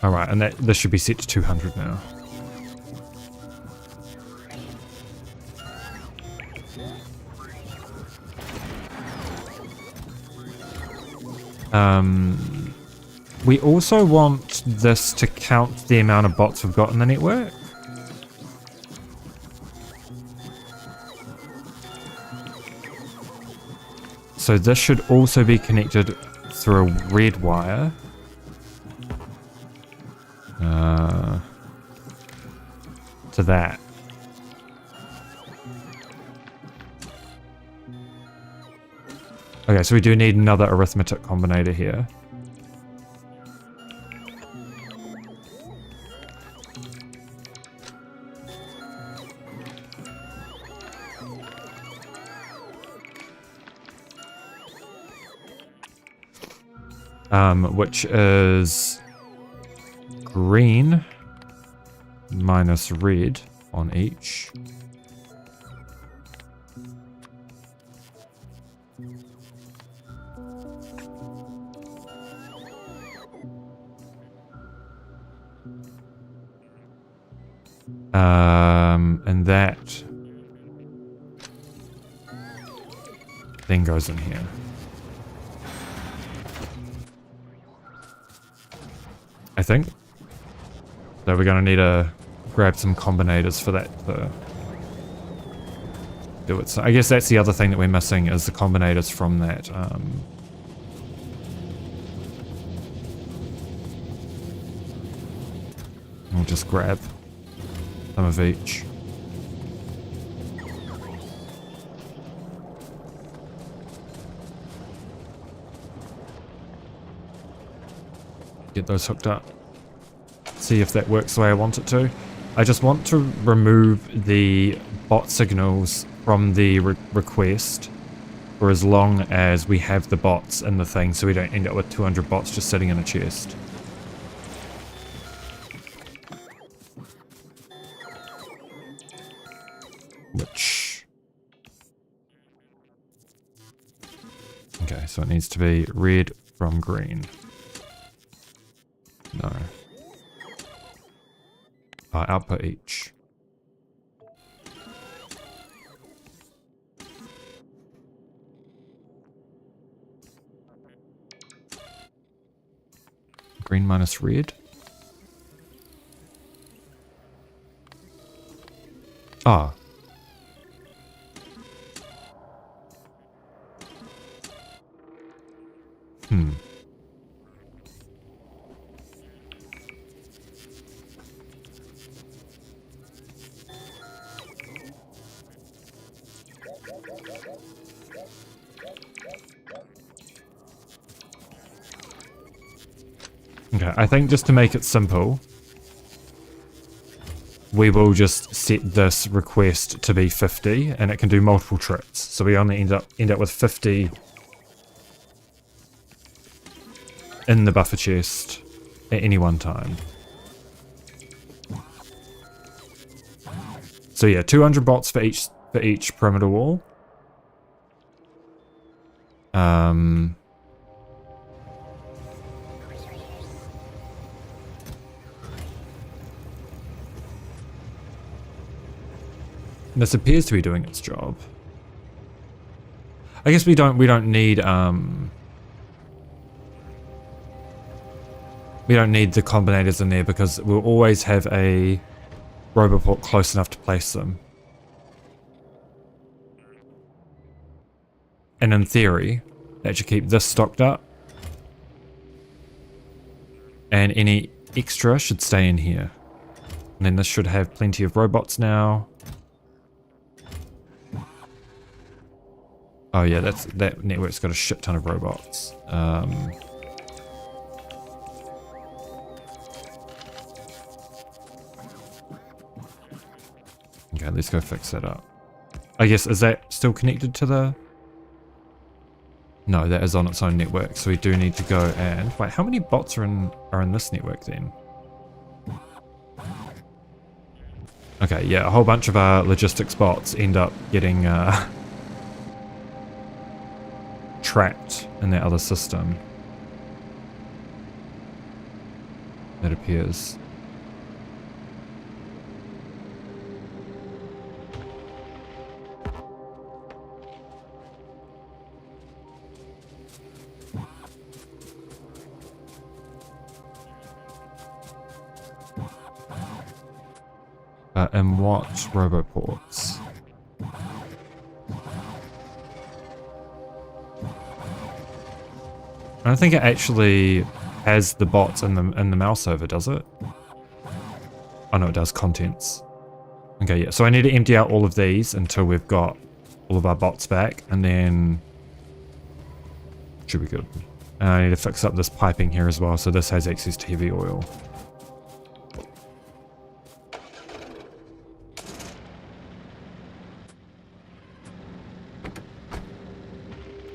Alright, and this should be set to 200 now. We also want this to count the amount of bots we've got in the network. So this should also be connected through a red wire. To that. Okay, so we do need another arithmetic combinator here. Which is green minus red on each. And that then goes in here. I think. So we're going to need to grab some combinators for that to do it. So I guess that's the other thing that we're missing is the combinators from that. We'll just grab some of each. Get those hooked up. See if that works the way I want it to. I just want to remove the bot signals from the request for as long as we have the bots in the thing, so we don't end up with 200 bots just sitting in a chest. Which... Okay, so it needs to be red from green. No. Output each. Green minus red. Ah. Okay, I think just to make it simple, we will just set this request to be 50, and it can do multiple trips. So we only end up with 50 in the buffer chest at any one time. So yeah, 200 bots for each perimeter wall. This appears to be doing its job. I guess we don't need the combinators in there because we'll always have a roboport close enough to place them. And in theory, that should keep this stocked up. And any extra should stay in here. And then this should have plenty of robots now. Oh yeah, that network's got a shit ton of robots. Okay, let's go fix that up. I guess, is that still connected to the... No, that is on its own network, so we do need to go and... Wait, how many bots are in this network then? Okay, yeah, a whole bunch of our logistics bots end up getting trapped in that other system. It appears. And what roboports? I don't think it actually has the bots in the mouse over, does it? Oh no, it does. Contents. Okay, yeah. So I need to empty out all of these until we've got all of our bots back, and then should be good. And I need to fix up this piping here as well, so this has access to heavy oil.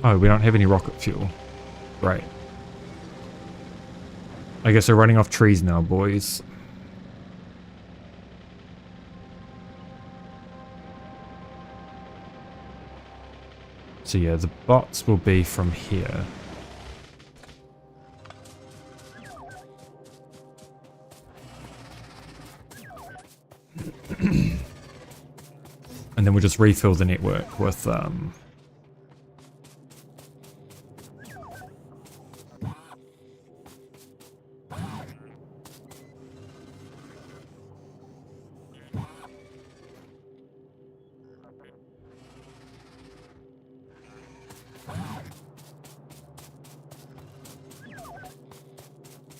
Oh, we don't have any rocket fuel. Right. I guess we're running off trees now, boys. So yeah, the bots will be from here. And then we'll just refill the network with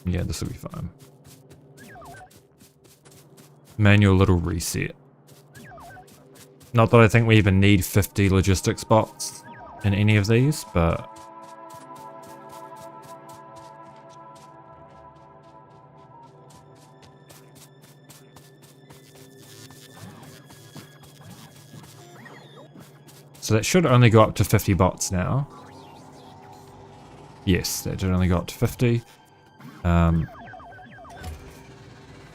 yeah, this will be fine. Manual little reset. Not that I think we even need 50 logistics bots in any of these, but... So that should only go up to 50 bots now. Yes, that should only go up to 50.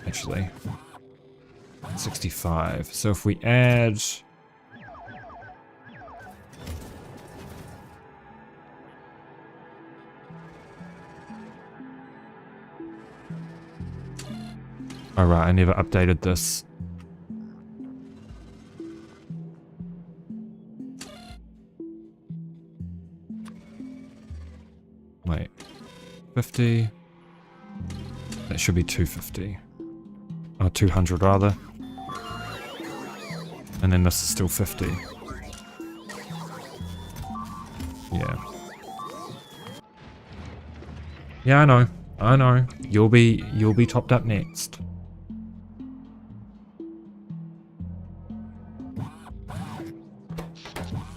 Actually, 65. So if we add... Alright, I never updated this. Wait. 50. That should be 250. Or 200 rather. And then this is still 50. Yeah. Yeah, I know. I know. You'll be topped up next.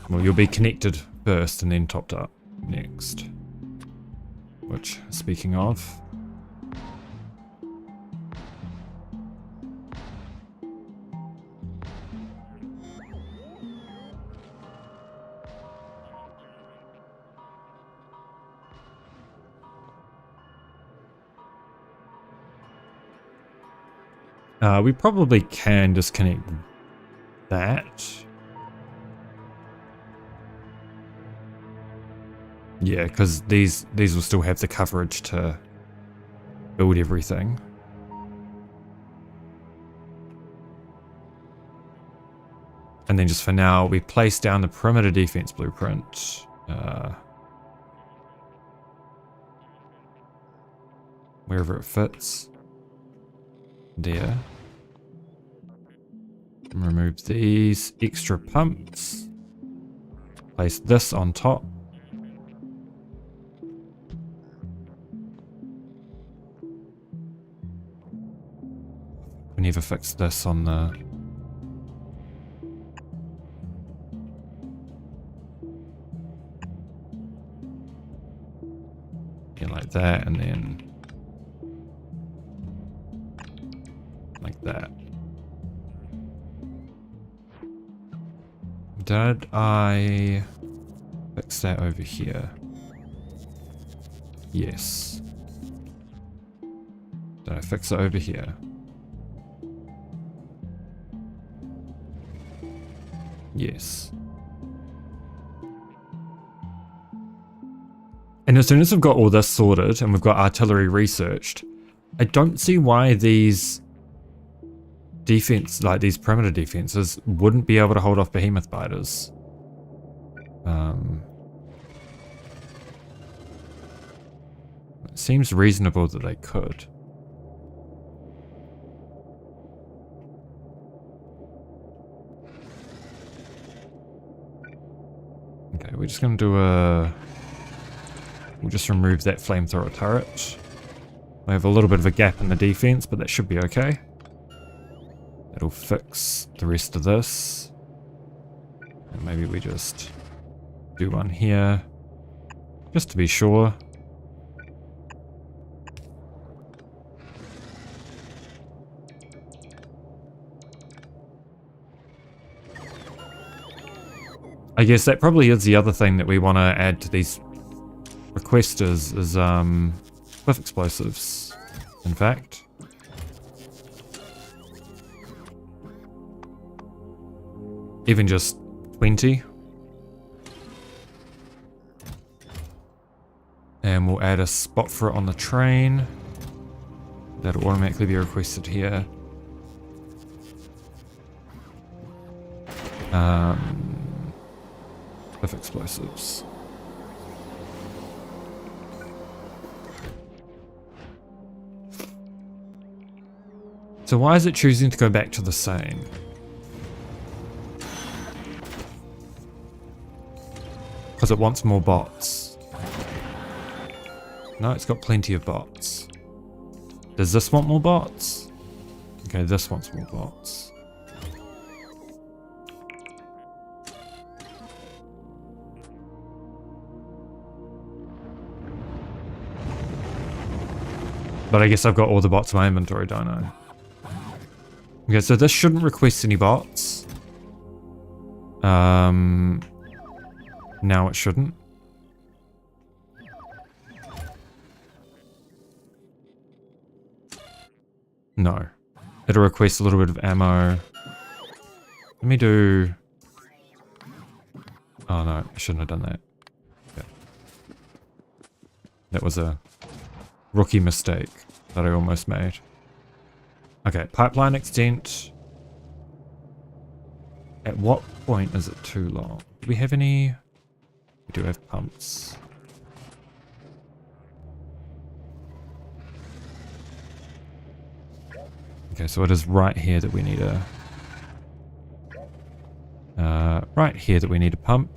Well, you'll be connected first and then topped up next. Which, speaking of... we probably can disconnect that. Yeah, because these will still have the coverage to build everything. And then just for now, we place down the perimeter defense blueprint. Wherever it fits. There. And remove these extra pumps. Place this on top. We never fixed this on the... Yeah, like that, and then... like that. Did I fix that over here? Yes. Did I fix it over here? Yes. And as soon as we've got all this sorted and we've got artillery researched, I don't see why these defense, like these perimeter defenses, wouldn't be able to hold off behemoth biters. It seems reasonable that they could. Okay, we're just going to do a... We'll just remove that flamethrower turret. We have a little bit of a gap in the defense, but that should be okay. That'll fix the rest of this. And maybe we just do one here, just to be sure. I guess that probably is the other thing that we want to add to these requesters is cliff explosives, in fact. Even just 20. And we'll add a spot for it on the train. That'll automatically be requested here. Cliff explosives. So why is it choosing to go back to the same? Because it wants more bots. No, it's got plenty of bots. Does this want more bots? Okay, this wants more bots. But I guess I've got all the bots in my inventory, don't I? Okay, so this shouldn't request any bots. Now it shouldn't. No. It'll request a little bit of ammo. Let me do... Oh no, I shouldn't have done that. Okay. That was a rookie mistake that I almost made. Okay, pipeline extent. At what point is it too long? Do we have any... We do have pumps. Okay, so it is right here that we need a... right here that we need a pump.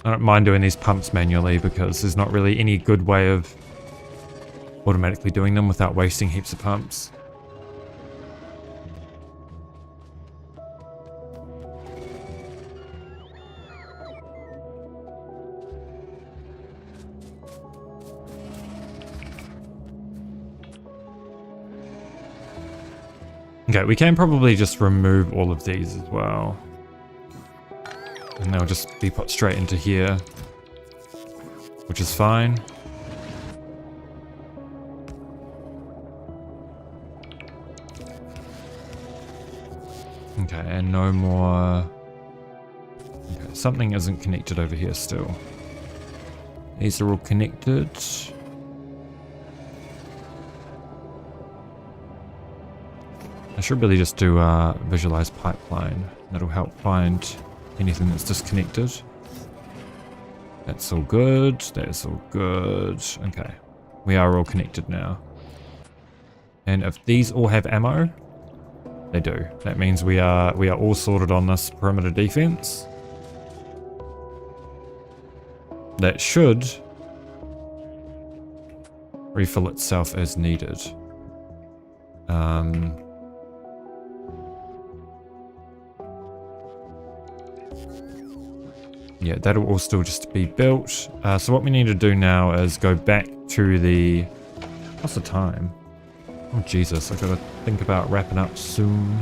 I don't mind doing these pumps manually because there's not really any good way of automatically doing them without wasting heaps of pumps. Okay, we can probably just remove all of these as well. And they'll just be put straight into here, which is fine. Okay, and no more... Okay, something isn't connected over here still. These are all connected. I should really just do visualize pipeline. That'll help find anything that's disconnected. That's all good. That's all good. Okay. We are all connected now. And if these all have ammo, they do. That means we are all sorted on this perimeter defense. That should refill itself as needed. Yeah, that'll all still just be built. So what we need to do now is go back to the... What's the time? Oh Jesus, I gotta think about wrapping up soon.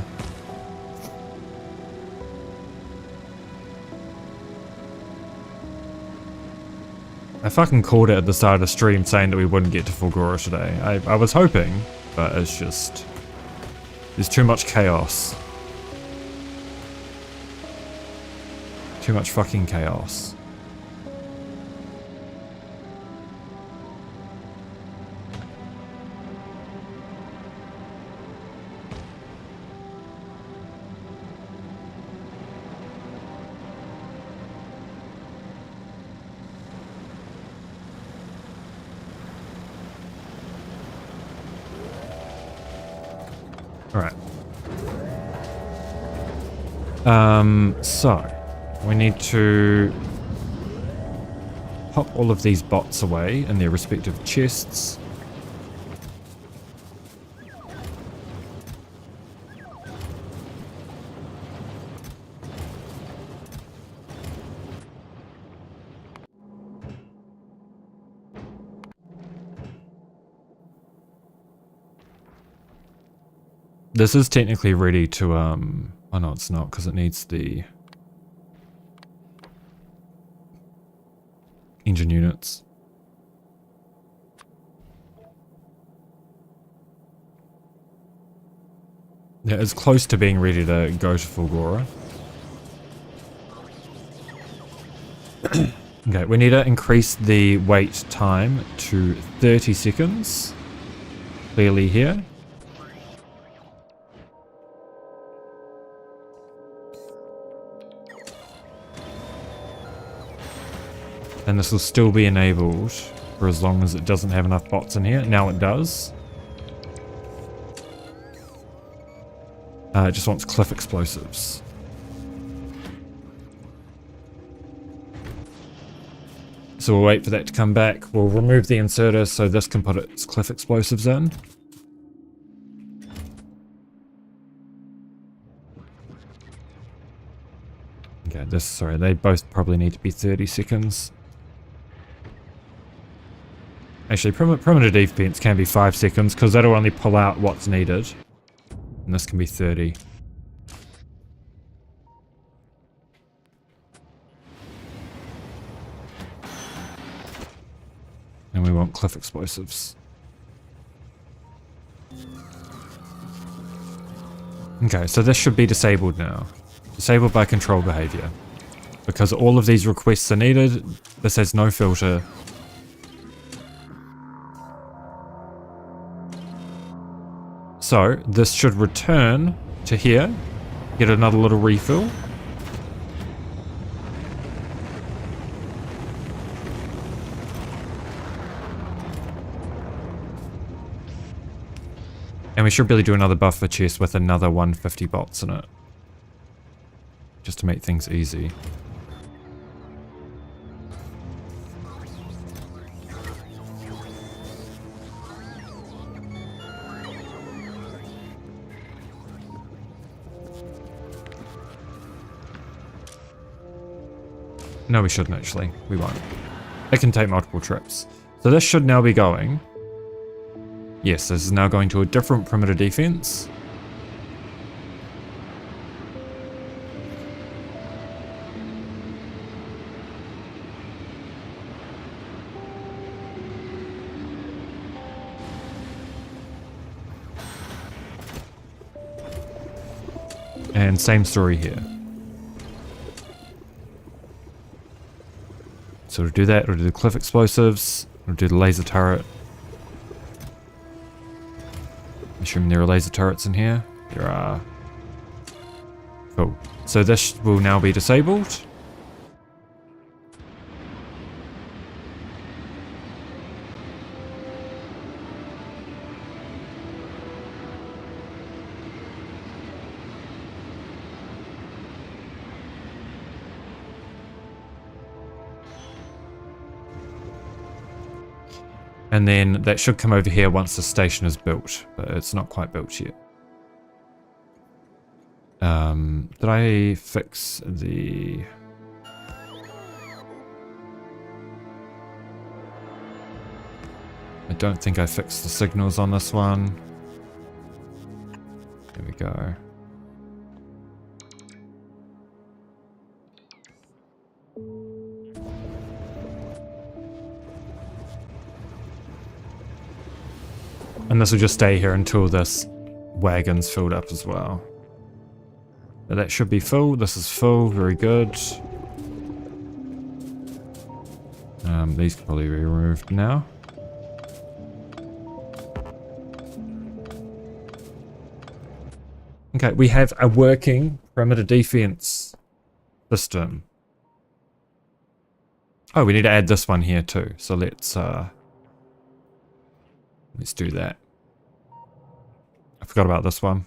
I fucking called it at the start of the stream saying that we wouldn't get to Fulgora today. I was hoping, but it's just... There's too much chaos. Too much fucking chaos. Alright. So we need to pop all of these bots away in their respective chests. This is technically ready to, oh no it's not, because it needs the engine units. Yeah, it's close to being ready to go to Fulgora. Okay, we need to increase the wait time to 30 seconds. Clearly here. And this will still be enabled for as long as it doesn't have enough bots in here. Now it does. It just wants cliff explosives. So we'll wait for that to come back. We'll remove the inserter so this can put its cliff explosives in. Okay, sorry, they both probably need to be 30 seconds. Actually, perimeter defense can be 5 seconds because that'll only pull out what's needed. And this can be 30. And we want cliff explosives. Okay, so this should be disabled now. Disabled by control behavior. Because all of these requests are needed, this has no filter. So, this should return to here, get another little refill. And we should really do another buffer chest with another 150 bots in it. Just to make things easy. No, we shouldn't actually. We won't. It can take multiple trips. So this should now be going. Yes, this is now going to a different perimeter defense. And same story here. So we'll do that, we'll do the cliff explosives, we'll do the laser turret. Assuming there are laser turrets in here. There are. Cool. So this will now be disabled. And then that should come over here once the station is built, but it's not quite built yet. Did I fix the... I don't think I fixed the signals on this one. There we go. And this will just stay here until this wagon's filled up as well. But that should be full. This is full. Very good. These can probably be removed now. Okay, we have a working perimeter defense system. Oh, we need to add this one here too. So let's do that. I forgot about this one.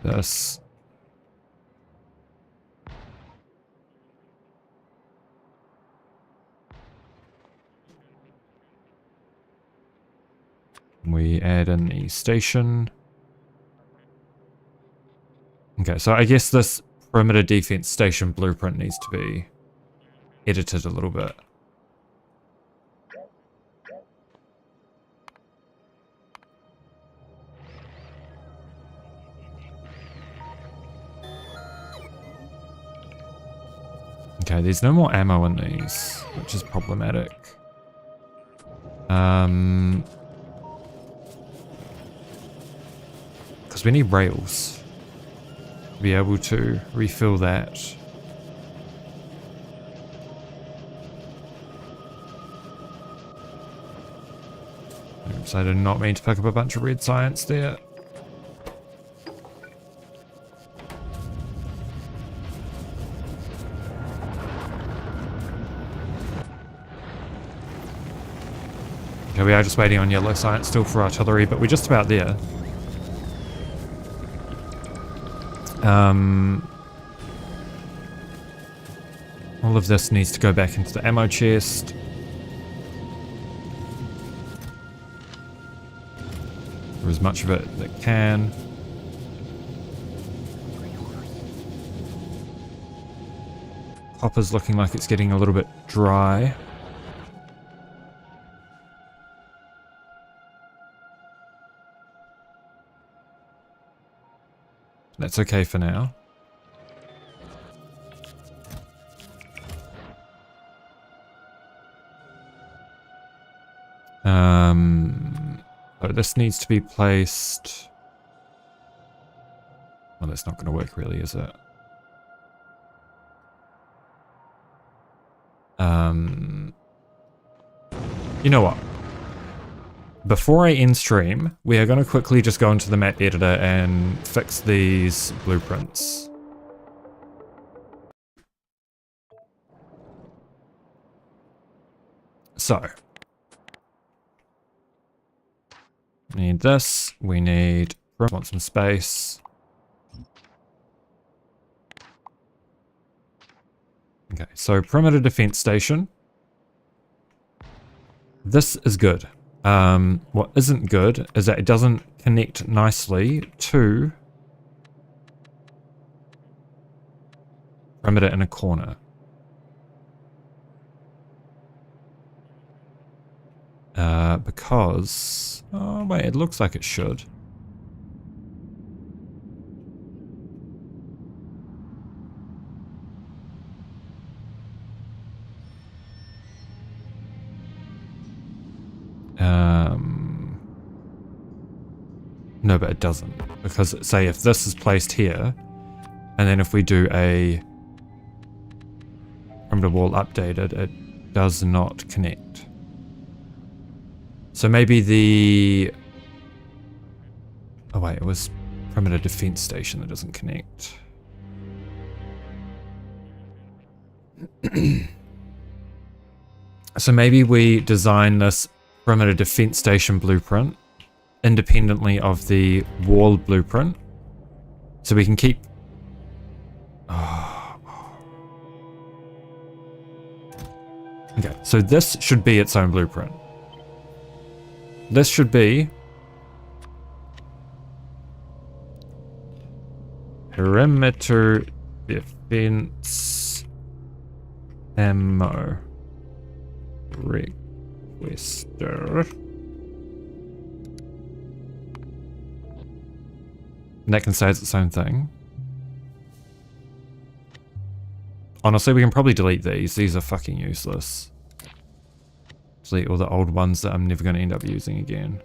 This. We add in the station. Okay, so I guess this perimeter defense station blueprint needs to be edited a little bit. Okay, there's no more ammo in these, which is problematic. Because we need rails to be able to refill that. Oops, I did not mean to pick up a bunch of red science there. Okay, we are just waiting on yellow science still for artillery, but we're just about there. All of this needs to go back into the ammo chest. For as much of it that can. Copper's looking like it's getting a little bit dry. That's okay for now. So this needs to be placed... Well, that's not going to work really, is it? You know what? Before I end stream, we are going to quickly just go into the map editor and fix these blueprints. So. We need this. We need... want some space. Okay, so perimeter defense station. This is good. What isn't good is that it doesn't connect nicely to perimeter in a corner. Because... Oh, wait, it looks like it should. No, but it doesn't. Because, say, if this is placed here, and then if we do a perimeter wall updated, it does not connect. So maybe the... Oh wait, it was perimeter defense station that doesn't connect. So maybe we design this perimeter defense station blueprint independently of the wall blueprint, so we can keep... Okay, so this should be its own blueprint. This should be perimeter defense ammo requester. And that can say it's its own thing. Honestly, we can probably delete these. These are fucking useless. Delete all the old ones that I'm never going to end up using again.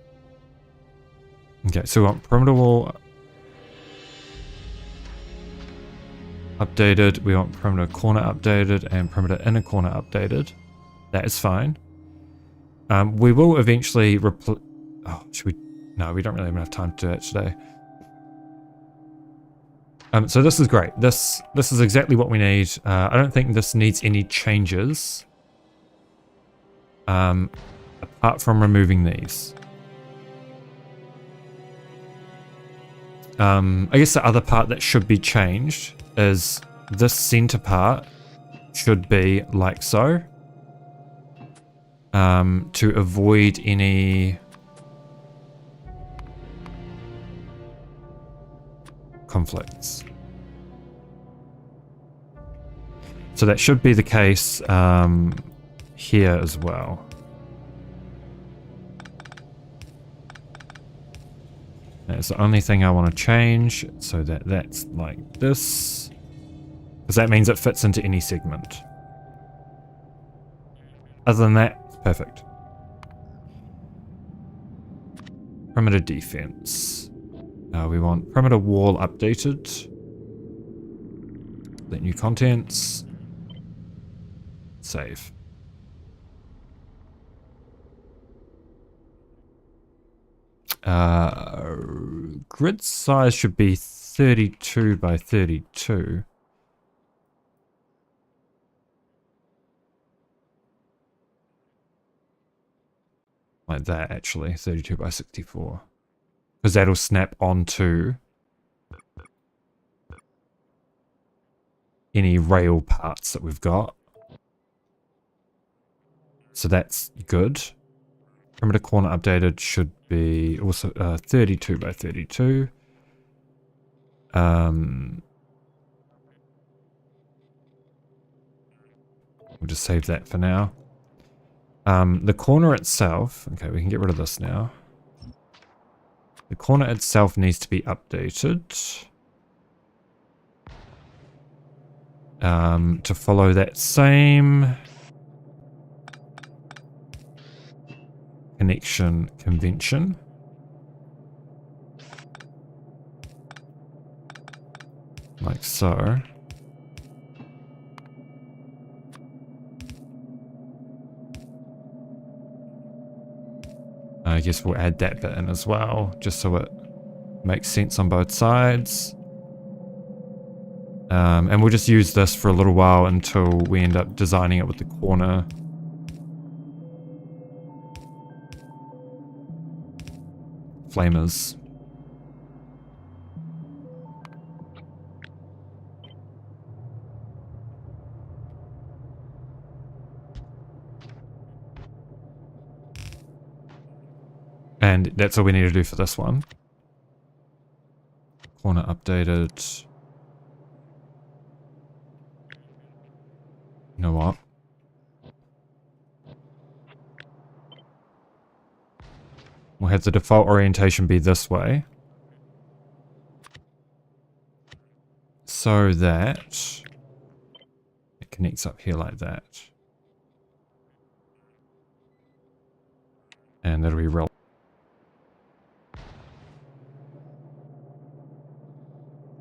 Okay, so we want perimeter wall updated. We want perimeter corner updated and perimeter inner corner updated. That is fine. We will eventually replace... Oh, should we... No, we don't really have enough time to do that today. So this is great. This is exactly what we need. I don't think this needs any changes. Apart from removing these. I guess the other part that should be changed is this center part should be like so. To avoid any conflicts. So that should be the case here as well. That's the only thing I want to change, so that that's like this, because that means it fits into any segment. Other than that, it's perfect. Perimeter defense. We want perimeter wall updated. Delete new contents. Save. Grid size should be 32 by 32. Like that, actually. 32 by 64. Because that'll snap onto any rail parts that we've got. So that's good. Perimeter corner updated should be also 32 by 32. We'll just save that for now. The corner itself, okay, we can get rid of this now. The corner itself needs to be updated to follow that same connection convention. Like so. I guess we'll add that bit in as well, just so it makes sense on both sides. And we'll just use this for a little while until we end up designing it with the corner. Flamers. And that's all we need to do for this one. Corner updated. You know what? We'll have the default orientation be this way. So that it connects up here like that. And that'll be real.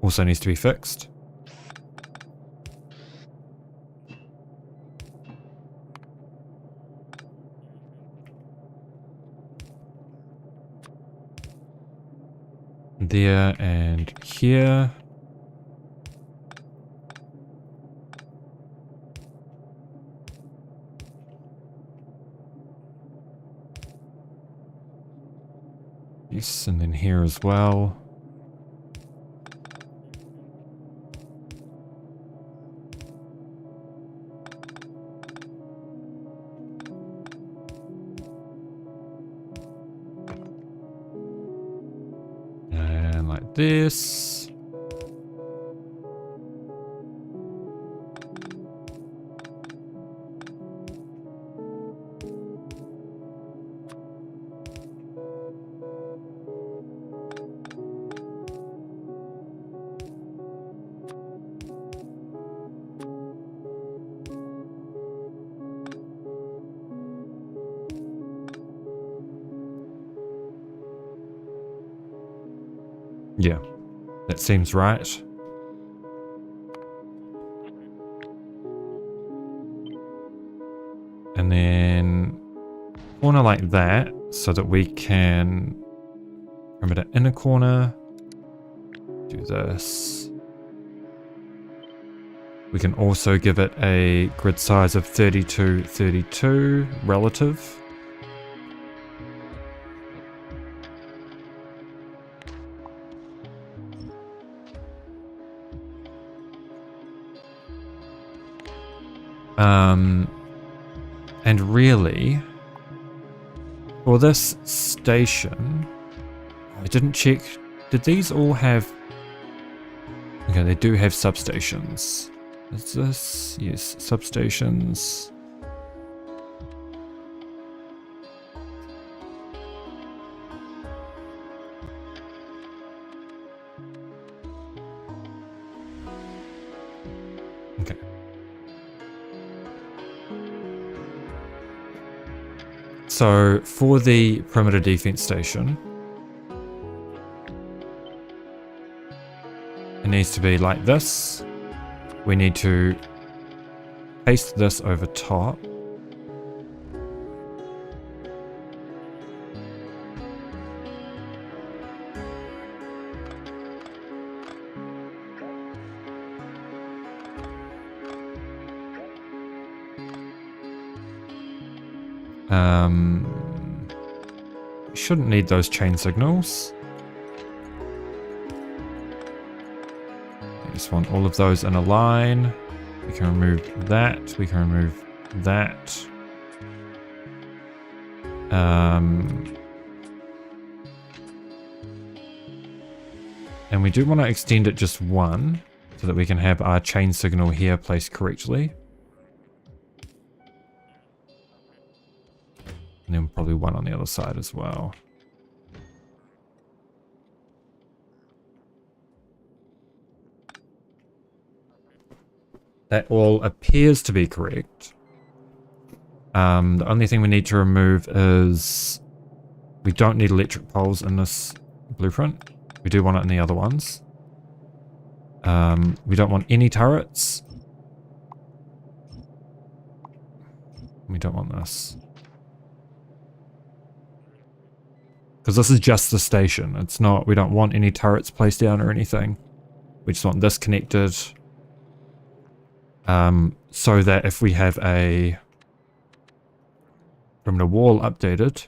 also needs to be fixed. There and here. Yes, and then here as well. And like this. Yeah, that seems right. And then corner like that so that we can remember the inner corner. Do this. We can also give it a grid size of 32 relative. And really, for this station, I didn't check. Did these all have... Okay, they do have substations. Is this? Yes, substations. Okay. So, for the perimeter defense station, it needs to be like this. We need to paste this over top. We shouldn't need those chain signals. We just want all of those in a line. We can remove that. We can remove that. And we do want to extend it just one so that we can have our chain signal here placed correctly. And then probably one on the other side as well. That all appears to be correct. The only thing we need to remove is we don't need electric poles in this blueprint. We do want it in the other ones. We don't want any turrets. We don't want this. Because this is just the station. It's not, we don't want any turrets placed down or anything. We just want this connected. So that if we have a perimeter wall updated,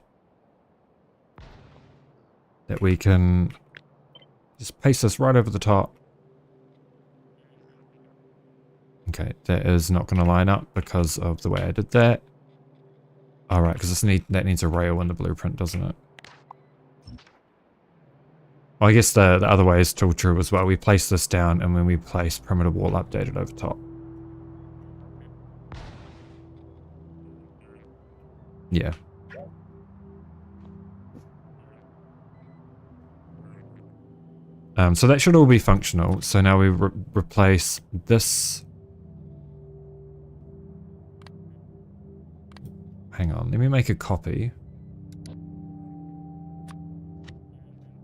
that we can just paste this right over the top. Okay, that is not going to line up because of the way I did that. Alright, because that needs a rail in the blueprint, doesn't it? Well, I guess the other way is still true as well. We place this down and then we place perimeter wall updated over top. Yeah. So that should all be functional. So now we replace this. Hang on, let me make a copy.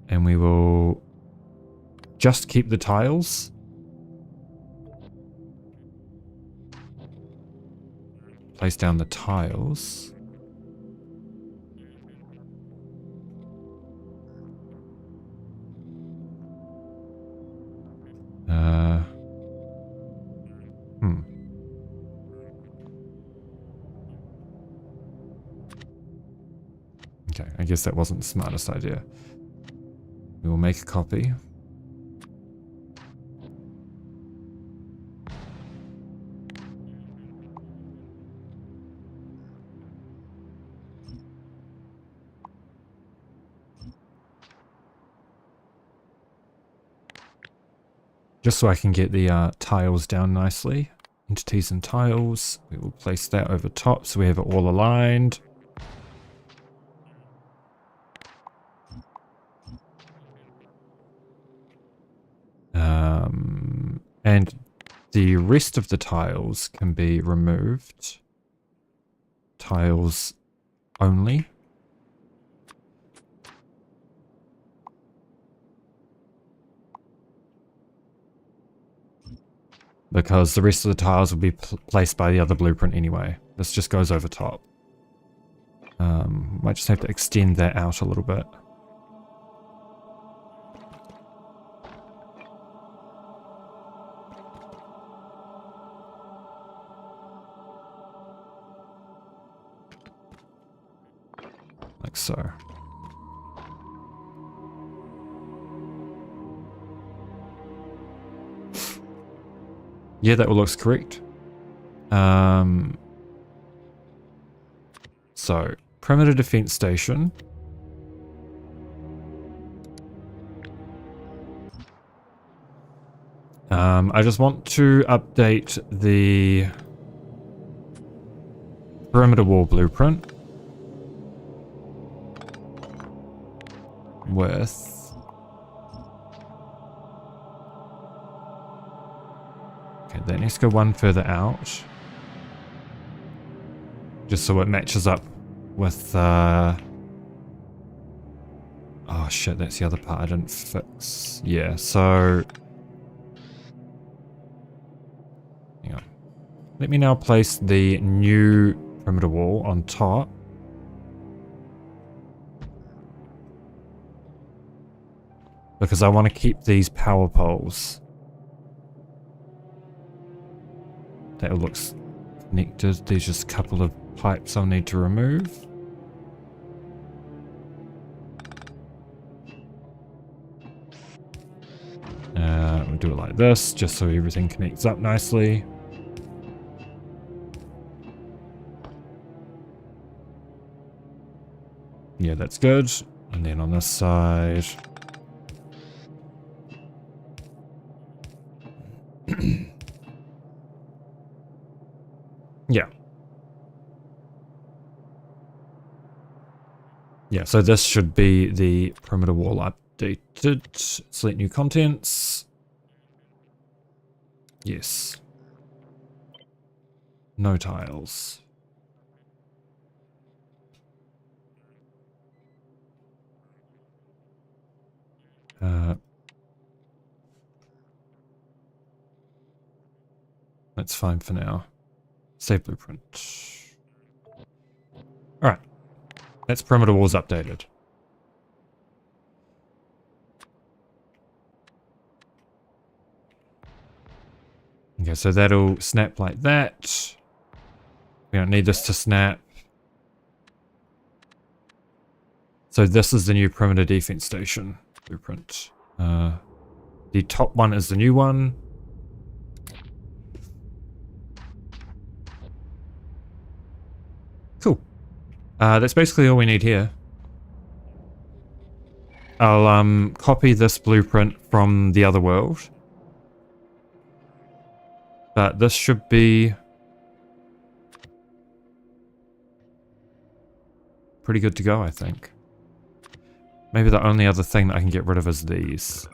And we will just keep the tiles. Place down the tiles. Okay, I guess that wasn't the smartest idea. We will make a copy. Just so I can get the tiles down nicely. Entities and tiles. We will place that over top so we have it all aligned. And the rest of the tiles can be removed. Tiles only. Because the rest of the tiles will be placed by the other blueprint anyway. This just goes over top. Might just have to extend that out a little bit. Like so. Yeah, that all looks correct. So, perimeter defense station. I just want to update the perimeter wall blueprint with that needs to go one further out. Just so it matches up with oh shit, that's the other part I didn't fix. Yeah, so hang on. Let me now place the new perimeter wall on top. Because I want to keep these power poles. That all looks connected. There's just a couple of pipes I'll need to remove. We'll do it like this, just so everything connects up nicely. Yeah, that's good. And then on this side... Yeah. Yeah, so this should be the perimeter wall updated. Select new contents. Yes. No tiles. That's fine for now. Save blueprint. Alright. That's perimeter walls updated. Okay, so that'll snap like that. We don't need this to snap. So this is the new perimeter defense station blueprint. The top one is the new one. Cool. That's basically all we need here. I'll copy this blueprint from the other world. But this should be pretty good to go, I think. Maybe the only other thing that I can get rid of is these.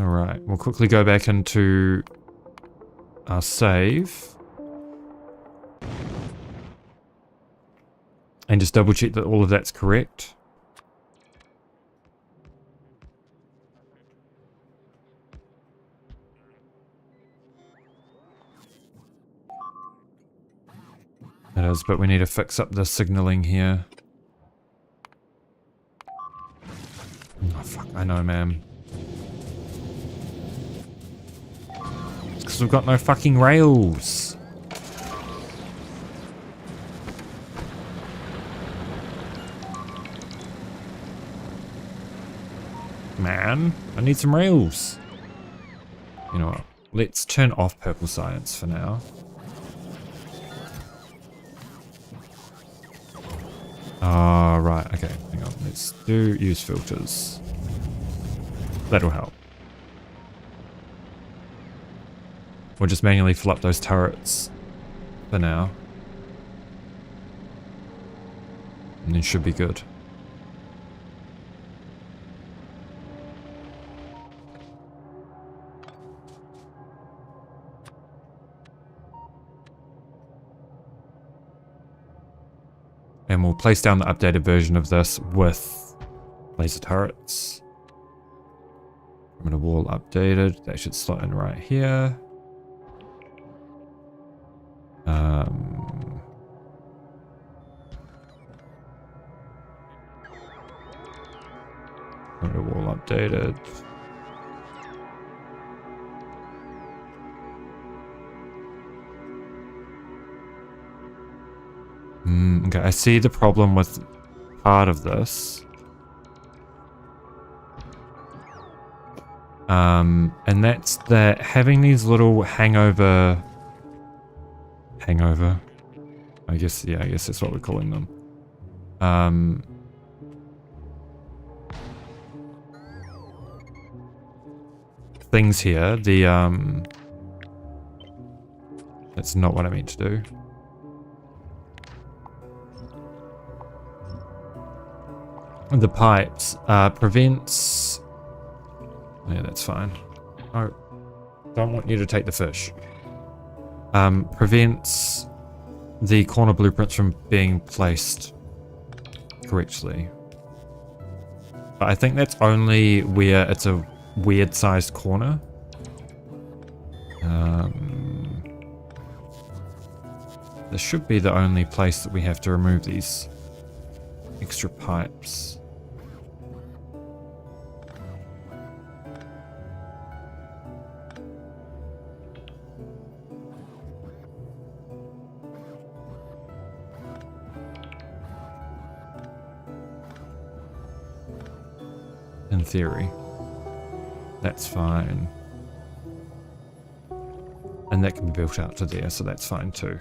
Alright, we'll quickly go back into our save. And just double check that all of that's correct. It is, but we need to fix up the signaling here. Oh fuck, I know, man. It's because we've got no fucking rails. Man, I need some rails. You know what? Let's turn off purple science for now. Ah, right, okay, hang on. Let's use filters. That'll help. We'll just manually fill up those turrets for now. And it should be good. And we'll place down the updated version of this with laser turrets. Perimeter wall updated. That should slot in right here. Perimeter wall updated. Okay, I see the problem with part of this. And that's that having these little hangover, I guess, yeah, I guess that's what we're calling them. Things here, that's not what I meant to do. The pipes prevents. Yeah, that's fine. Oh, don't want you to take the fish. Prevents the corner blueprints from being placed correctly. But I think that's only where it's a weird sized corner. This should be the only place that we have to remove these extra pipes. In theory, that's fine. And that can be built out to there, so that's fine too.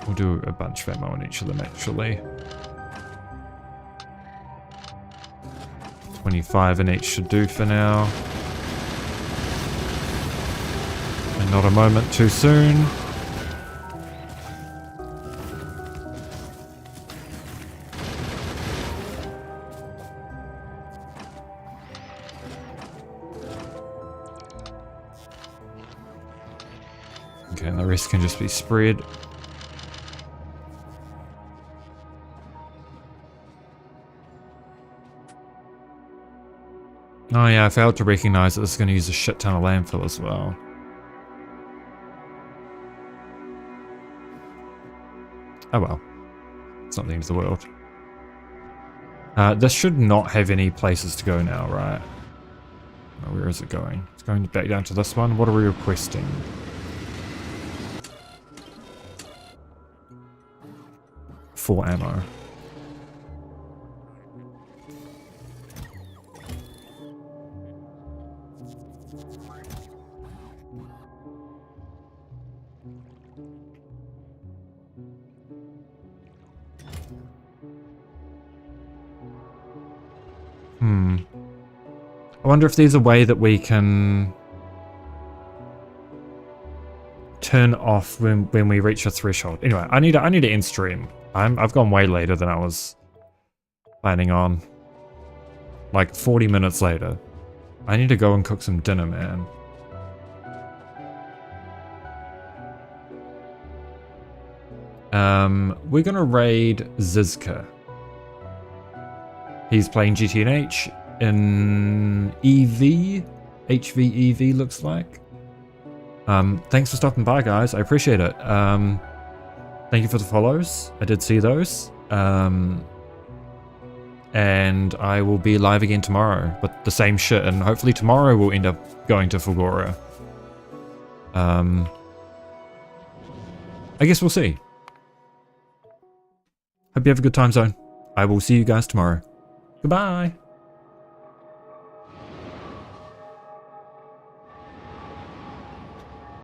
We'll do a bunch of ammo on each of them actually. 25 in each should do for now. And not a moment too soon. Okay, and the rest can just be spread. Oh yeah, I failed to recognize that this is going to use a shit ton of landfill as well. Oh well. It's not the end of the world. This should not have any places to go now, right? Oh, where is it going? It's going back down to this one. What are we requesting? For ammo. I wonder if there's a way that we can turn off when we reach a threshold. Anyway, I need to end stream. I've gone way later than I was planning on. Like 40 minutes later. I need to go and cook some dinner, man. We're gonna raid Zizka. He's playing GTNH in EV. HVEV looks like. Thanks for stopping by, guys. I appreciate it. Thank you for the follows. I did see those. And I will be live again tomorrow, but the same shit, and hopefully tomorrow we'll end up going to Fulgora. I guess we'll see. Hope you have a good time zone. I will see you guys tomorrow. Goodbye!